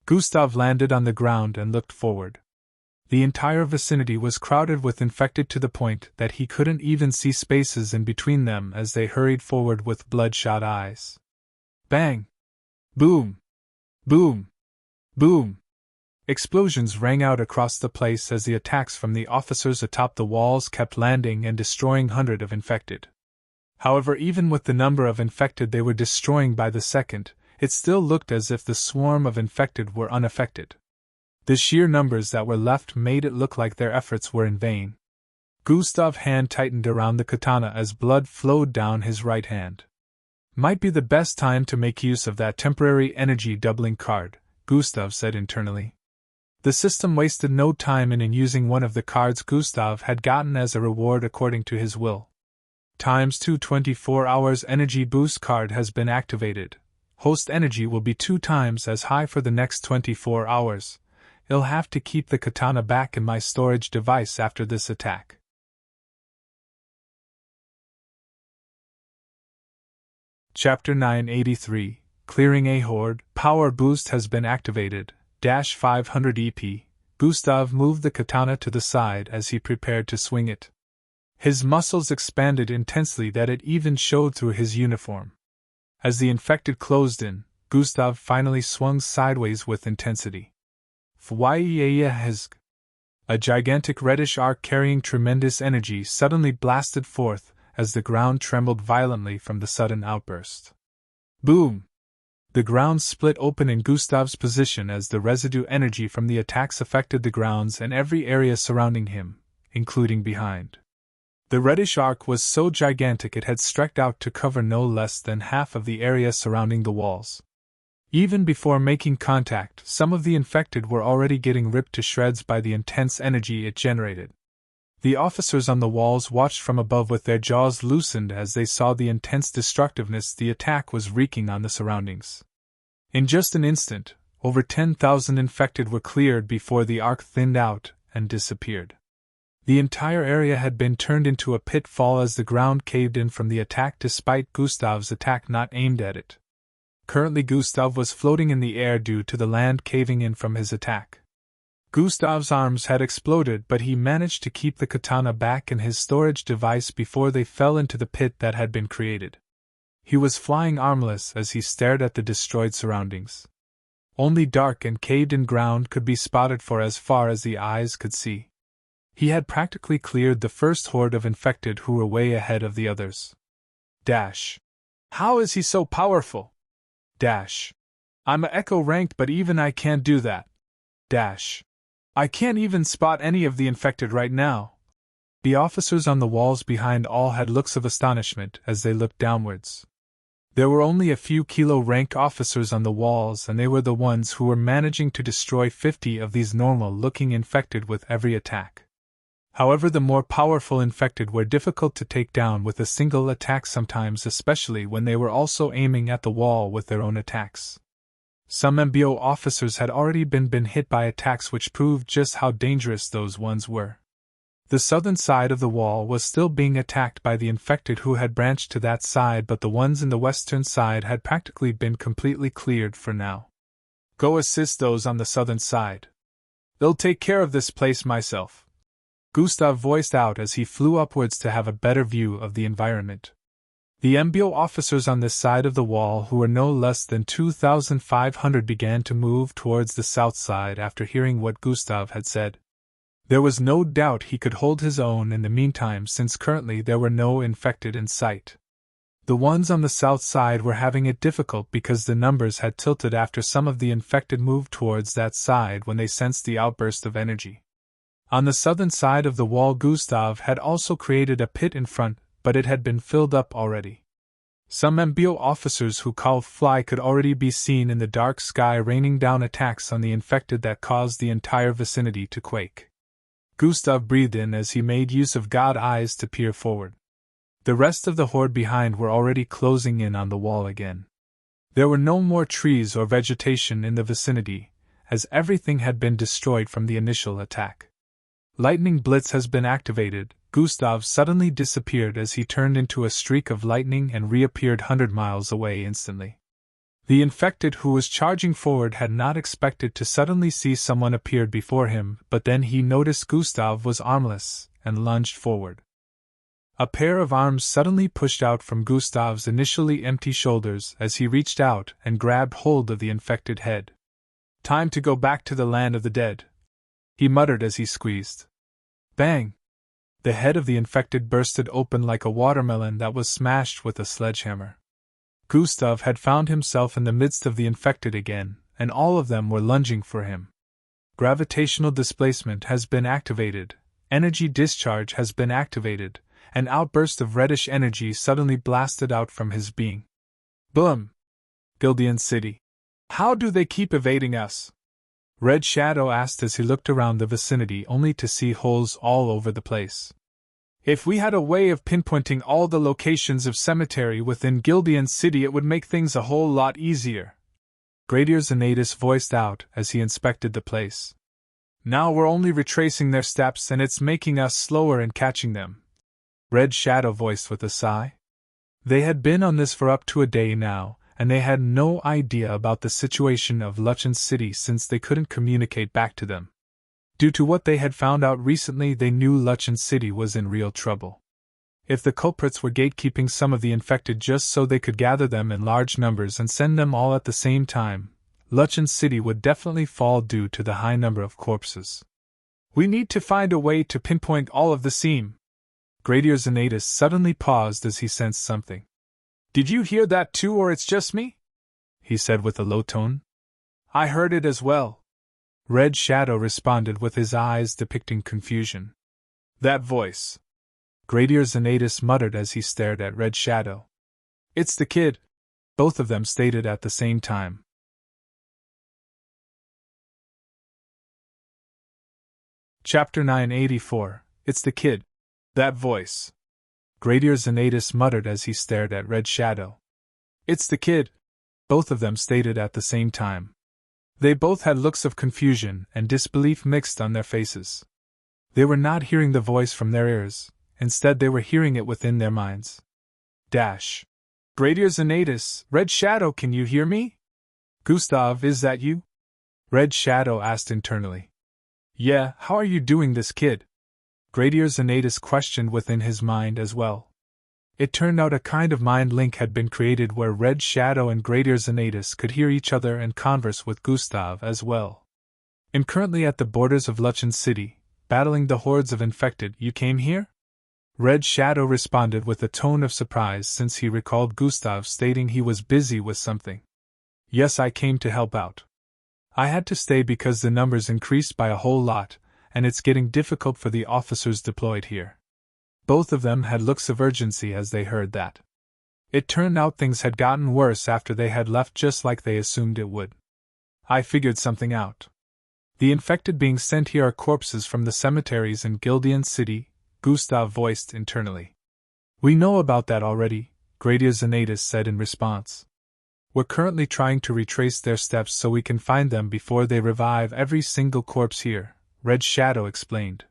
Gustav landed on the ground and looked forward. The entire vicinity was crowded with infected to the point that he couldn't even see spaces in between them as they hurried forward with bloodshot eyes. Bang! Boom! Boom! Boom! Explosions rang out across the place as the attacks from the officers atop the walls kept landing and destroying hundreds of infected. However, even with the number of infected they were destroying by the second, it still looked as if the swarm of infected were unaffected. The sheer numbers that were left made it look like their efforts were in vain. Gustav's hand tightened around the katana as blood flowed down his right hand. Might be the best time to make use of that temporary energy doubling card, Gustav said internally. The system wasted no time in using one of the cards Gustav had gotten as a reward according to his will. Times 2 24 hours energy boost card has been activated. Host energy will be 2 times as high for the next 24 hours. I'll have to keep the katana back in my storage device after this attack. Chapter 983, Clearing a Horde. Power boost has been activated. -500 EP. Gustav moved the katana to the side as he prepared to swing it. His muscles expanded intensely that it even showed through his uniform. As the infected closed in, Gustav finally swung sideways with intensity. A gigantic reddish arc carrying tremendous energy suddenly blasted forth as the ground trembled violently from the sudden outburst. Boom! The ground split open in Gustav's position as the residue energy from the attacks affected the grounds and every area surrounding him, including behind. The reddish arc was so gigantic it had stretched out to cover no less than half of the area surrounding the walls. Even before making contact, some of the infected were already getting ripped to shreds by the intense energy it generated. The officers on the walls watched from above with their jaws loosened as they saw the intense destructiveness the attack was wreaking on the surroundings. In just an instant, over 10,000 infected were cleared before the arc thinned out and disappeared. The entire area had been turned into a pitfall as the ground caved in from the attack despite Gustav's attack not aimed at it. Currently Gustav was floating in the air due to the land caving in from his attack. Gustav's arms had exploded, but he managed to keep the katana back in his storage device before they fell into the pit that had been created. He was flying armless as he stared at the destroyed surroundings. Only dark and caved-in ground could be spotted for as far as the eyes could see. He had practically cleared the first horde of infected who were way ahead of the others. Dash. How is he so powerful? Dash. I'm a Echo ranked, but even I can't do that. Dash. I can't even spot any of the infected right now. The officers on the walls behind all had looks of astonishment as they looked downwards. There were only a few kilo-rank officers on the walls, and they were the ones who were managing to destroy 50 of these normal-looking infected with every attack. However, the more powerful infected were difficult to take down with a single attack sometimes, especially when they were also aiming at the wall with their own attacks. Some MBO officers had already been hit by attacks which proved just how dangerous those ones were. The southern side of the wall was still being attacked by the infected who had branched to that side, but the ones in the western side had practically been completely cleared for now. Go assist those on the southern side. I'll take care of this place myself, Gustav voiced out as he flew upwards to have a better view of the environment. The MBO officers on this side of the wall, who were no less than 2,500, began to move towards the south side after hearing what Gustav had said. There was no doubt he could hold his own in the meantime, since currently there were no infected in sight. The ones on the south side were having it difficult because the numbers had tilted after some of the infected moved towards that side when they sensed the outburst of energy. On the southern side of the wall, Gustav had also created a pit in front, but it had been filled up already. Some MBO officers who called fly could already be seen in the dark sky raining down attacks on the infected that caused the entire vicinity to quake. Gustav breathed in as he made use of God eyes to peer forward. The rest of the horde behind were already closing in on the wall again. There were no more trees or vegetation in the vicinity, as everything had been destroyed from the initial attack. Lightning Blitz has been activated. Gustav suddenly disappeared as he turned into a streak of lightning and reappeared 100 miles away instantly. The infected who was charging forward had not expected to suddenly see someone appear before him, but then he noticed Gustav was armless, and lunged forward. A pair of arms suddenly pushed out from Gustav's initially empty shoulders as he reached out and grabbed hold of the infected head. "Time to go back to the land of the dead," he muttered as he squeezed. Bang! The head of the infected bursted open like a watermelon that was smashed with a sledgehammer. Gustav had found himself in the midst of the infected again, and all of them were lunging for him. Gravitational displacement has been activated, energy discharge has been activated. An outburst of reddish energy suddenly blasted out from his being. Boom! Gildian City. How do they keep evading us? Red Shadow asked as he looked around the vicinity only to see holes all over the place. If we had a way of pinpointing all the locations of cemetery within Gildian City, it would make things a whole lot easier, Gradier Zanatus voiced out as he inspected the place. Now we're only retracing their steps and it's making us slower in catching them, Red Shadow voiced with a sigh. They had been on this for up to a day now, and they had no idea about the situation of Luchin City since they couldn't communicate back to them. Due to what they had found out recently, they knew Luchin City was in real trouble. If the culprits were gatekeeping some of the infected just so they could gather them in large numbers and send them all at the same time, Luchin City would definitely fall due to the high number of corpses. We need to find a way to pinpoint all of the seam. Gradier Zanatus suddenly paused as he sensed something. Did you hear that too, or it's just me? He said with a low tone. I heard it as well. Red Shadow responded with his eyes depicting confusion. That voice. Gradier Zanatus muttered as he stared at Red Shadow. It's the kid, both of them stated at the same time. Chapter 984. It's the kid. That voice. Gradier Zanatus muttered as he stared at Red Shadow. It's the kid, both of them stated at the same time. They both had looks of confusion and disbelief mixed on their faces. They were not hearing the voice from their ears, instead they were hearing it within their minds. Dash. Gradier Zanatus, Red Shadow, can you hear me? Gustav, is that you? Red Shadow asked internally. Yeah, how are you doing this, kid? Gradier Zanatus questioned within his mind as well. It turned out a kind of mind link had been created where Red Shadow and Gradier Zanatus could hear each other and converse with Gustav as well. And currently at the borders of Luchin City, battling the hordes of infected, you came here? Red Shadow responded with a tone of surprise since he recalled Gustav stating he was busy with something. Yes, I came to help out. I had to stay because the numbers increased by a whole lot, and it's getting difficult for the officers deployed here. Both of them had looks of urgency as they heard that. It turned out things had gotten worse after they had left, just like they assumed it would. I figured something out. The infected being sent here are corpses from the cemeteries in Gildian City, Gustav voiced internally. We know about that already, Gradier Zanatus said in response. We're currently trying to retrace their steps so we can find them before they revive every single corpse here, Red Shadow explained.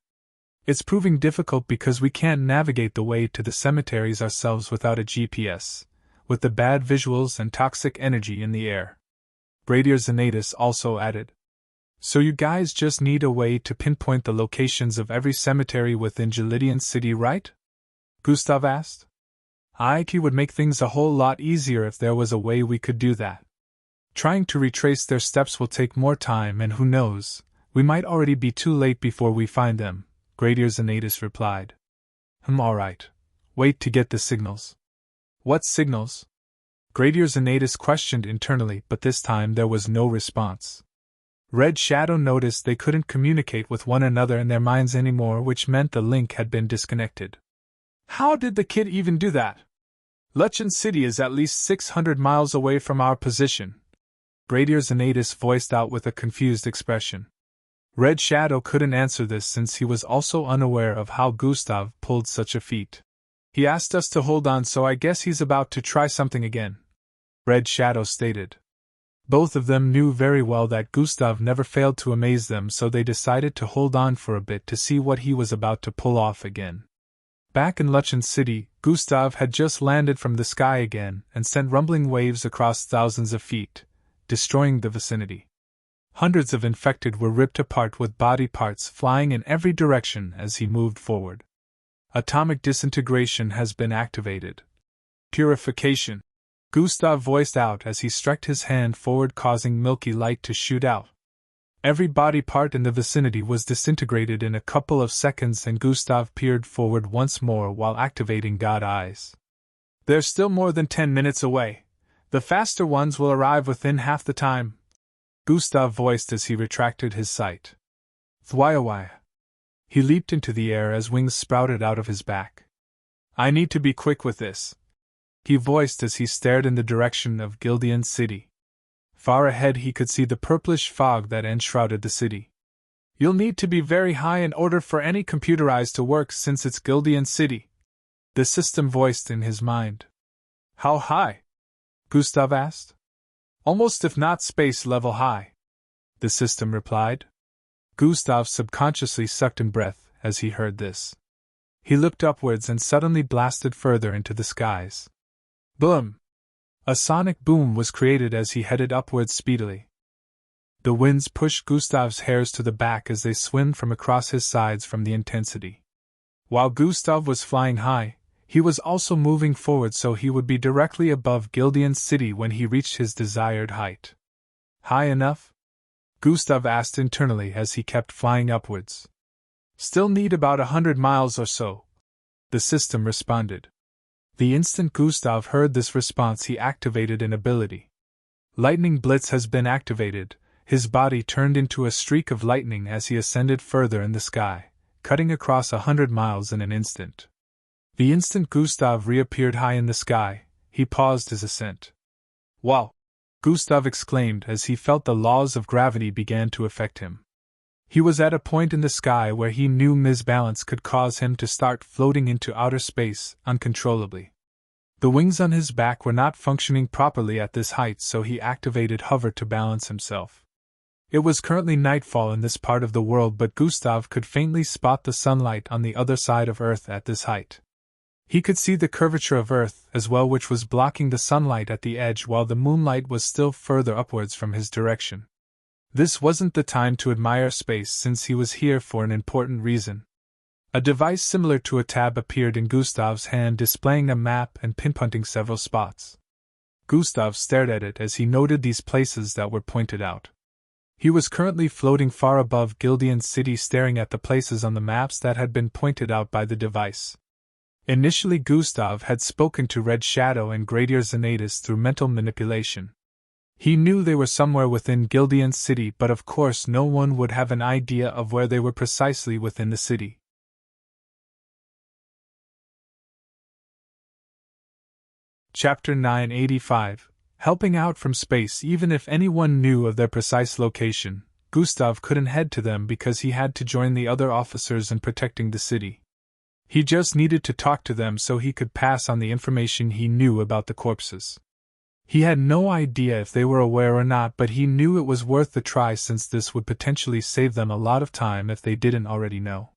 It's proving difficult because we can't navigate the way to the cemeteries ourselves without a GPS, with the bad visuals and toxic energy in the air. Gradier Zanatus also added. So you guys just need a way to pinpoint the locations of every cemetery within Gelidian City, right? Gustav asked. It would make things a whole lot easier if there was a way we could do that. Trying to retrace their steps will take more time, and who knows, we might already be too late before we find them, Gradier Zanatus replied. Alright. Wait to get the signals. What signals? Gradier Zanatus questioned internally, but this time there was no response. Red Shadow noticed they couldn't communicate with one another in their minds anymore, which meant the link had been disconnected. How did the kid even do that? Lineage City is at least 600 miles away from our position, Gradier Zanatus voiced out with a confused expression. Red Shadow couldn't answer this since he was also unaware of how Gustav pulled such a feat. He asked us to hold on, so I guess he's about to try something again, Red Shadow stated. Both of them knew very well that Gustav never failed to amaze them, so they decided to hold on for a bit to see what he was about to pull off again. Back in Lineage City, Gustav had just landed from the sky again and sent rumbling waves across thousands of feet, destroying the vicinity. Hundreds of infected were ripped apart with body parts flying in every direction as he moved forward. Atomic disintegration has been activated. Purification, Gustav voiced out as he stretched his hand forward, causing milky light to shoot out. Every body part in the vicinity was disintegrated in a couple of seconds, and Gustav peered forward once more while activating God Eyes. They're still more than 10 minutes away. The faster ones will arrive within half the time, Gustav voiced as he retracted his sight. Thwaiawai. He leaped into the air as wings sprouted out of his back. I need to be quick with this, he voiced as he stared in the direction of Gelidian City. Far ahead he could see the purplish fog that enshrouded the city. You'll need to be very high in order for any computerized to work since it's Gelidian City, the system voiced in his mind. How high? Gustav asked. Almost, if not space level high, the system replied. Gustav subconsciously sucked in breath as he heard this. He looked upwards and suddenly blasted further into the skies. Boom! A sonic boom was created as he headed upwards speedily. The winds pushed Gustav's hairs to the back as they swim from across his sides from the intensity. While Gustav was flying high, he was also moving forward, so he would be directly above Gelidian City when he reached his desired height. High enough? Gustav asked internally as he kept flying upwards. Still need about 100 miles or so, the system responded. The instant Gustav heard this response, he activated an ability. Lightning Blitz has been activated. His body turned into a streak of lightning as he ascended further in the sky, cutting across 100 miles in an instant. The instant Gustav reappeared high in the sky, he paused his ascent. Wow! Gustav exclaimed as he felt the laws of gravity began to affect him. He was at a point in the sky where he knew misbalance could cause him to start floating into outer space uncontrollably. The wings on his back were not functioning properly at this height, so he activated hover to balance himself. It was currently nightfall in this part of the world, but Gustav could faintly spot the sunlight on the other side of Earth at this height. He could see the curvature of Earth as well, which was blocking the sunlight at the edge, while the moonlight was still further upwards from his direction. This wasn't the time to admire space, since he was here for an important reason. A device similar to a tab appeared in Gustav's hand, displaying a map and pinpointing several spots. Gustav stared at it as he noted these places that were pointed out. He was currently floating far above Gelidian City, staring at the places on the maps that had been pointed out by the device. Initially, Gustav had spoken to Red Shadow and Gradier Zanatus through mental manipulation. He knew they were somewhere within Gelidian City, but of course no one would have an idea of where they were precisely within the city. Chapter 985. Helping out from space. Even if anyone knew of their precise location, Gustav couldn't head to them because he had to join the other officers in protecting the city. He just needed to talk to them so he could pass on the information he knew about the corpses. He had no idea if they were aware or not, but he knew it was worth the try, since this would potentially save them a lot of time if they didn't already know.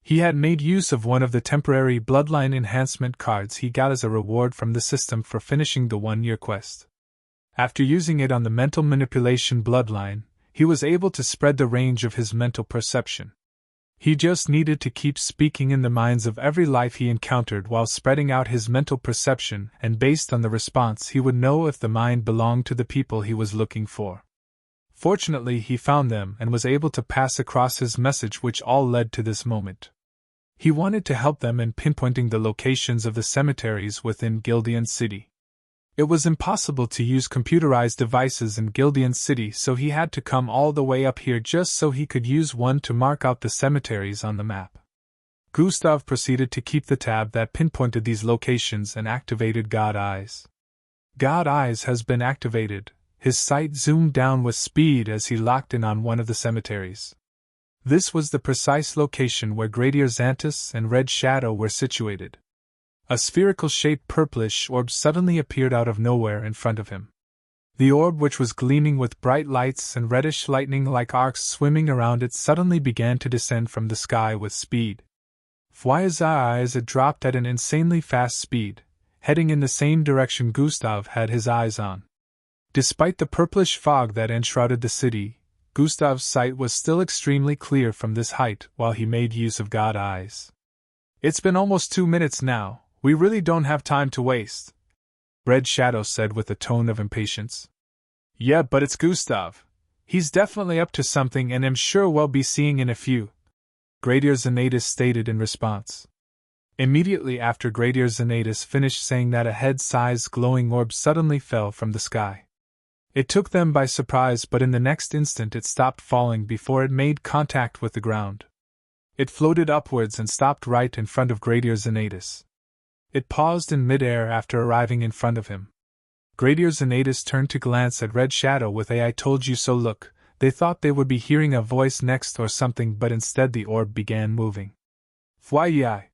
He had made use of one of the temporary bloodline enhancement cards he got as a reward from the system for finishing the 1-year quest. After using it on the mental manipulation bloodline, he was able to spread the range of his mental perception. He just needed to keep speaking in the minds of every life he encountered while spreading out his mental perception, and based on the response he would know if the mind belonged to the people he was looking for. Fortunately, he found them and was able to pass across his message, which all led to this moment. He wanted to help them in pinpointing the locations of the cemeteries within Gildian City. It was impossible to use computerized devices in Gildian City, so he had to come all the way up here just so he could use one to mark out the cemeteries on the map. Gustav proceeded to keep the tab that pinpointed these locations and activated God Eyes. God Eyes has been activated. His sight zoomed down with speed as he locked in on one of the cemeteries. This was the precise location where Gradier Xanthus and Red Shadow were situated. A spherical-shaped purplish orb suddenly appeared out of nowhere in front of him. The orb, which was gleaming with bright lights and reddish lightning-like arcs swimming around it, suddenly began to descend from the sky with speed. As it dropped at an insanely fast speed, heading in the same direction Gustav had his eyes on. Despite the purplish fog that enshrouded the city, Gustav's sight was still extremely clear from this height while he made use of God Eyes. "It's been almost 2 minutes now, we really don't have time to waste," Red Shadow said with a tone of impatience. "Yeah, but it's Gustav. He's definitely up to something and I'm sure we'll be seeing in a few," Gradier Xanatus stated in response. Immediately after Gradier Xanatus finished saying that, a head-sized glowing orb suddenly fell from the sky. It took them by surprise, but in the next instant it stopped falling before it made contact with the ground. It floated upwards and stopped right in front of Gradier Xanatus. It paused in mid-air after arriving in front of him. Gradier Xanatus turned to glance at Red Shadow with a "I told you so" look. They thought they would be hearing a voice next or something, but instead the orb began moving. Fwyi!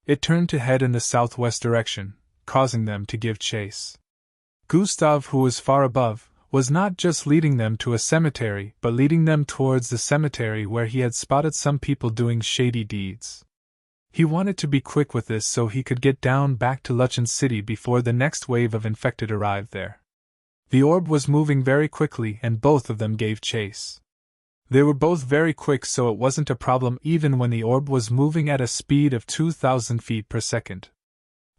It turned to head in the southwest direction, causing them to give chase. Gustav, who was far above, was not just leading them to a cemetery, but leading them towards the cemetery where he had spotted some people doing shady deeds. He wanted to be quick with this so he could get down back to Luchen City before the next wave of infected arrived there. The orb was moving very quickly and both of them gave chase. They were both very quick, so it wasn't a problem even when the orb was moving at a speed of 2,000 feet per second.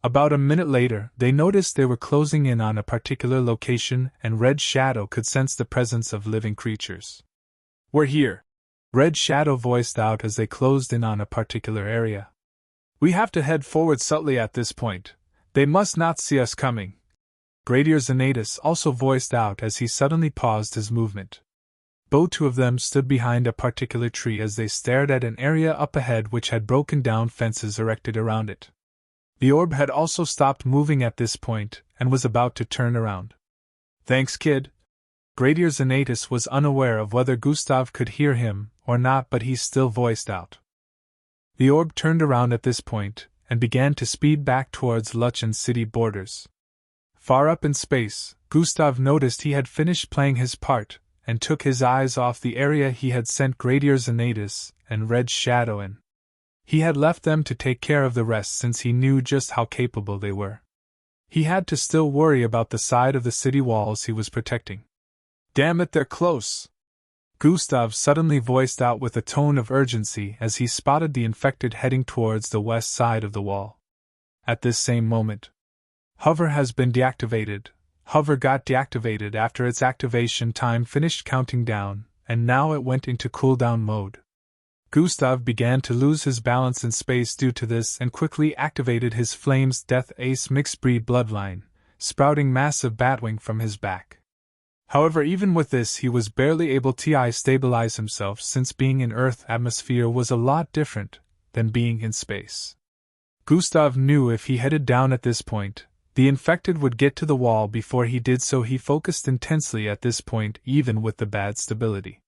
About a minute later, they noticed they were closing in on a particular location, and Red Shadow could sense the presence of living creatures. "We're here," Red Shadow voiced out as they closed in on a particular area. "We have to head forward subtly at this point. They must not see us coming," Gradier Xanatus also voiced out as he suddenly paused his movement. Both two of them stood behind a particular tree as they stared at an area up ahead which had broken down fences erected around it. The orb had also stopped moving at this point, and was about to turn around. "Thanks, kid." Gradier Xanatus was unaware of whether Gustav could hear him or not, but he still voiced out. The orb turned around at this point, and began to speed back towards Luchen City borders. Far up in space, Gustav noticed he had finished playing his part, and took his eyes off the area he had sent Gradier Xanatus and Red Shadow in. He had left them to take care of the rest since he knew just how capable they were. He had to still worry about the side of the city walls he was protecting. "Damn it, they're close!" Gustav suddenly voiced out with a tone of urgency as he spotted the infected heading towards the west side of the wall. At this same moment, Hover has been deactivated. Hover got deactivated after its activation time finished counting down, and now it went into cooldown mode. Gustav began to lose his balance in space due to this and quickly activated his Flames Death Ace mixed breed bloodline, sprouting massive batwing from his back. However, even with this he was barely able to stabilize himself, since being in Earth atmosphere was a lot different than being in space. Gustav knew if he headed down at this point, the infected would get to the wall before he did, so he focused intensely at this point even with the bad stability.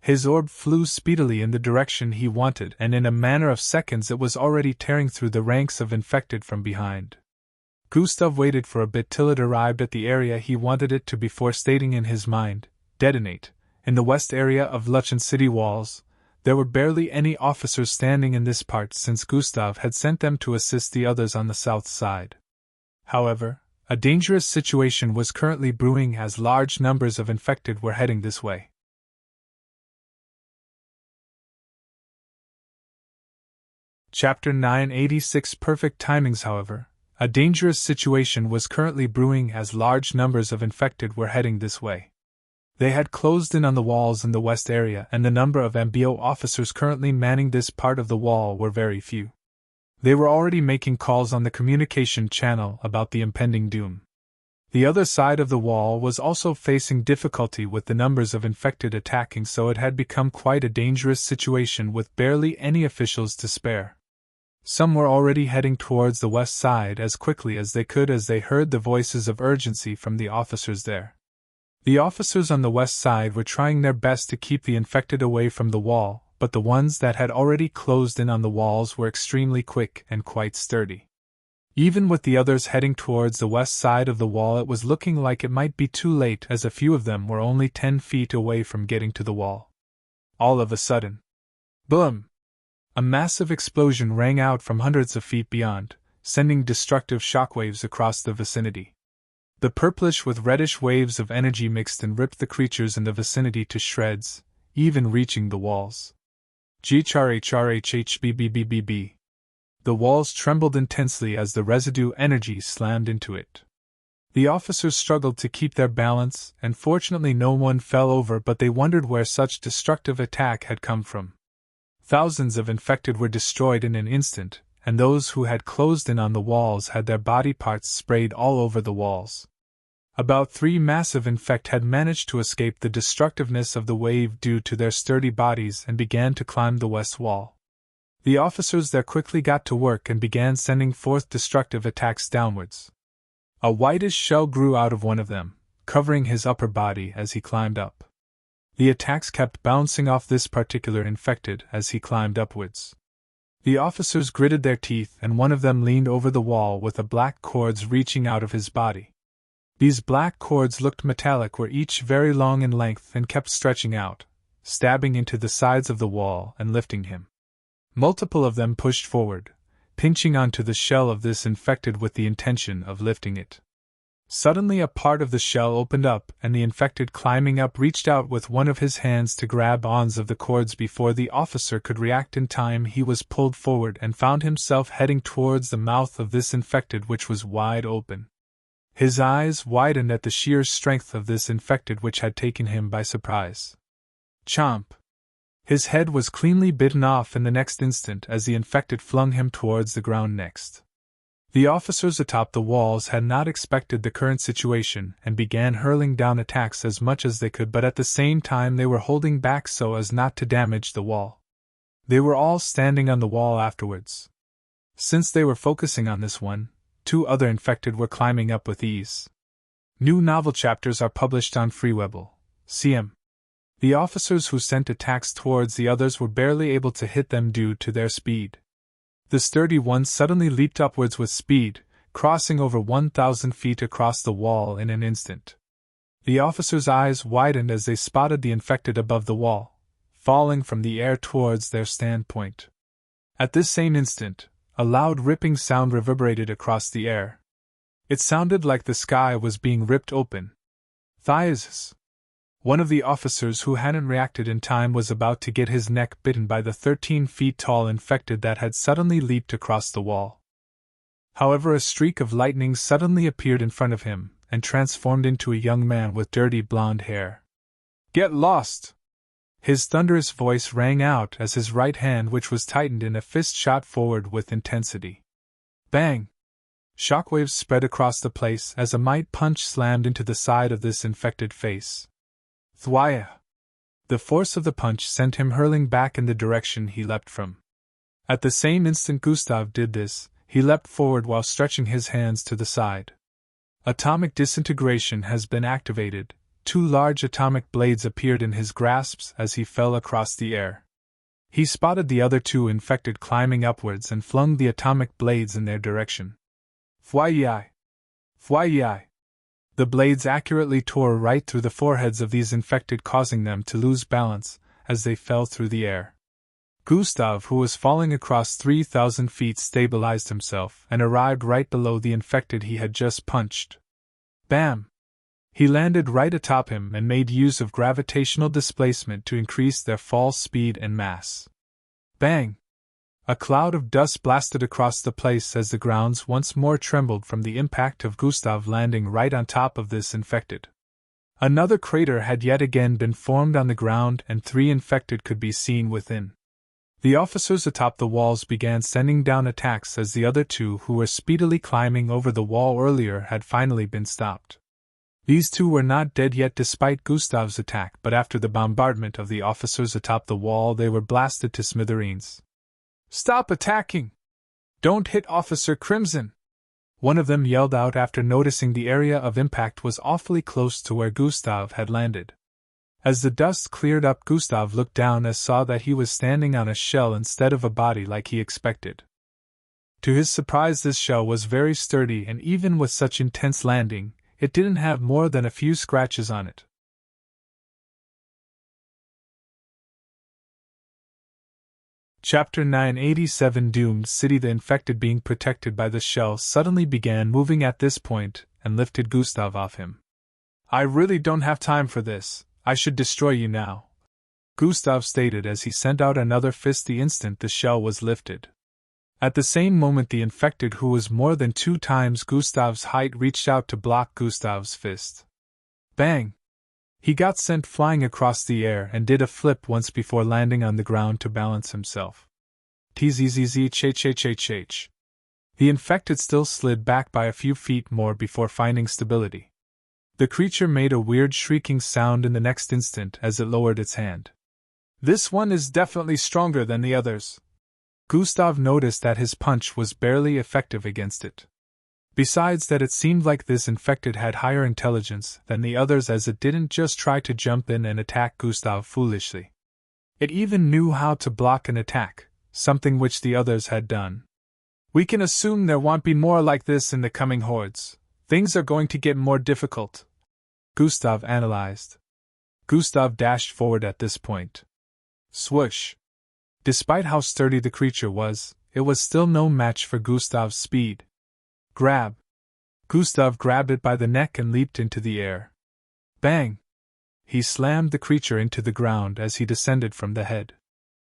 His orb flew speedily in the direction he wanted, and in a matter of seconds it was already tearing through the ranks of infected from behind. Gustav waited for a bit till it arrived at the area he wanted it to before stating in his mind, "Detonate." In the west area of Luchen City walls, there were barely any officers standing in this part since Gustav had sent them to assist the others on the south side. However, a dangerous situation was currently brewing as large numbers of infected were heading this way. Chapter 986 Perfect Timings. However, a dangerous situation was currently brewing as large numbers of infected were heading this way. They had closed in on the walls in the west area, and the number of MBO officers currently manning this part of the wall were very few. They were already making calls on the communication channel about the impending doom. The other side of the wall was also facing difficulty with the numbers of infected attacking, so it had become quite a dangerous situation with barely any officials to spare. Some were already heading towards the west side as quickly as they could as they heard the voices of urgency from the officers there. The officers on the west side were trying their best to keep the infected away from the wall, but the ones that had already closed in on the walls were extremely quick and quite sturdy. Even with the others heading towards the west side of the wall, it was looking like it might be too late, as a few of them were only 10 feet away from getting to the wall. All of a sudden, boom! A massive explosion rang out from hundreds of feet beyond, sending destructive shockwaves across the vicinity. The purplish with reddish waves of energy mixed and ripped the creatures in the vicinity to shreds, even reaching the walls. GHRHRHHBBBBB. The walls trembled intensely as the residue energy slammed into it. The officers struggled to keep their balance, and fortunately no one fell over, but they wondered where such destructive attack had come from. Thousands of infected were destroyed in an instant, and those who had closed in on the walls had their body parts sprayed all over the walls. About 3 massive infect had managed to escape the destructiveness of the wave due to their sturdy bodies and began to climb the west wall. The officers there quickly got to work and began sending forth destructive attacks downwards. A whitish shell grew out of one of them, covering his upper body as he climbed up. The attacks kept bouncing off this particular infected as he climbed upwards. The officers gritted their teeth, and one of them leaned over the wall with the black cords reaching out of his body. These black cords looked metallic, were each very long in length and kept stretching out, stabbing into the sides of the wall and lifting him. Multiple of them pushed forward, pinching onto the shell of this infected with the intention of lifting it. Suddenly a part of the shell opened up, and the infected climbing up reached out with one of his hands to grab onto the cords. Before the officer could react in time, he was pulled forward and found himself heading towards the mouth of this infected, which was wide open. His eyes widened at the sheer strength of this infected, which had taken him by surprise. Chomp! His head was cleanly bitten off in the next instant as the infected flung him towards the ground next. The officers atop the walls had not expected the current situation and began hurling down attacks as much as they could, but at the same time they were holding back so as not to damage the wall. They were all standing on the wall afterwards. Since they were focusing on this one, 2 other infected were climbing up with ease. New novel chapters are published on Freewebble. CM. The officers who sent attacks towards the others were barely able to hit them due to their speed. The sturdy one suddenly leaped upwards with speed, crossing over 1,000 feet across the wall in an instant. The officers' eyes widened as they spotted the infected above the wall, falling from the air towards their standpoint. At this same instant, a loud ripping sound reverberated across the air. It sounded like the sky was being ripped open. Thias! One of the officers who hadn't reacted in time was about to get his neck bitten by the 13 feet tall infected that had suddenly leaped across the wall. However, a streak of lightning suddenly appeared in front of him and transformed into a young man with dirty blonde hair. "Get lost!" His thunderous voice rang out as his right hand, which was tightened in a fist, shot forward with intensity. Bang! Shockwaves spread across the place as a might punch slammed into the side of this infected face. Thwaya! The force of the punch sent him hurling back in the direction he leapt from. At the same instant Gustav did this, he leapt forward while stretching his hands to the side. Atomic disintegration has been activated. 2 large atomic blades appeared in his grasps as he fell across the air. He spotted the other 2 infected climbing upwards and flung the atomic blades in their direction. Fwayai! Fwayai! The blades accurately tore right through the foreheads of these infected, causing them to lose balance as they fell through the air. Gustav, who was falling across 3,000 feet, stabilized himself and arrived right below the infected he had just punched. Bam! He landed right atop him and made use of gravitational displacement to increase their fall speed and mass. Bang! A cloud of dust blasted across the place as the grounds once more trembled from the impact of Gustav landing right on top of this infected. Another crater had yet again been formed on the ground, and 3 infected could be seen within. The officers atop the walls began sending down attacks as the other 2 who were speedily climbing over the wall earlier had finally been stopped. These 2 were not dead yet despite Gustav's attack, but after the bombardment of the officers atop the wall they were blasted to smithereens. "Stop attacking! Don't hit Officer Crimson!" one of them yelled out after noticing the area of impact was awfully close to where Gustav had landed. As the dust cleared up, Gustav looked down and saw that he was standing on a shell instead of a body like he expected. To his surprise, this shell was very sturdy, and even with such intense landing, it didn't have more than a few scratches on it. Chapter 987 Doomed City. The infected being protected by the shell suddenly began moving at this point and lifted Gustav off him. "I really don't have time for this. I should destroy you now," Gustav stated as he sent out another fist the instant the shell was lifted. At the same moment, the infected, who was more than 2 times Gustav's height, reached out to block Gustav's fist. Bang! He got sent flying across the air and did a flip once before landing on the ground to balance himself. Tzzz. The infected still slid back by a few feet more before finding stability. The creature made a weird shrieking sound in the next instant as it lowered its hand. "This one is definitely stronger than the others." Gustav noticed that his punch was barely effective against it. Besides that, it seemed like this infected had higher intelligence than the others, as it didn't just try to jump in and attack Gustav foolishly. It even knew how to block an attack, something which the others had done. "We can assume there won't be more like this in the coming hordes. Things are going to get more difficult," Gustav analyzed. Gustav dashed forward at this point. Swoosh! Despite how sturdy the creature was, it was still no match for Gustav's speed. Grab! Gustav grabbed it by the neck and leaped into the air. Bang! He slammed the creature into the ground as he descended from the head.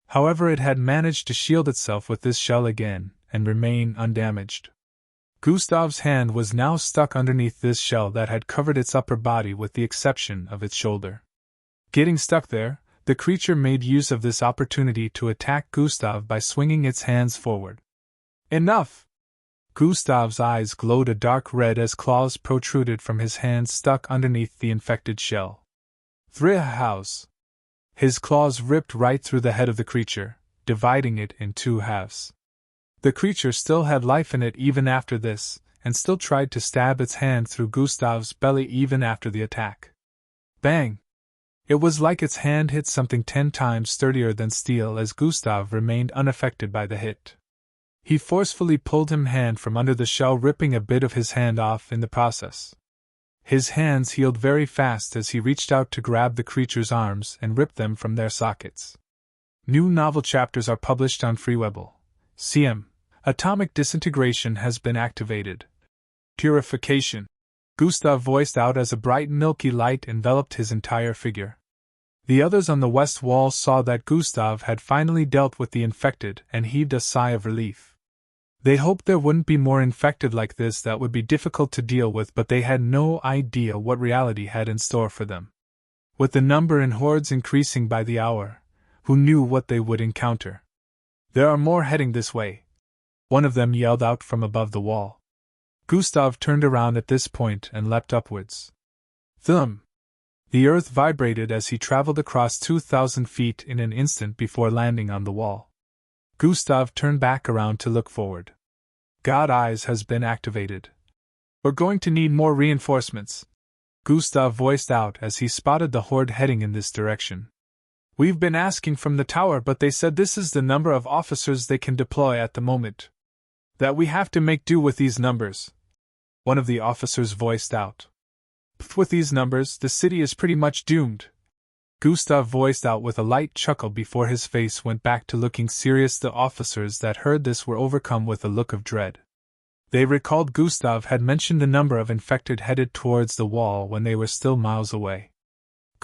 However, it had managed to shield itself with this shell again, and remain undamaged. Gustav's hand was now stuck underneath this shell that had covered its upper body with the exception of its shoulder. Getting stuck there, the creature made use of this opportunity to attack Gustav by swinging its hands forward. Enough! Gustav's eyes glowed a dark red as claws protruded from his hands stuck underneath the infected shell. Thrill-house! His claws ripped right through the head of the creature, dividing it in 2 halves. The creature still had life in it even after this, and still tried to stab its hand through Gustav's belly even after the attack. Bang! It was like its hand hit something 10 times sturdier than steel, as Gustav remained unaffected by the hit. He forcefully pulled his hand from under the shell, ripping a bit of his hand off in the process. His hands healed very fast as he reached out to grab the creature's arms and rip them from their sockets. New novel chapters are published on Freewebble. CM. Atomic disintegration has been activated. Purification. Gustav voiced out as a bright milky light enveloped his entire figure. The others on the west wall saw that Gustav had finally dealt with the infected and heaved a sigh of relief. They hoped there wouldn't be more infected like this that would be difficult to deal with, but they had no idea what reality had in store for them. With the number in hordes increasing by the hour, who knew what they would encounter? "There are more heading this way," one of them yelled out from above the wall. Gustav turned around at this point and leapt upwards. Thump! The earth vibrated as he traveled across 2,000 feet in an instant before landing on the wall. Gustav turned back around to look forward. God Eyes has been activated. "We're going to need more reinforcements," Gustav voiced out as he spotted the horde heading in this direction. "We've been asking from the tower, but they said this is the number of officers they can deploy at the moment. That we have to make do with these numbers," one of the officers voiced out. "With these numbers, the city is pretty much doomed," Gustav voiced out with a light chuckle before his face went back to looking serious. The officers that heard this were overcome with a look of dread. They recalled Gustav had mentioned the number of infected headed towards the wall when they were still miles away.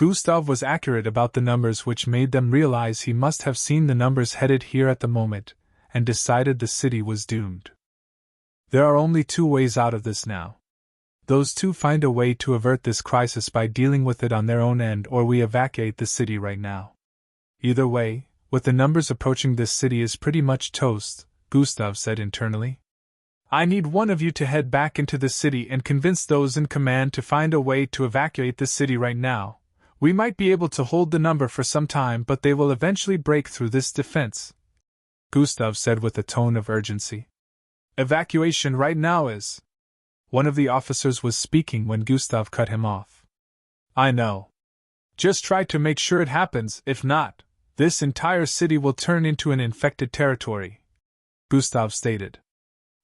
Gustav was accurate about the numbers, which made them realize he must have seen the numbers headed here at the moment, and decided the city was doomed. There are only two ways out of this now. Those two find a way to avert this crisis by dealing with it on their own end, or we evacuate the city right now. Either way, with the numbers approaching, this city is pretty much toast, Gustav said internally. I need one of you to head back into the city and convince those in command to find a way to evacuate the city right now. We might be able to hold the number for some time, but they will eventually break through this defense, Gustav said with a tone of urgency. Evacuation right now is. One of the officers was speaking when Gustav cut him off. I know. Just try to make sure it happens, if not, this entire city will turn into an infected territory, Gustav stated.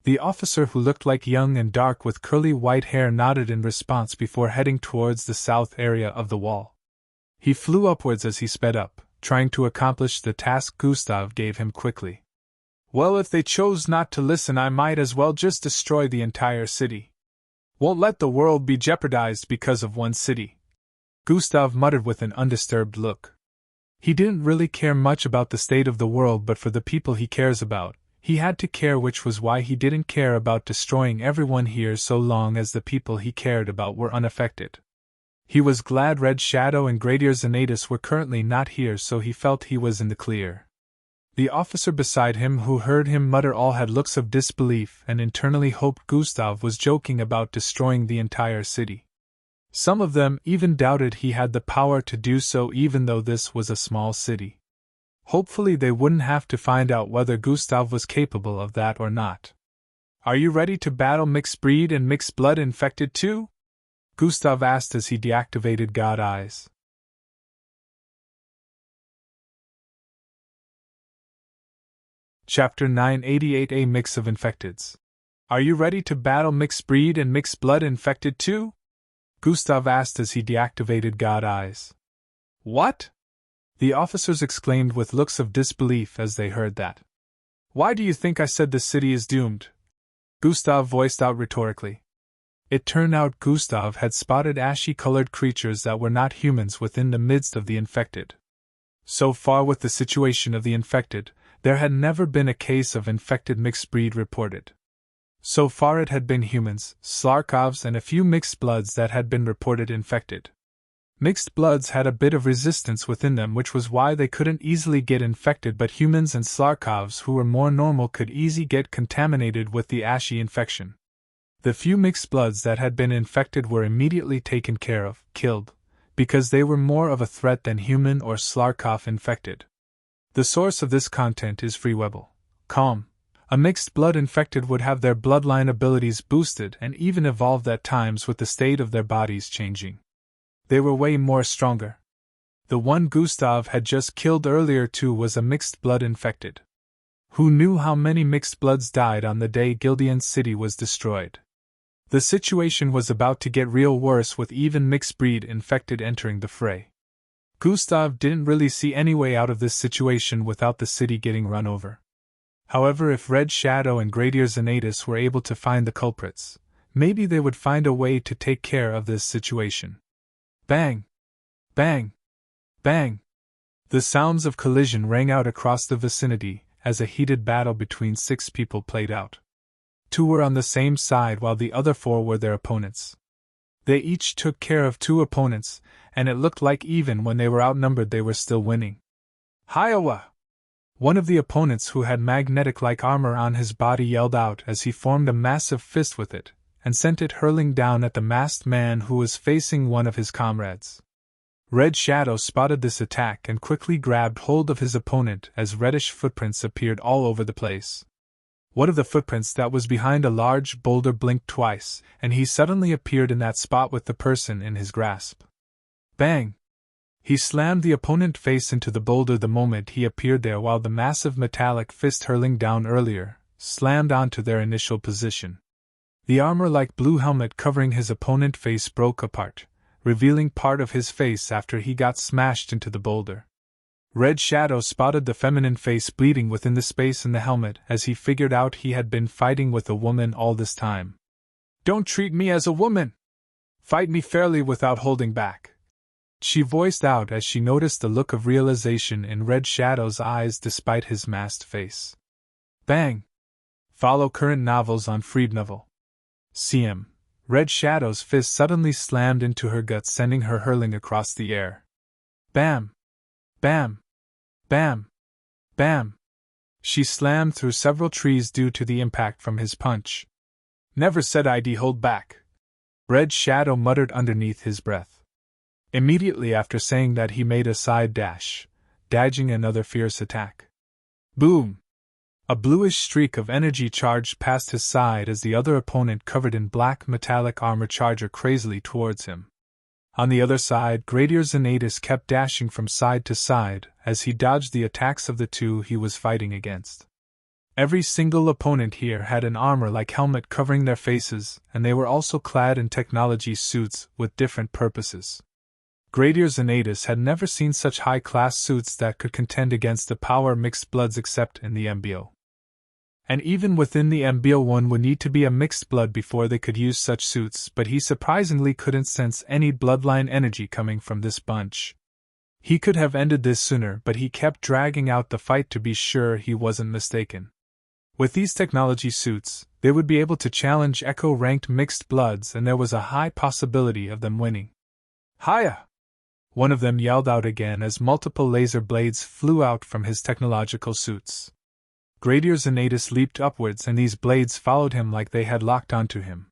The officer, who looked like young and dark with curly white hair, nodded in response before heading towards the south area of the wall. He flew upwards as he sped up, trying to accomplish the task Gustav gave him quickly. Well, if they chose not to listen, I might as well just destroy the entire city. Won't let the world be jeopardized because of one city, Gustav muttered with an undisturbed look. He didn't really care much about the state of the world, but for the people he cares about, he had to care, which was why he didn't care about destroying everyone here so long as the people he cared about were unaffected. He was glad Red Shadow and Gradier Xanatus were currently not here, so he felt he was in the clear. The officer beside him, who heard him mutter all, had looks of disbelief and internally hoped Gustav was joking about destroying the entire city. Some of them even doubted he had the power to do so, even though this was a small city. Hopefully they wouldn't have to find out whether Gustav was capable of that or not. Are you ready to battle mixed breed and mixed blood infected too? Gustav asked as he deactivated God Eyes. Chapter 988, A Mix of Infecteds. Are you ready to battle mixed breed and mixed blood infected too? Gustav asked as he deactivated God Eyes. What? The officers exclaimed with looks of disbelief as they heard that. Why do you think I said the city is doomed? Gustav voiced out rhetorically. It turned out Gustav had spotted ashy-colored creatures that were not humans within the midst of the infected. So far with the situation of the infected, there had never been a case of infected mixed breed reported. So far it had been humans, Slarkovs, and a few mixed bloods that had been reported infected. Mixed bloods had a bit of resistance within them, which was why they couldn't easily get infected, but humans and Slarkovs who were more normal could easily get contaminated with the ashy infection. The few mixed bloods that had been infected were immediately taken care of, killed, because they were more of a threat than human or Slarkov infected. The source of this content is freewebble.com. A mixed blood infected would have their bloodline abilities boosted and even evolved at times with the state of their bodies changing. They were way more stronger. The one Gustav had just killed earlier too was a mixed blood infected. Who knew how many mixed bloods died on the day Gildian City was destroyed? The situation was about to get real worse, with even mixed breed infected entering the fray. Gustav didn't really see any way out of this situation without the city getting run over. However, if Red Shadow and Gradier Xanatus were able to find the culprits, maybe they would find a way to take care of this situation. Bang! Bang! Bang! The sounds of collision rang out across the vicinity as a heated battle between 6 people played out. 2 were on the same side while the other 4 were their opponents. They each took care of 2 opponents, and it looked like even when they were outnumbered they were still winning. Hiowa! One of the opponents, who had magnetic-like armor on his body, yelled out as he formed a massive fist with it and sent it hurling down at the masked man who was facing one of his comrades. Red Shadow spotted this attack and quickly grabbed hold of his opponent as reddish footprints appeared all over the place. One of the footprints that was behind a large boulder blinked twice, and he suddenly appeared in that spot with the person in his grasp. Bang! He slammed the opponent face into the boulder the moment he appeared there, while the massive metallic fist hurling down earlier slammed onto their initial position. The armor-like blue helmet covering his opponent's face broke apart, revealing part of his face after he got smashed into the boulder. Red Shadow spotted the feminine face bleeding within the space in the helmet as he figured out he had been fighting with a woman all this time. Don't treat me as a woman! Fight me fairly without holding back, she voiced out as she noticed the look of realization in Red Shadow's eyes despite his masked face. Bang! Follow current novels on Freed Novel. CM. Red Shadow's fist suddenly slammed into her gut, sending her hurling across the air. Bam! Bam! Bam! Bam! She slammed through several trees due to the impact from his punch. Never said I'd hold back, Red Shadow muttered underneath his breath. Immediately after saying that, he made a side dash, dodging another fierce attack. Boom! A bluish streak of energy charged past his side as the other opponent, covered in black metallic armor, charged crazily towards him. On the other side, Gradier Xanatus kept dashing from side to side as he dodged the attacks of the two he was fighting against. Every single opponent here had an armor-like helmet covering their faces, and they were also clad in technology suits with different purposes. Gradier Xanatus had never seen such high-class suits that could contend against the power mixed bloods except in the MBO. And even within the MBO, one would need to be a mixed blood before they could use such suits, but he surprisingly couldn't sense any bloodline energy coming from this bunch. He could have ended this sooner, but he kept dragging out the fight to be sure he wasn't mistaken. With these technology suits, they would be able to challenge Echo-ranked mixed bloods, and there was a high possibility of them winning. Hiya! One of them yelled out again as multiple laser blades flew out from his technological suits. Gradier Xanatus leaped upwards, and these blades followed him like they had locked onto him.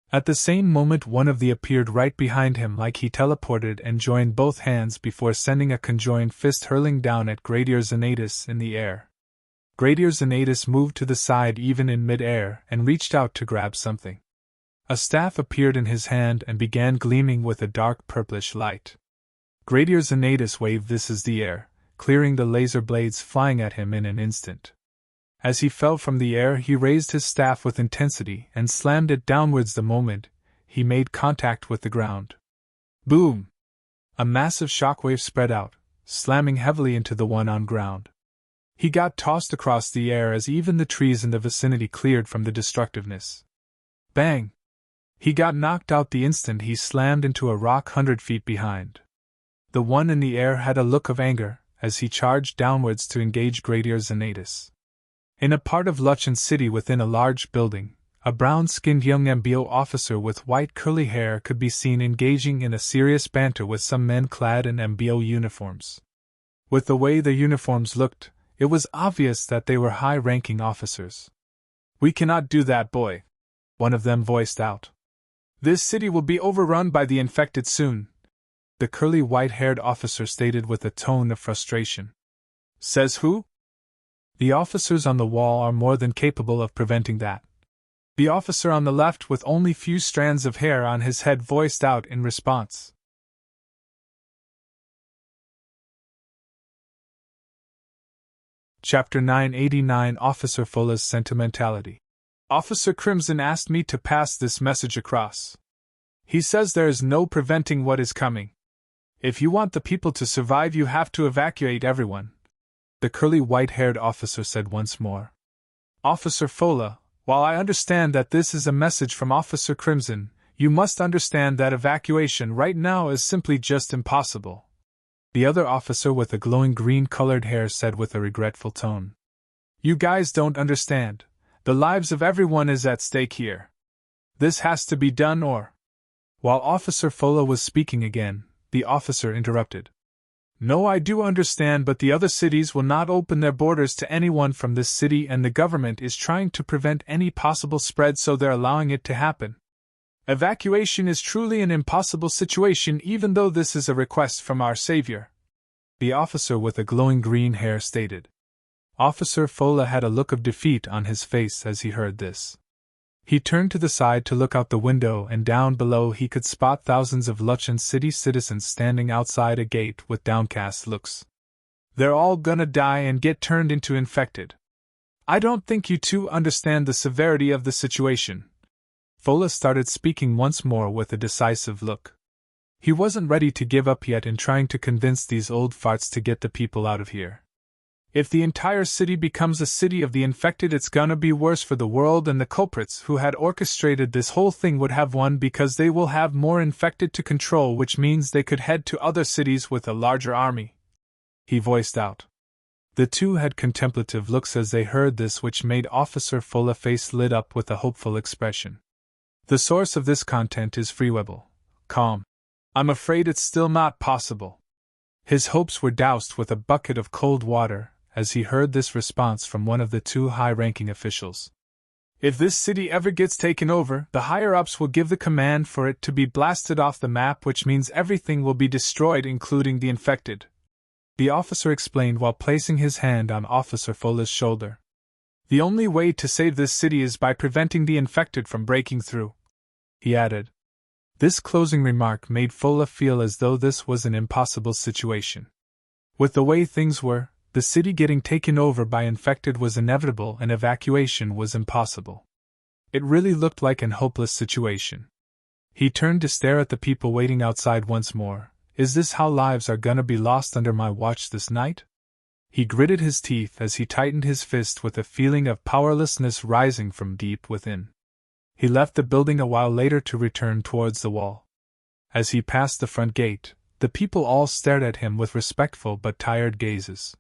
At the same moment, one of them appeared right behind him like he teleported and joined both hands before sending a conjoined fist hurling down at Gradier Xanatus in the air. Gradier Xanatus moved to the side even in mid-air and reached out to grab something. A staff appeared in his hand and began gleaming with a dark purplish light. Gradier Xanatus waved this as the air, clearing the laser blades flying at him in an instant. As he fell from the air, he raised his staff with intensity and slammed it downwards the moment he made contact with the ground. Boom! A massive shockwave spread out, slamming heavily into the one on ground. He got tossed across the air as even the trees in the vicinity cleared from the destructiveness. Bang! He got knocked out the instant he slammed into a rock 100 feet behind. The one in the air had a look of anger as he charged downwards to engage Gradier Xanatus. In a part of Luchan City within a large building, a brown-skinned young MBO officer with white curly hair could be seen engaging in a serious banter with some men clad in MBO uniforms. With the way their uniforms looked, it was obvious that they were high-ranking officers. "We cannot do that, boy," one of them voiced out. "This city will be overrun by the infected soon," the curly white-haired officer stated with a tone of frustration. "Says who?" "The officers on the wall are more than capable of preventing that," the officer on the left with only few strands of hair on his head voiced out in response. Chapter 989, Officer Fola's Sentimentality. Officer Crimson asked me to pass this message across. He says there is no preventing what is coming. If you want the people to survive, you have to evacuate everyone, the curly white-haired officer said once more. Officer Fola, while I understand that this is a message from Officer Crimson, you must understand that evacuation right now is simply just impossible, the other officer with the glowing green-colored hair said with a regretful tone. You guys don't understand. The lives of everyone is at stake here. This has to be done or... While Officer Fola was speaking again, the officer interrupted. No, I do understand, but the other cities will not open their borders to anyone from this city, and the government is trying to prevent any possible spread, so they're allowing it to happen. Evacuation is truly an impossible situation, even though this is a request from our savior, the officer with the glowing green hair stated. Officer Fola had a look of defeat on his face as he heard this. He turned to the side to look out the window, and down below he could spot thousands of Luchan City citizens standing outside a gate with downcast looks. They're all gonna die and get turned into infected. I don't think you two understand the severity of the situation. Fola started speaking once more with a decisive look. He wasn't ready to give up yet in trying to convince these old farts to get the people out of here. If the entire city becomes a city of the infected, it's gonna be worse for the world, and the culprits who had orchestrated this whole thing would have won because they will have more infected to control, which means they could head to other cities with a larger army, he voiced out. The two had contemplative looks as they heard this, which made Officer Fulla's face lit up with a hopeful expression. The source of this content is freewebble. Calm. I'm afraid it's still not possible. His hopes were doused with a bucket of cold water as he heard this response from one of the two high-ranking officials. If this city ever gets taken over, the higher-ups will give the command for it to be blasted off the map, which means everything will be destroyed, including the infected. The officer explained while placing his hand on Officer Fulla's shoulder. The only way to save this city is by preventing the infected from breaking through, he added. This closing remark made Fulla feel as though this was an impossible situation. With the way things were, the city getting taken over by infected was inevitable and evacuation was impossible. It really looked like an hopeless situation. He turned to stare at the people waiting outside once more. Is this how lives are gonna be lost under my watch this night? He gritted his teeth as he tightened his fist with a feeling of powerlessness rising from deep within. He left the building a while later to return towards the wall. As he passed the front gate, the people all stared at him with respectful but tired gazes.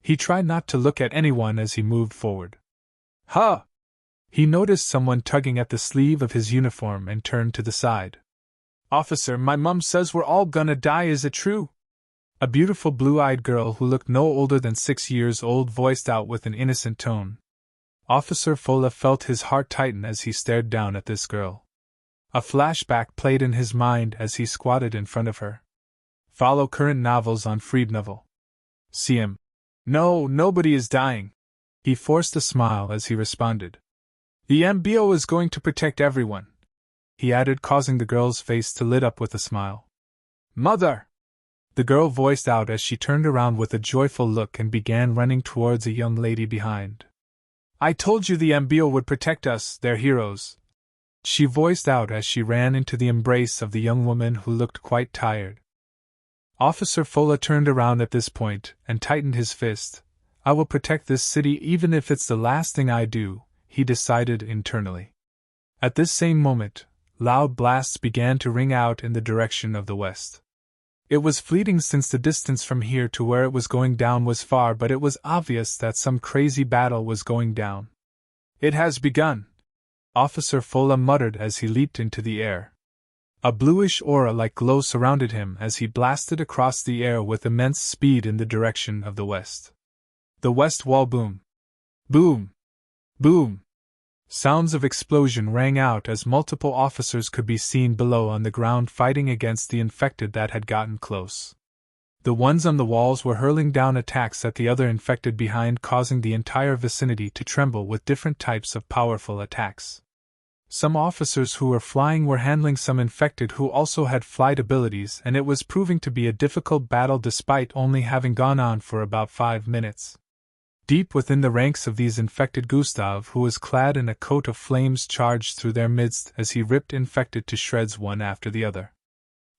He tried not to look at anyone as he moved forward. Huh! He noticed someone tugging at the sleeve of his uniform and turned to the side. Officer, my mum says we're all gonna die, is it true? A beautiful blue-eyed girl who looked no older than 6 years old voiced out with an innocent tone. Officer Fulla felt his heart tighten as he stared down at this girl. A flashback played in his mind as he squatted in front of her. Follow current novels on Freednovel. CM. No, nobody is dying. He forced a smile as he responded. The MBO is going to protect everyone, he added, causing the girl's face to lit up with a smile. Mother! The girl voiced out as she turned around with a joyful look and began running towards a young lady behind. I told you the MBO would protect us, they're heroes, she voiced out as she ran into the embrace of the young woman who looked quite tired. Officer Fulla turned around at this point and tightened his fist. I will protect this city even if it's the last thing I do, he decided internally. At this same moment, loud blasts began to ring out in the direction of the west. It was fleeting since the distance from here to where it was going down was far, but it was obvious that some crazy battle was going down. It has begun, Officer Fulla muttered as he leaped into the air. A bluish aura-like glow surrounded him as he blasted across the air with immense speed in the direction of the west. The west wall boom. Boom! Boom! Sounds of explosion rang out as multiple officers could be seen below on the ground fighting against the infected that had gotten close. The ones on the walls were hurling down attacks at the other infected behind, causing the entire vicinity to tremble with different types of powerful attacks. Some officers who were flying were handling some infected who also had flight abilities, and it was proving to be a difficult battle despite only having gone on for about 5 minutes. Deep within the ranks of these infected, Gustav, who was clad in a coat of flames, charged through their midst as he ripped infected to shreds one after the other.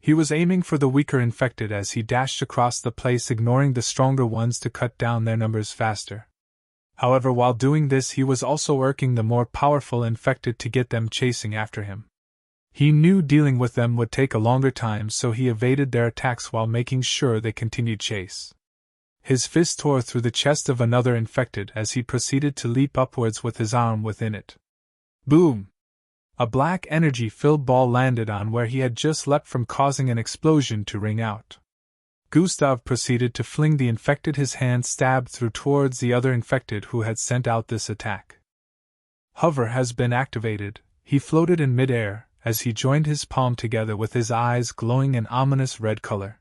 He was aiming for the weaker infected as he dashed across the place, ignoring the stronger ones to cut down their numbers faster. However, while doing this, he was also irking the more powerful infected to get them chasing after him. He knew dealing with them would take a longer time, so he evaded their attacks while making sure they continued chase. His fist tore through the chest of another infected as he proceeded to leap upwards with his arm within it. Boom! A black energy-filled ball landed on where he had just leapt from, causing an explosion to ring out. Gustav proceeded to fling the infected, his hand stabbed through towards the other infected who had sent out this attack. Hover has been activated. He floated in mid-air as he joined his palm together with his eyes glowing an ominous red color.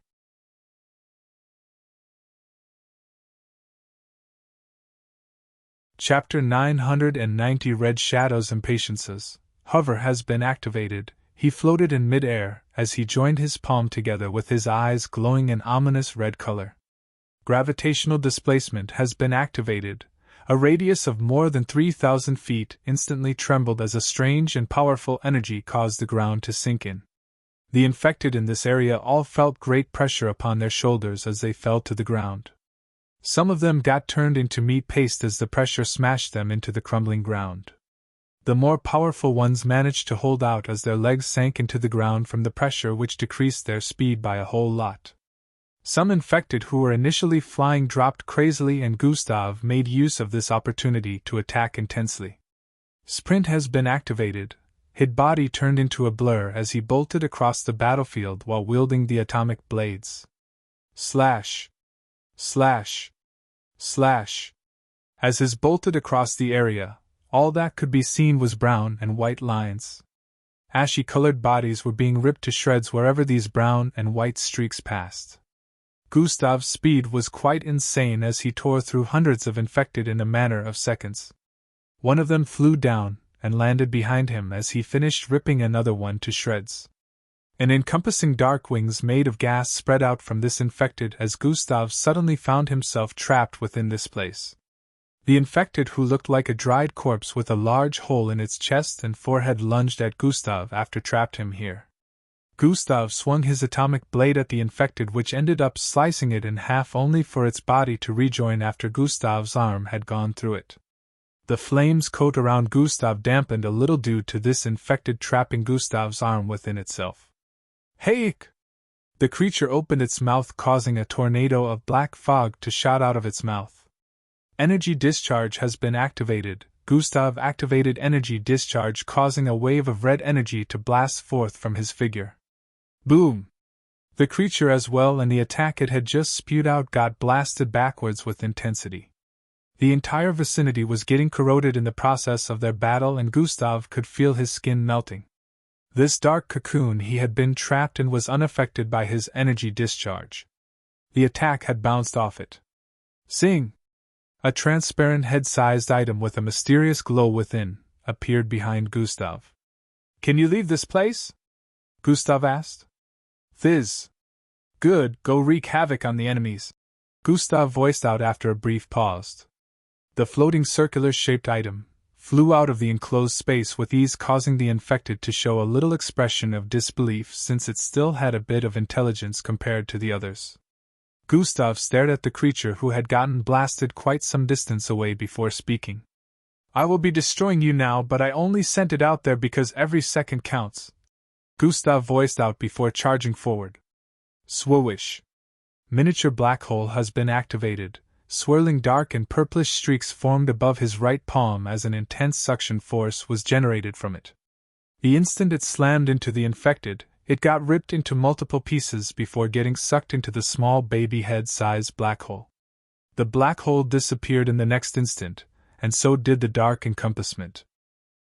Chapter 990 Red Shadows Impatiences. Hover has been activated. He floated in mid-air as he joined his palm together with his eyes glowing an ominous red color. Gravitational displacement has been activated. A radius of more than 3,000 feet instantly trembled as a strange and powerful energy caused the ground to sink in. The infected in this area all felt great pressure upon their shoulders as they fell to the ground. Some of them got turned into meat paste as the pressure smashed them into the crumbling ground. The more powerful ones managed to hold out as their legs sank into the ground from the pressure, which decreased their speed by a whole lot. Some infected who were initially flying dropped crazily, and Gustav made use of this opportunity to attack intensely. Sprint has been activated. His body turned into a blur as he bolted across the battlefield while wielding the atomic blades. Slash! Slash! Slash! As his bolted across the area, all that could be seen was brown and white lines. Ashy-colored bodies were being ripped to shreds wherever these brown and white streaks passed. Gustav's speed was quite insane as he tore through hundreds of infected in a matter of seconds. One of them flew down and landed behind him as he finished ripping another one to shreds. An encompassing dark wings made of gas spread out from this infected as Gustav suddenly found himself trapped within this place. The infected, who looked like a dried corpse with a large hole in its chest and forehead, lunged at Gustav after trapped him here. Gustav swung his atomic blade at the infected, which ended up slicing it in half, only for its body to rejoin after Gustav's arm had gone through it. The flames coat around Gustav dampened a little due to this infected trapping Gustav's arm within itself. Hey-ik! The creature opened its mouth, causing a tornado of black fog to shoot out of its mouth. Energy discharge has been activated. Gustav activated energy discharge, causing a wave of red energy to blast forth from his figure. Boom! The creature as well and the attack it had just spewed out got blasted backwards with intensity. The entire vicinity was getting corroded in the process of their battle, and Gustav could feel his skin melting. This dark cocoon he had been trapped in was unaffected by his energy discharge. The attack had bounced off it. Sing! A transparent head-sized item with a mysterious glow within appeared behind Gustav. Can you leave this place? Gustav asked. Thiz. Good, go wreak havoc on the enemies, Gustav voiced out after a brief pause. The floating circular-shaped item flew out of the enclosed space with ease, causing the infected to show a little expression of disbelief since it still had a bit of intelligence compared to the others. Gustav stared at the creature, who had gotten blasted quite some distance away, before speaking. I will be destroying you now, but I only sent it out there because every second counts, Gustav voiced out before charging forward. Swoosh! Miniature black hole has been activated. Swirling dark and purplish streaks formed above his right palm as an intense suction force was generated from it. The instant it slammed into the infected, it got ripped into multiple pieces before getting sucked into the small baby head-sized black hole. The black hole disappeared in the next instant, and so did the dark encompassment.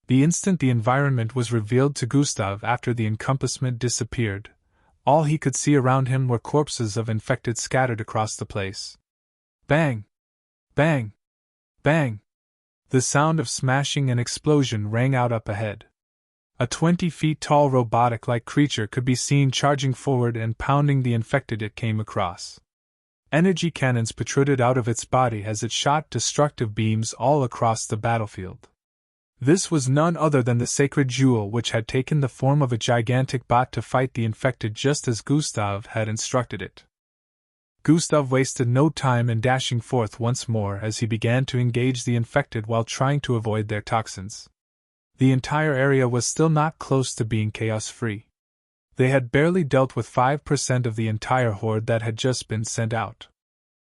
The instant the environment was revealed to Gustav after the encompassment disappeared, all he could see around him were corpses of infected scattered across the place. Bang! Bang! Bang! The sound of smashing and explosion rang out up ahead. A 20 feet tall robotic-like creature could be seen charging forward and pounding the infected it came across. Energy cannons protruded out of its body as it shot destructive beams all across the battlefield. This was none other than the sacred jewel, which had taken the form of a gigantic bot to fight the infected just as Gustav had instructed it. Gustav wasted no time in dashing forth once more as he began to engage the infected while trying to avoid their toxins. The entire area was still not close to being chaos-free. They had barely dealt with 5% of the entire horde that had just been sent out.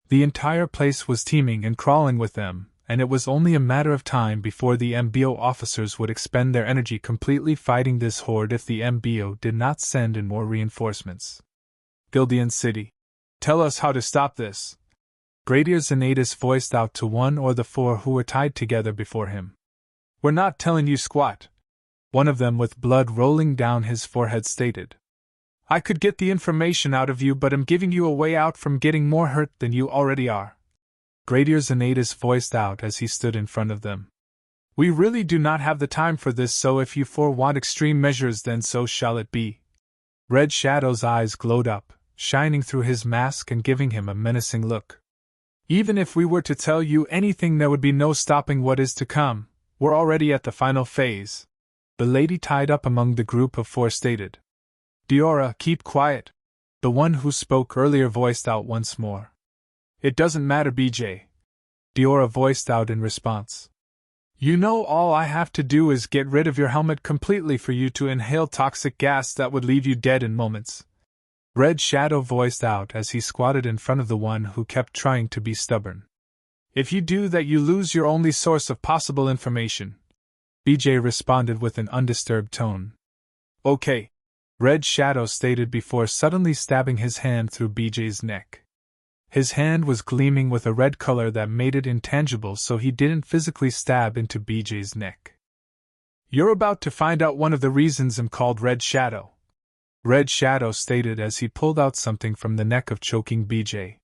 The entire place was teeming and crawling with them, and it was only a matter of time before the MBO officers would expend their energy completely fighting this horde if the MBO did not send in more reinforcements. Guildian City. Tell us how to stop this, Gradier Xanatus voiced out to one or the four who were tied together before him. We're not telling you squat, one of them with blood rolling down his forehead stated. I could get the information out of you, but I'm giving you a way out from getting more hurt than you already are, Gradier Xanatus voiced out as he stood in front of them. We really do not have the time for this, so if you four want extreme measures, then so shall it be. Red Shadow's eyes glowed up, shining through his mask and giving him a menacing look. Even if we were to tell you anything, there would be no stopping what is to come. We're already at the final phase, the lady tied up among the group of four stated. Diora, keep quiet, the one who spoke earlier voiced out once more. It doesn't matter, BJ, Diora voiced out in response. You know, all I have to do is get rid of your helmet completely for you to inhale toxic gas that would leave you dead in moments. Red Shadow voiced out as he squatted in front of the one who kept trying to be stubborn. If you do that, you lose your only source of possible information, BJ responded with an undisturbed tone. Okay, Red Shadow stated before suddenly stabbing his hand through BJ's neck. His hand was gleaming with a red color that made it intangible, so he didn't physically stab into BJ's neck. You're about to find out one of the reasons I'm called Red Shadow, Red Shadow stated as he pulled out something from the neck of choking BJ.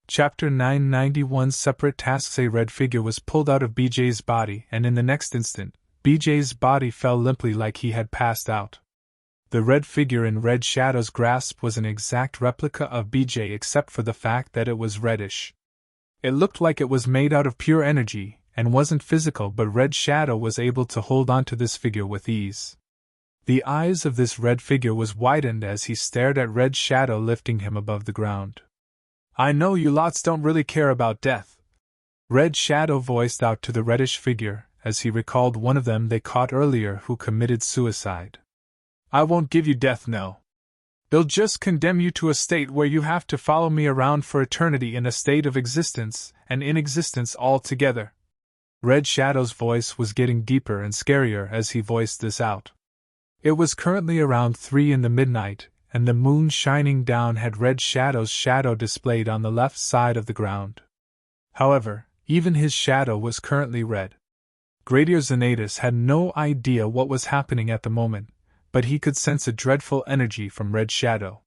Chapter 991 Separate Tasks. A red figure was pulled out of BJ's body, and in the next instant, BJ's body fell limply like he had passed out. The red figure in Red Shadow's grasp was an exact replica of BJ except for the fact that it was reddish. It looked like it was made out of pure energy, and wasn't physical, but Red Shadow was able to hold onto this figure with ease. The eyes of this red figure was widened as he stared at Red Shadow lifting him above the ground. I know you lots don't really care about death, Red Shadow voiced out to the reddish figure as he recalled one of them they caught earlier who committed suicide. I won't give you death, no. They'll just condemn you to a state where you have to follow me around for eternity in a state of existence and inexistence altogether. Red Shadow's voice was getting deeper and scarier as he voiced this out. It was currently around 3 in the midnight, and the moon shining down had Red Shadow's shadow displayed on the left side of the ground. However, even his shadow was currently red. Gradier Xanatus had no idea what was happening at the moment, but he could sense a dreadful energy from Red Shadow.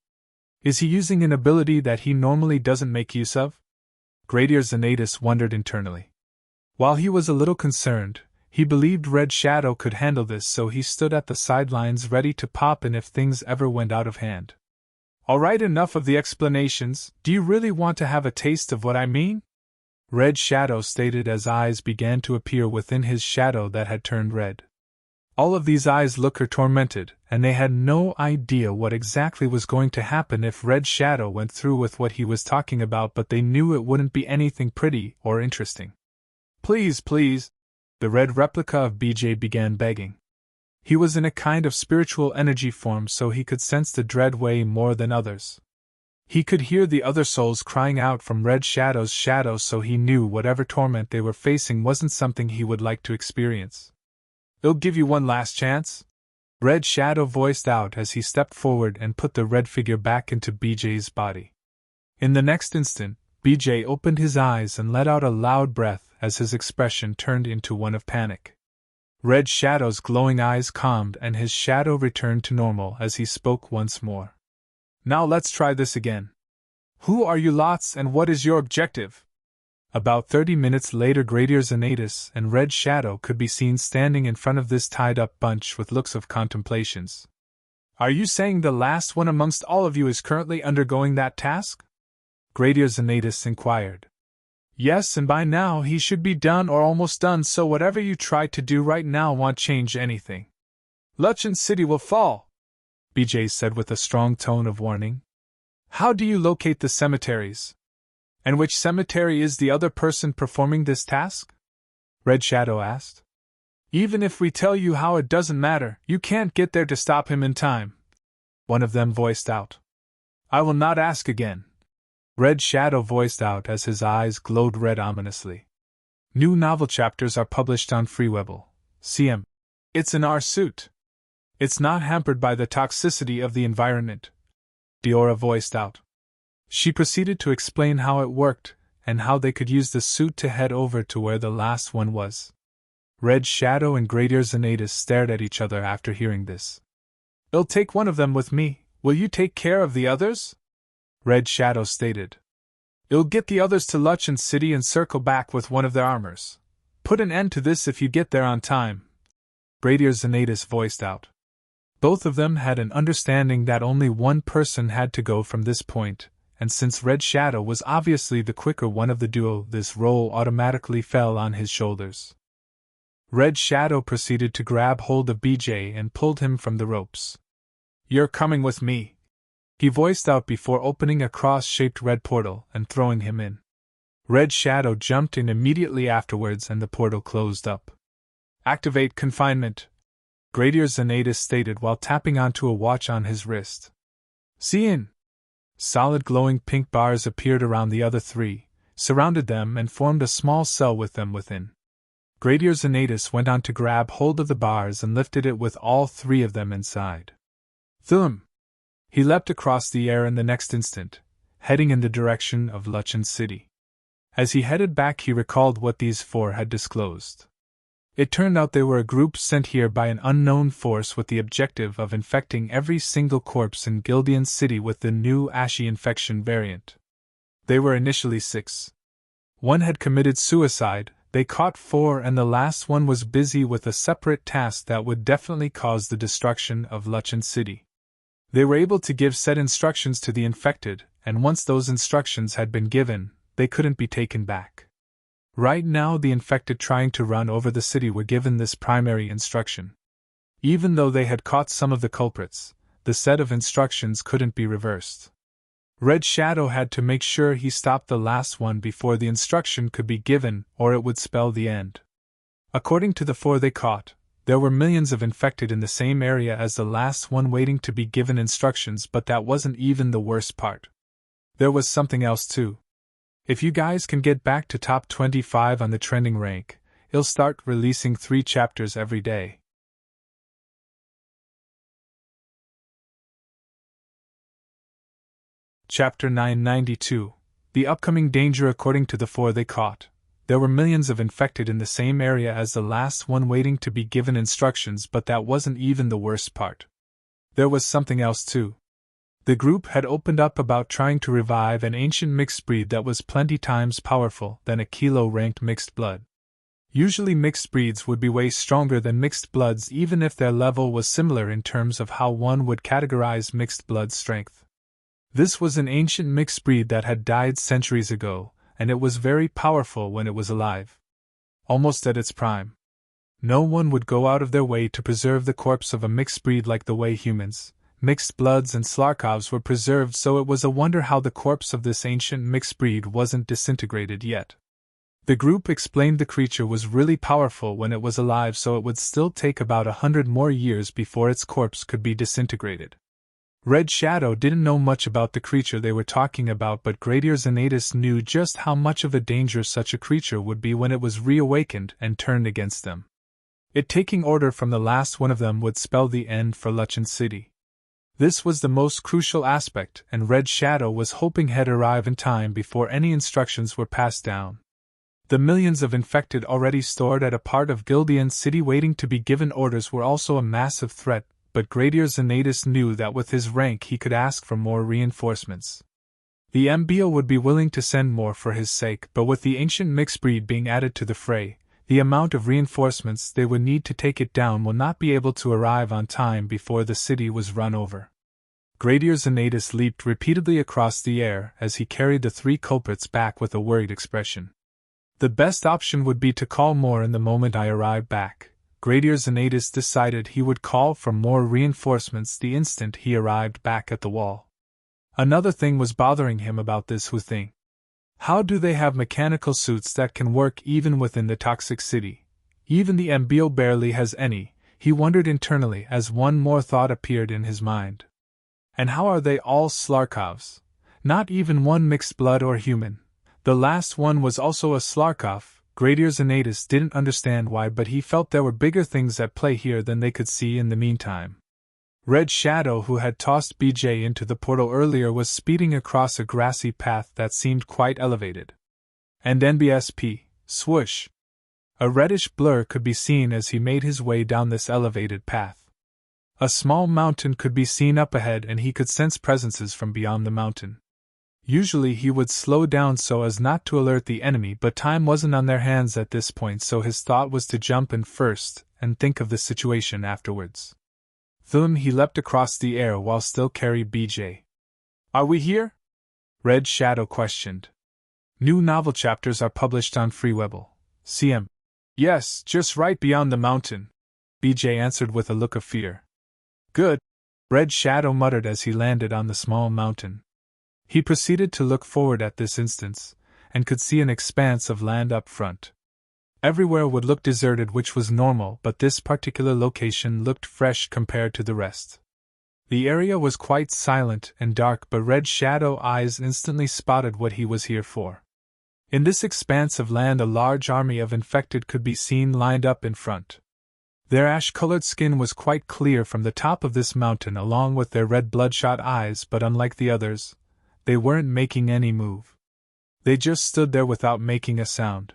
Is he using an ability that he normally doesn't make use of? Gradier Xanatus wondered internally. While he was a little concerned, he believed Red Shadow could handle this, so he stood at the sidelines ready to pop in if things ever went out of hand. Alright, enough of the explanations. Do you really want to have a taste of what I mean? Red Shadow stated as eyes began to appear within his shadow that had turned red. All of these eyes looked tormented, and they had no idea what exactly was going to happen if Red Shadow went through with what he was talking about, but they knew it wouldn't be anything pretty or interesting. Please, please, the red replica of BJ began begging. He was in a kind of spiritual energy form, so he could sense the dread way more than others. He could hear the other souls crying out from Red Shadow's shadow, so he knew whatever torment they were facing wasn't something he would like to experience. I'll give you one last chance, Red Shadow voiced out as he stepped forward and put the red figure back into BJ's body. In the next instant, BJ opened his eyes and let out a loud breath as his expression turned into one of panic. Red Shadow's glowing eyes calmed and his shadow returned to normal as he spoke once more. Now let's try this again. Who are you lots and what is your objective? About 30 minutes later, Gradier Xanatus and Red Shadow could be seen standing in front of this tied-up bunch with looks of contemplations. Are you saying the last one amongst all of you is currently undergoing that task? Gradier Xanatus inquired. Yes, and by now he should be done or almost done, so whatever you try to do right now won't change anything. Lineage City will fall, BJ said with a strong tone of warning. How do you locate the cemeteries? And which cemetery is the other person performing this task? Red Shadow asked. Even if we tell you how, it doesn't matter, you can't get there to stop him in time, one of them voiced out. I will not ask again, Red Shadow voiced out as his eyes glowed red ominously. New novel chapters are published on Freewebble. CM. It's in our suit. It's not hampered by the toxicity of the environment, Diora voiced out. She proceeded to explain how it worked, and how they could use the suit to head over to where the last one was. Red Shadow and Gradier Xanatus stared at each other after hearing this. I'll take one of them with me. Will you take care of the others? Red Shadow stated. I'll get the others to Lineage City and circle back with one of their armors. Put an end to this if you get there on time, Gradier Xanatus voiced out. Both of them had an understanding that only one person had to go from this point, and since Red Shadow was obviously the quicker one of the duo, this role automatically fell on his shoulders. Red Shadow proceeded to grab hold of BJ and pulled him from the ropes. You're coming with me, he voiced out before opening a cross-shaped red portal and throwing him in. Red Shadow jumped in immediately afterwards and the portal closed up. Activate confinement, Gradier Xanatus stated while tapping onto a watch on his wrist. See in. Solid glowing pink bars appeared around the other three, surrounded them and formed a small cell with them within. Gradier Xanatus went on to grab hold of the bars and lifted it with all three of them inside. Thum! He leapt across the air in the next instant, heading in the direction of Luchin City. As he headed back, he recalled what these four had disclosed. It turned out they were a group sent here by an unknown force with the objective of infecting every single corpse in Gildian City with the new ashy infection variant. They were initially 6. One had committed suicide, they caught 4, and the last one was busy with a separate task that would definitely cause the destruction of Luchin City. They were able to give set instructions to the infected, and once those instructions had been given, they couldn't be taken back. Right now, the infected trying to run over the city were given this primary instruction. Even though they had caught some of the culprits, the set of instructions couldn't be reversed. Red Shadow had to make sure he stopped the last one before the instruction could be given, or it would spell the end. According to the 4 they caught, there were millions of infected in the same area as the last one waiting to be given instructions, but that wasn't even the worst part. There was something else too. If you guys can get back to top 25 on the trending rank, he'll start releasing 3 chapters every day. Chapter 992. The upcoming danger. According to the 4 they caught, there were millions of infected in the same area as the last one waiting to be given instructions, but that wasn't even the worst part. There was something else too. The group had opened up about trying to revive an ancient mixed breed that was plenty times powerful than a kilo-ranked mixed blood. Usually mixed breeds would be way stronger than mixed bloods even if their level was similar in terms of how one would categorize mixed blood strength. This was an ancient mixed breed that had died centuries ago, and it was very powerful when it was alive. Almost at its prime. No one would go out of their way to preserve the corpse of a mixed breed like the way humans, mixed bloods and Slarkovs were preserved, so it was a wonder how the corpse of this ancient mixed breed wasn't disintegrated yet. The group explained the creature was really powerful when it was alive, so it would still take about 100 more years before its corpse could be disintegrated. Red Shadow didn't know much about the creature they were talking about, but Gradier Xanatus knew just how much of a danger such a creature would be when it was reawakened and turned against them. It taking order from the last one of them would spell the end for Luchin City. This was the most crucial aspect, and Red Shadow was hoping he'd arrive in time before any instructions were passed down. The millions of infected already stored at a part of Gildian City waiting to be given orders were also a massive threat, but Gradier Xanatus knew that with his rank he could ask for more reinforcements. The MBO would be willing to send more for his sake, but with the ancient mixed breed being added to the fray, the amount of reinforcements they would need to take it down will not be able to arrive on time before the city was run over. Gradier Xanatus leaped repeatedly across the air as he carried the 3 culprits back with a worried expression. The best option would be to call more in the moment I arrive back. Gradier Xanatus decided he would call for more reinforcements the instant he arrived back at the wall. Another thing was bothering him about this whole thing. How do they have mechanical suits that can work even within the toxic city? Even the MBO barely has any, he wondered internally as one more thought appeared in his mind. And how are they all Slarkovs? Not even one mixed blood or human. The last one was also a Slarkov. Gradier Xanatus didn't understand why, but he felt there were bigger things at play here than they could see in the meantime. Red Shadow, who had tossed BJ into the portal earlier, was speeding across a grassy path that seemed quite elevated. And NBSP, swoosh! A reddish blur could be seen as he made his way down this elevated path. A small mountain could be seen up ahead, and he could sense presences from beyond the mountain. Usually he would slow down so as not to alert the enemy, but time wasn't on their hands at this point, so his thought was to jump in first and think of the situation afterwards. Then he leapt across the air while still carrying BJ. Are we here? Red Shadow questioned. New novel chapters are published on Freewebble. CM. Yes, just right beyond the mountain, BJ answered with a look of fear. Good, Red Shadow muttered as he landed on the small mountain. He proceeded to look forward at this instance, and could see an expanse of land up front. Everywhere would look deserted, which was normal, but this particular location looked fresh compared to the rest. The area was quite silent and dark, but Red Shadow eyes instantly spotted what he was here for. In this expanse of land, a large army of infected could be seen lined up in front. Their ash-colored skin was quite clear from the top of this mountain, along with their red bloodshot eyes, but unlike the others, they weren't making any move. They just stood there without making a sound.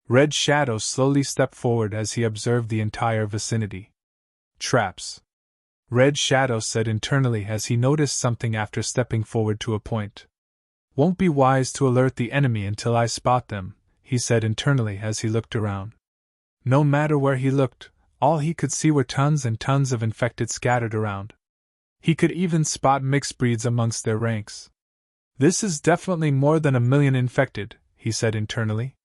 Red Shadow slowly stepped forward as he observed the entire vicinity. Traps. Red Shadow said internally as he noticed something after stepping forward to a point. Won't be wise to alert the enemy until I spot them, he said internally as he looked around. No matter where he looked, all he could see were tons and tons of infected scattered around. He could even spot mixed breeds amongst their ranks. This is definitely more than 1,000,000 infected, he said internally.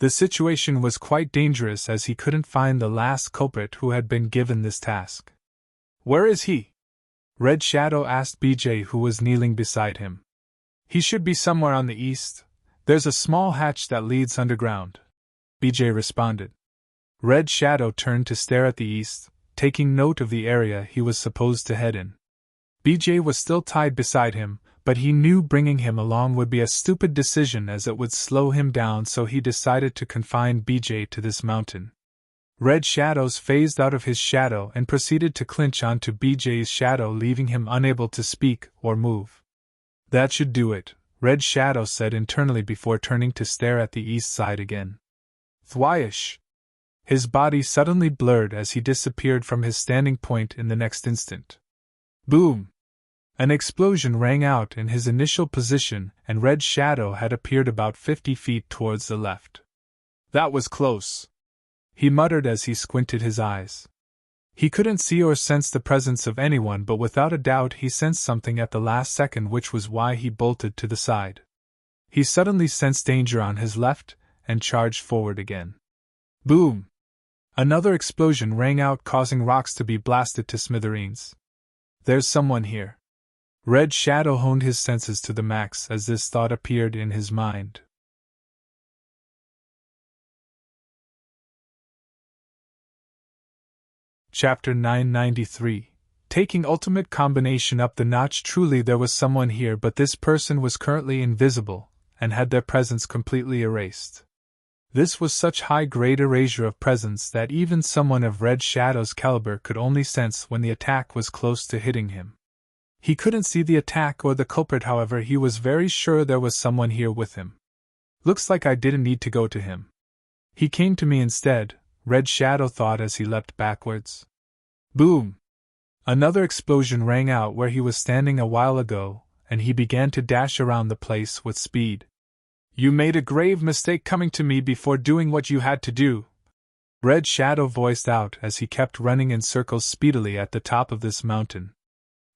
The situation was quite dangerous as he couldn't find the last culprit who had been given this task. Where is he? Red Shadow asked BJ, who was kneeling beside him. He should be somewhere on the east. There's a small hatch that leads underground, BJ responded. Red Shadow turned to stare at the east, taking note of the area he was supposed to head in. BJ was still tied beside him, but he knew bringing him along would be a stupid decision as it would slow him down, so he decided to confine BJ to this mountain. Red Shadows phased out of his shadow and proceeded to clinch onto BJ's shadow, leaving him unable to speak or move. That should do it, Red Shadow said internally before turning to stare at the east side again. Thwyish! His body suddenly blurred as he disappeared from his standing point in the next instant. Boom! An explosion rang out in his initial position, and Red Shadow had appeared about 50 feet towards the left. That was close, he muttered as he squinted his eyes. He couldn't see or sense the presence of anyone, but without a doubt he sensed something at the last second, which was why he bolted to the side. He suddenly sensed danger on his left, and charged forward again. Boom! Another explosion rang out, causing rocks to be blasted to smithereens. There's someone here. Red Shadow honed his senses to the max as this thought appeared in his mind. Chapter 993. Taking ultimate combination up the notch. Truly there was someone here, but this person was currently invisible, and had their presence completely erased. This was such high-grade erasure of presence that even someone of Red Shadow's caliber could only sense when the attack was close to hitting him. He couldn't see the attack or the culprit, however he was very sure there was someone here with him. Looks like I didn't need to go to him. He came to me instead, Red Shadow thought as he leapt backwards. Boom! Another explosion rang out where he was standing a while ago, and he began to dash around the place with speed. You made a grave mistake coming to me before doing what you had to do, Red Shadow voiced out as he kept running in circles speedily at the top of this mountain.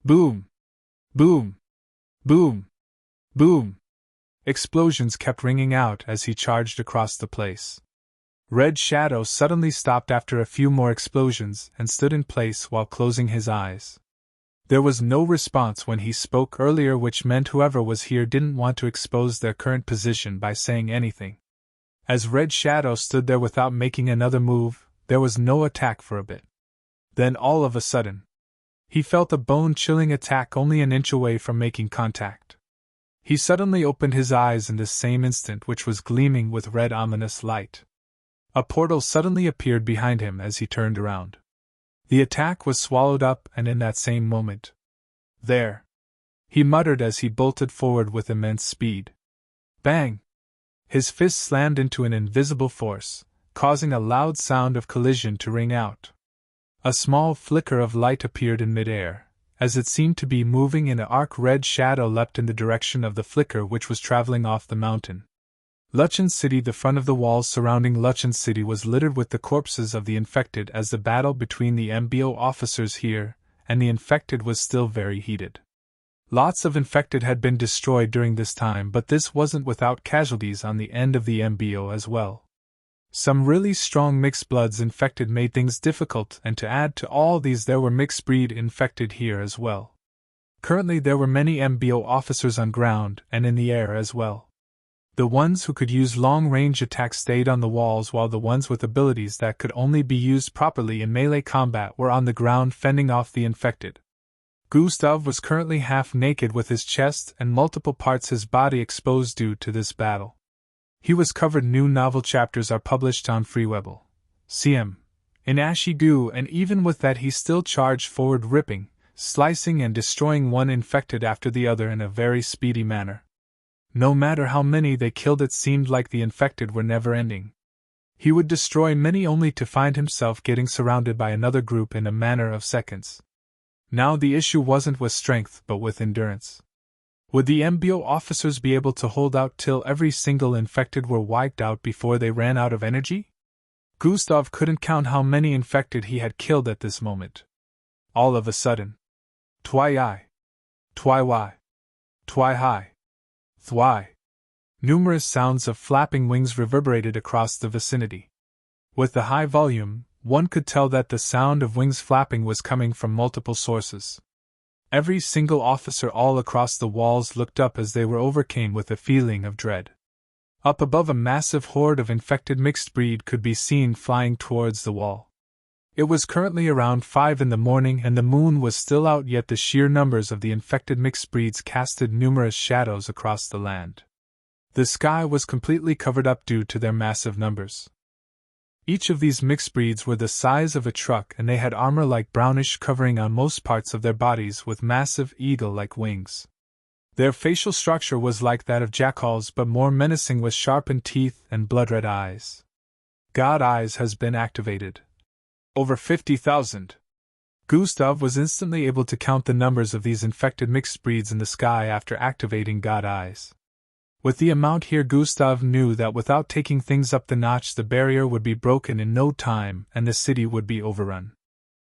Boom! Boom! Boom! Boom! Explosions kept ringing out as he charged across the place. Red Shadow suddenly stopped after a few more explosions and stood in place while closing his eyes. There was no response when he spoke earlier, which meant whoever was here didn't want to expose their current position by saying anything. As Red Shadow stood there without making another move, there was no attack for a bit. Then all of a sudden, he felt a bone-chilling attack only an inch away from making contact. He suddenly opened his eyes in the same instant, which was gleaming with red ominous light. A portal suddenly appeared behind him as he turned around. The attack was swallowed up, and in that same moment, there, he muttered as he bolted forward with immense speed. Bang! His fist slammed into an invisible force, causing a loud sound of collision to ring out. A small flicker of light appeared in midair, as it seemed to be moving in an arc. Red Shadow leapt in the direction of the flicker, which was traveling off the mountain. Luchin City. The front of the walls surrounding Luchin City was littered with the corpses of the infected, as the battle between the MBO officers here and the infected was still very heated. Lots of infected had been destroyed during this time, but this wasn't without casualties on the end of the MBO as well. Some really strong mixed bloods infected made things difficult, and to add to all these there were mixed breed infected here as well. Currently there were many MBO officers on ground and in the air as well. The ones who could use long-range attacks stayed on the walls, while the ones with abilities that could only be used properly in melee combat were on the ground fending off the infected. Gustav was currently half naked with his chest and multiple parts his body exposed due to this battle. He was covered. New novel chapters are published on Freewebble. CM. In ashy goo, and even with that he still charged forward, ripping, slicing and destroying one infected after the other in a very speedy manner. No matter how many they killed, it seemed like the infected were never ending. He would destroy many only to find himself getting surrounded by another group in a matter of seconds. Now the issue wasn't with strength but with endurance. Would the MBO officers be able to hold out till every single infected were wiped out before they ran out of energy? Gustav couldn't count how many infected he had killed at this moment. All of a sudden. Twi-I. Twi-Wi. Twi-Hi. Thwi. Numerous sounds of flapping wings reverberated across the vicinity. With the high volume, one could tell that the sound of wings flapping was coming from multiple sources. Every single officer all across the walls looked up as they were overcome with a feeling of dread. Up above, a massive horde of infected mixed breed could be seen flying towards the wall. It was currently around 5 in the morning and the moon was still out, yet the sheer numbers of the infected mixed breeds casted numerous shadows across the land. The sky was completely covered up due to their massive numbers. Each of these mixed breeds were the size of a truck, and they had armor-like brownish covering on most parts of their bodies with massive eagle-like wings. Their facial structure was like that of jackals but more menacing, with sharpened teeth and blood-red eyes. God Eyes has been activated. Over 50,000. Gustav was instantly able to count the numbers of these infected mixed breeds in the sky after activating God Eyes. With the amount here, Gustav knew that without taking things up the notch, the barrier would be broken in no time and the city would be overrun.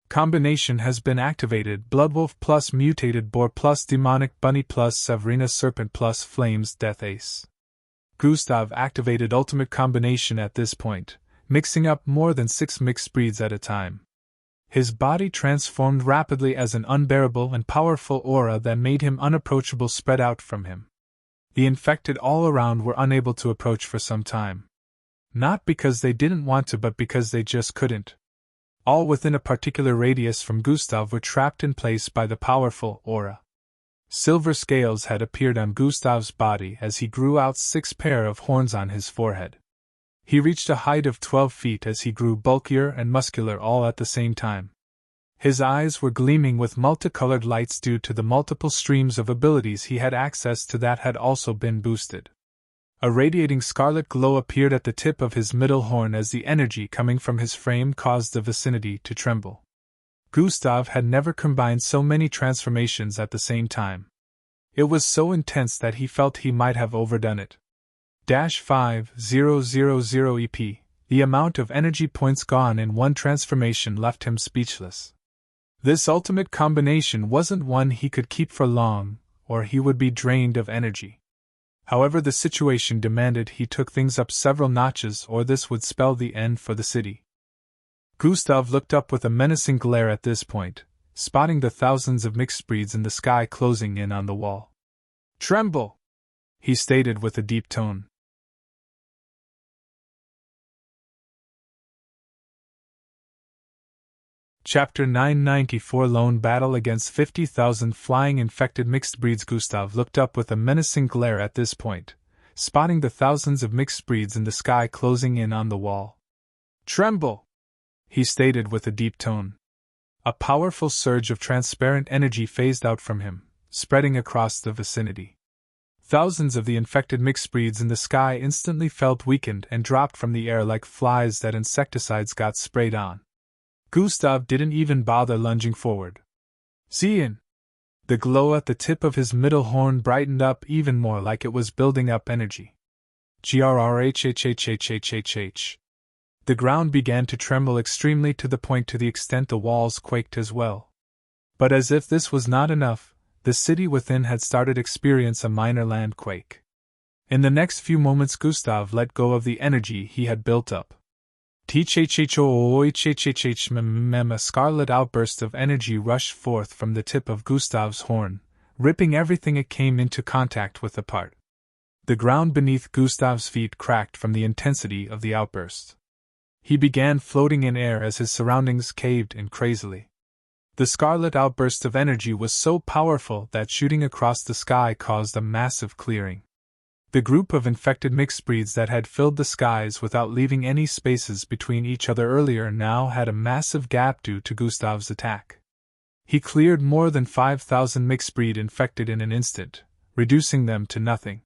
Combination has been activated: Bloodwolf plus Mutated Boar plus Demonic Bunny plus Severina Serpent plus Flames Death Ace. Gustav activated Ultimate Combination at this point, mixing up more than 6 mixed breeds at a time. His body transformed rapidly as an unbearable and powerful aura that made him unapproachable spread out from him. The infected all around were unable to approach for some time. Not because they didn't want to, but because they just couldn't. All within a particular radius from Gustav were trapped in place by the powerful aura. Silver scales had appeared on Gustav's body as he grew out 6 pair of horns on his forehead. He reached a height of 12 feet as he grew bulkier and muscular all at the same time. His eyes were gleaming with multicolored lights due to the multiple streams of abilities he had access to that had also been boosted. A radiating scarlet glow appeared at the tip of his middle horn as the energy coming from his frame caused the vicinity to tremble. Gustav had never combined so many transformations at the same time. It was so intense that he felt he might have overdone it. -5000 EP. The amount of energy points gone in one transformation left him speechless. This ultimate combination wasn't one he could keep for long, or he would be drained of energy. However, the situation demanded he took things up several notches, or this would spell the end for the city. Gustav looked up with a menacing glare at this point, spotting the thousands of mixed breeds in the sky closing in on the wall. "Tremble!" he stated with a deep tone. Chapter 994 Lone Battle Against 50,000 Flying Infected Mixed Breeds. Gustav looked up with a menacing glare at this point, spotting the thousands of mixed breeds in the sky closing in on the wall. "Tremble!" he stated with a deep tone. A powerful surge of transparent energy phased out from him, spreading across the vicinity. Thousands of the infected mixed breeds in the sky instantly felt weakened and dropped from the air like flies that insecticides got sprayed on. Gustav didn't even bother lunging forward. "Zien!" The glow at the tip of his middle horn brightened up even more, like it was building up energy. "Grrrhhhhhhhh." The ground began to tremble extremely, to the extent the walls quaked as well. But as if this was not enough, the city within had started to experience a minor landquake. In the next few moments, Gustav let go of the energy he had built up. A scarlet outburst of energy rushed forth from the tip of Gustav's horn, ripping everything it came into contact with apart. The ground beneath Gustav's feet cracked from the intensity of the outburst. He began floating in air as his surroundings caved in crazily. The scarlet outburst of energy was so powerful that shooting across the sky caused a massive clearing. The group of infected mixed breeds that had filled the skies without leaving any spaces between each other earlier now had a massive gap due to Gustav's attack. He cleared more than 5,000 mixed breed infected in an instant, reducing them to nothing.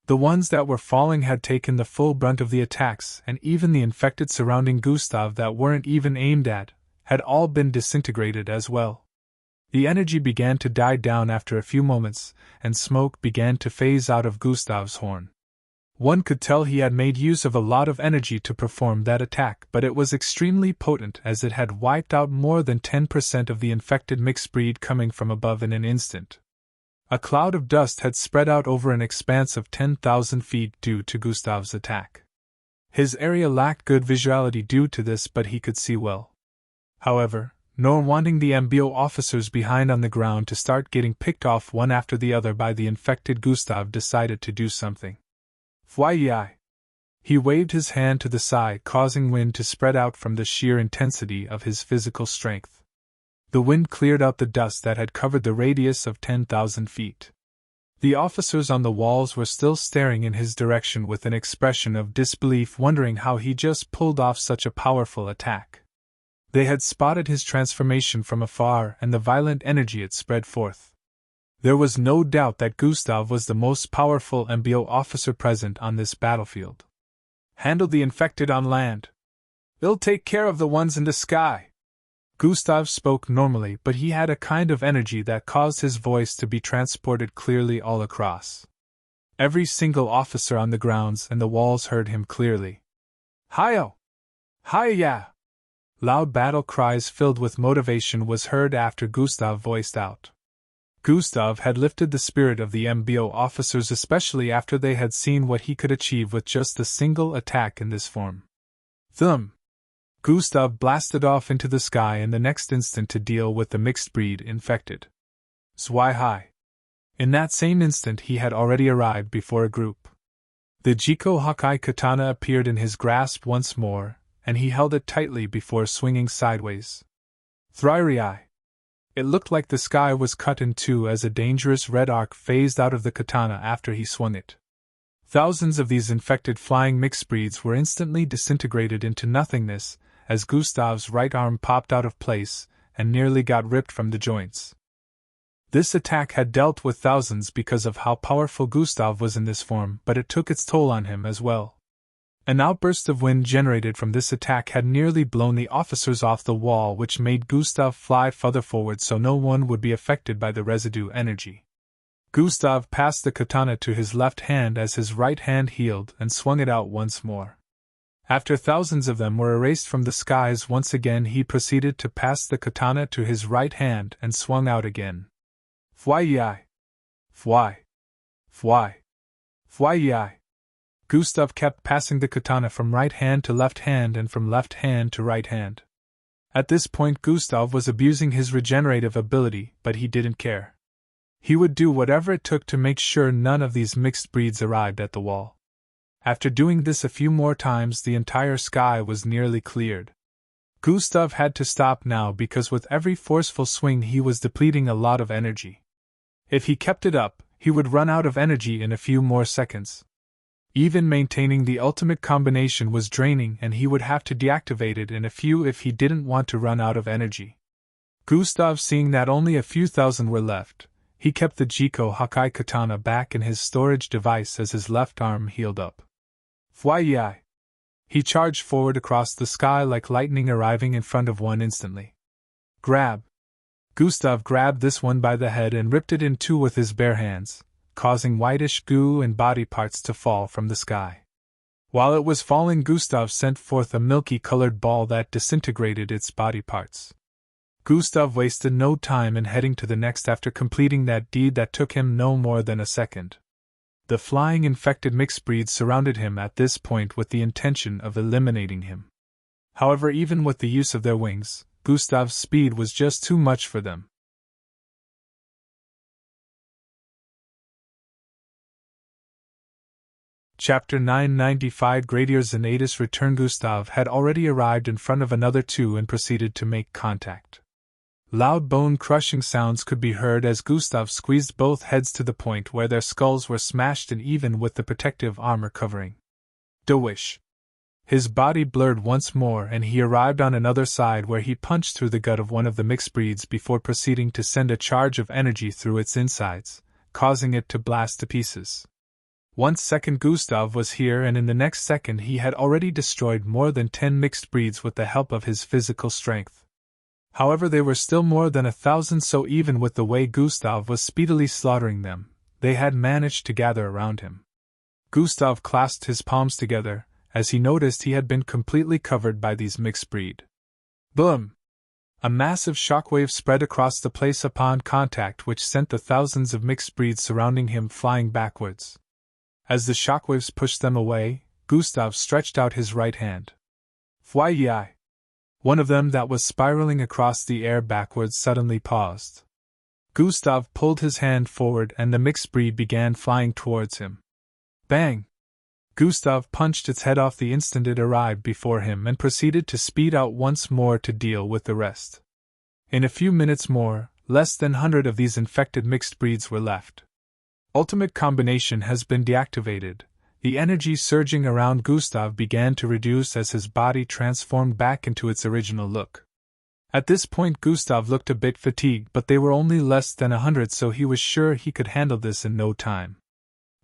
The ones that were falling had taken the full brunt of the attacks, and even the infected surrounding Gustav that weren't even aimed at had all been disintegrated as well. The energy began to die down after a few moments, and smoke began to phase out of Gustav's horn. One could tell he had made use of a lot of energy to perform that attack, but it was extremely potent as it had wiped out more than 10% of the infected mixed breed coming from above in an instant. A cloud of dust had spread out over an expanse of 10,000 feet due to Gustav's attack. His area lacked good visuality due to this, but he could see well. However, nor wanting the MBO officers behind on the ground to start getting picked off one after the other by the infected, Gustav decided to do something. Fyi! He waved his hand to the side, causing wind to spread out from the sheer intensity of his physical strength. The wind cleared out the dust that had covered the radius of 10,000 feet. The officers on the walls were still staring in his direction with an expression of disbelief, wondering how he just pulled off such a powerful attack. They had spotted his transformation from afar and the violent energy it spread forth. There was no doubt that Gustav was the most powerful MBO officer present on this battlefield. Handle the infected on land. They'll take care of the ones in the sky. Gustav spoke normally, but he had a kind of energy that caused his voice to be transported clearly all across. Every single officer on the grounds and the walls heard him clearly. Hi-yo! Hi-ya! Loud battle cries filled with motivation was heard after Gustav voiced out. Gustav had lifted the spirit of the MBO officers, especially after they had seen what he could achieve with just a single attack in this form. Thump! Gustav blasted off into the sky in the next instant to deal with the mixed breed infected. Zwei high! In that same instant he had already arrived before a group. The Jiko Hawkeye katana appeared in his grasp once more, and he held it tightly before swinging sideways. Thryrii! It looked like the sky was cut in two as a dangerous red arc phased out of the katana after he swung it. Thousands of these infected flying mixed breeds were instantly disintegrated into nothingness as Gustav's right arm popped out of place and nearly got ripped from the joints. This attack had dealt with thousands because of how powerful Gustav was in this form, but it took its toll on him as well. An outburst of wind generated from this attack had nearly blown the officers off the wall, which made Gustav fly further forward so no one would be affected by the residue energy. Gustav passed the katana to his left hand as his right hand healed and swung it out once more. After thousands of them were erased from the skies once again, he proceeded to pass the katana to his right hand and swung out again. Fyi! Fyi! Fyi! Fyi! Gustav kept passing the katana from right hand to left hand and from left hand to right hand. At this point Gustav was abusing his regenerative ability, but he didn't care. He would do whatever it took to make sure none of these mixed breeds arrived at the wall. After doing this a few more times, the entire sky was nearly cleared. Gustav had to stop now because with every forceful swing he was depleting a lot of energy. If he kept it up, he would run out of energy in a few more seconds. Even maintaining the ultimate combination was draining, and he would have to deactivate it in a few if he didn't want to run out of energy. Gustav, seeing that only a few thousand were left, he kept the Jiko Hawkeye katana back in his storage device as his left arm healed up. Fyi! He charged forward across the sky like lightning, arriving in front of one instantly. Grab! Gustav grabbed this one by the head and ripped it in two with his bare hands, causing whitish goo and body parts to fall from the sky. While it was falling, Gustav sent forth a milky-colored ball that disintegrated its body parts. Gustav wasted no time in heading to the next after completing that deed that took him no more than a second. The flying infected mixed breeds surrounded him at this point with the intention of eliminating him. However, even with the use of their wings, Gustav's speed was just too much for them. Chapter 995 Gradier Zenatus Return. Gustav had already arrived in front of another two and proceeded to make contact. Loud bone-crushing sounds could be heard as Gustav squeezed both heads to the point where their skulls were smashed in even with the protective armor covering. Dowish. His body blurred once more and he arrived on another side where he punched through the gut of one of the mixed breeds before proceeding to send a charge of energy through its insides, causing it to blast to pieces. 1 second Gustav was here and in the next second he had already destroyed more than 10 mixed breeds with the help of his physical strength. However, they were still more than 1,000, so even with the way Gustav was speedily slaughtering them, they had managed to gather around him. Gustav clasped his palms together, as he noticed he had been completely covered by these mixed breed. Boom! A massive shockwave spread across the place upon contact, which sent the thousands of mixed breeds surrounding him flying backwards. As the shockwaves pushed them away, Gustav stretched out his right hand. Fwyi! One of them that was spiraling across the air backwards suddenly paused. Gustav pulled his hand forward and the mixed breed began flying towards him. Bang! Gustav punched its head off the instant it arrived before him and proceeded to speed out once more to deal with the rest. In a few minutes more, less than 100 of these infected mixed breeds were left. Ultimate combination has been deactivated. The energy surging around Gustav began to reduce as his body transformed back into its original look. At this point Gustav looked a bit fatigued, but they were only less than 100, so he was sure he could handle this in no time.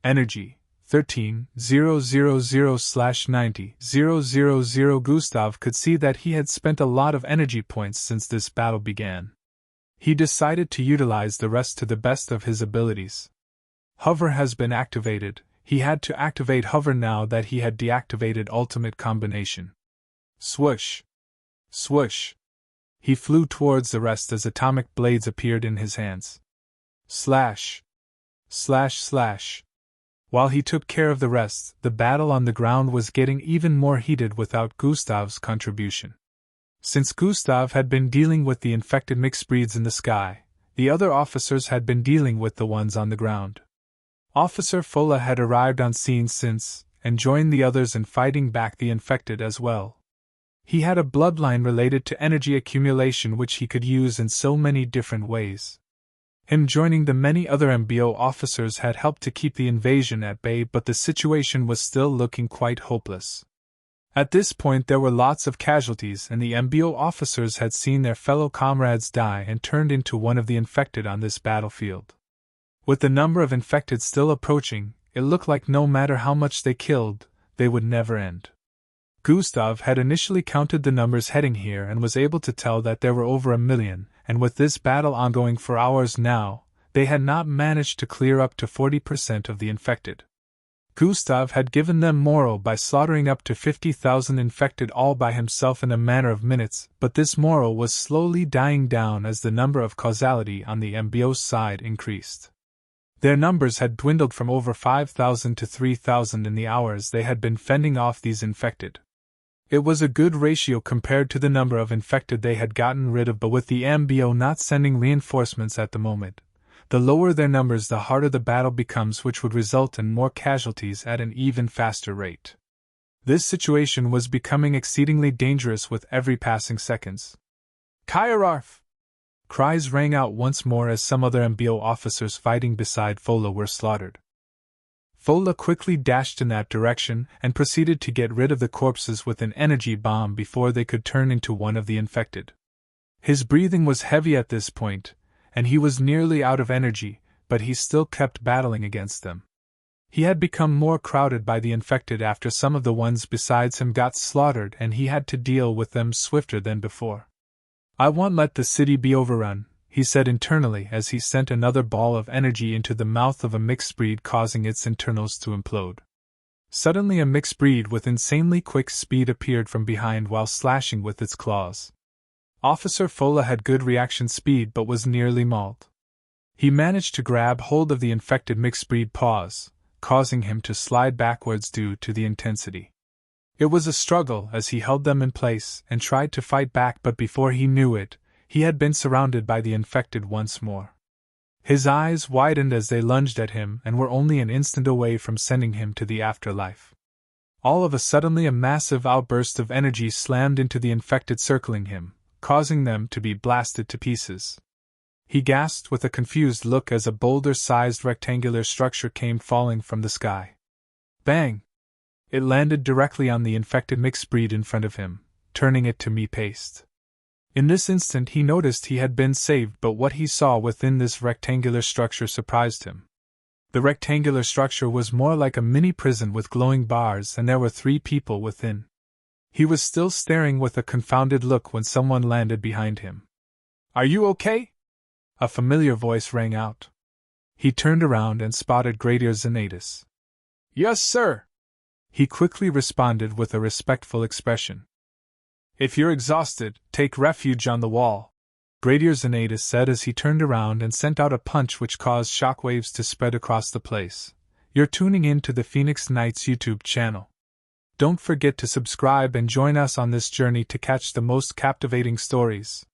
Energy 13,000/90,000. Gustav could see that he had spent a lot of energy points since this battle began. He decided to utilize the rest to the best of his abilities. Hover has been activated. He had to activate Hover now that he had deactivated Ultimate Combination. Swoosh! Swoosh! He flew towards the rest as atomic blades appeared in his hands. Slash! Slash slash! While he took care of the rest, the battle on the ground was getting even more heated without Gustav's contribution. Since Gustav had been dealing with the infected mixed breeds in the sky, the other officers had been dealing with the ones on the ground. Officer Fola had arrived on scene since, and joined the others in fighting back the infected as well. He had a bloodline related to energy accumulation which he could use in so many different ways. Him joining the many other MBO officers had helped to keep the invasion at bay, but the situation was still looking quite hopeless. At this point there were lots of casualties, and the MBO officers had seen their fellow comrades die and turned into one of the infected on this battlefield. With the number of infected still approaching, it looked like no matter how much they killed, they would never end. Gustav had initially counted the numbers heading here and was able to tell that there were over 1 million, and with this battle ongoing for hours now, they had not managed to clear up to 40% of the infected. Gustav had given them morale by slaughtering up to 50,000 infected all by himself in a matter of minutes, but this morale was slowly dying down as the number of causality on the MBO's side increased. Their numbers had dwindled from over 5,000 to 3,000 in the hours they had been fending off these infected. It was a good ratio compared to the number of infected they had gotten rid of, but with the MBO not sending reinforcements at the moment, the lower their numbers the harder the battle becomes, which would result in more casualties at an even faster rate. This situation was becoming exceedingly dangerous with every passing seconds. Kyararf! Cries rang out once more as some other MBO officers fighting beside Fola were slaughtered. Fola quickly dashed in that direction and proceeded to get rid of the corpses with an energy bomb before they could turn into one of the infected. His breathing was heavy at this point, and he was nearly out of energy, but he still kept battling against them. He had become more crowded by the infected after some of the ones besides him got slaughtered, and he had to deal with them swifter than before. I won't let the city be overrun, he said internally as he sent another ball of energy into the mouth of a mixed breed, causing its internals to implode. Suddenly a mixed breed with insanely quick speed appeared from behind while slashing with its claws. Officer Fola had good reaction speed but was nearly mauled. He managed to grab hold of the infected mixed breed paws, causing him to slide backwards due to the intensity. It was a struggle as he held them in place and tried to fight back, but before he knew it, he had been surrounded by the infected once more. His eyes widened as they lunged at him and were only an instant away from sending him to the afterlife. All of a sudden, a massive outburst of energy slammed into the infected circling him, causing them to be blasted to pieces. He gasped with a confused look as a boulder-sized rectangular structure came falling from the sky. Bang! It landed directly on the infected mixed breed in front of him, turning it to meat paste. In this instant he noticed he had been saved, but what he saw within this rectangular structure surprised him. The rectangular structure was more like a mini prison with glowing bars, and there were 3 people within. He was still staring with a confounded look when someone landed behind him. "Are you okay?" A familiar voice rang out. He turned around and spotted Gradier Xanatus. "Yes, sir," he quickly responded with a respectful expression. "If you're exhausted, take refuge on the wall," Gradier Xanatus said as he turned around and sent out a punch which caused shockwaves to spread across the place. "You're tuning in to the Phoenix Knights YouTube channel. Don't forget to subscribe and join us on this journey to catch the most captivating stories.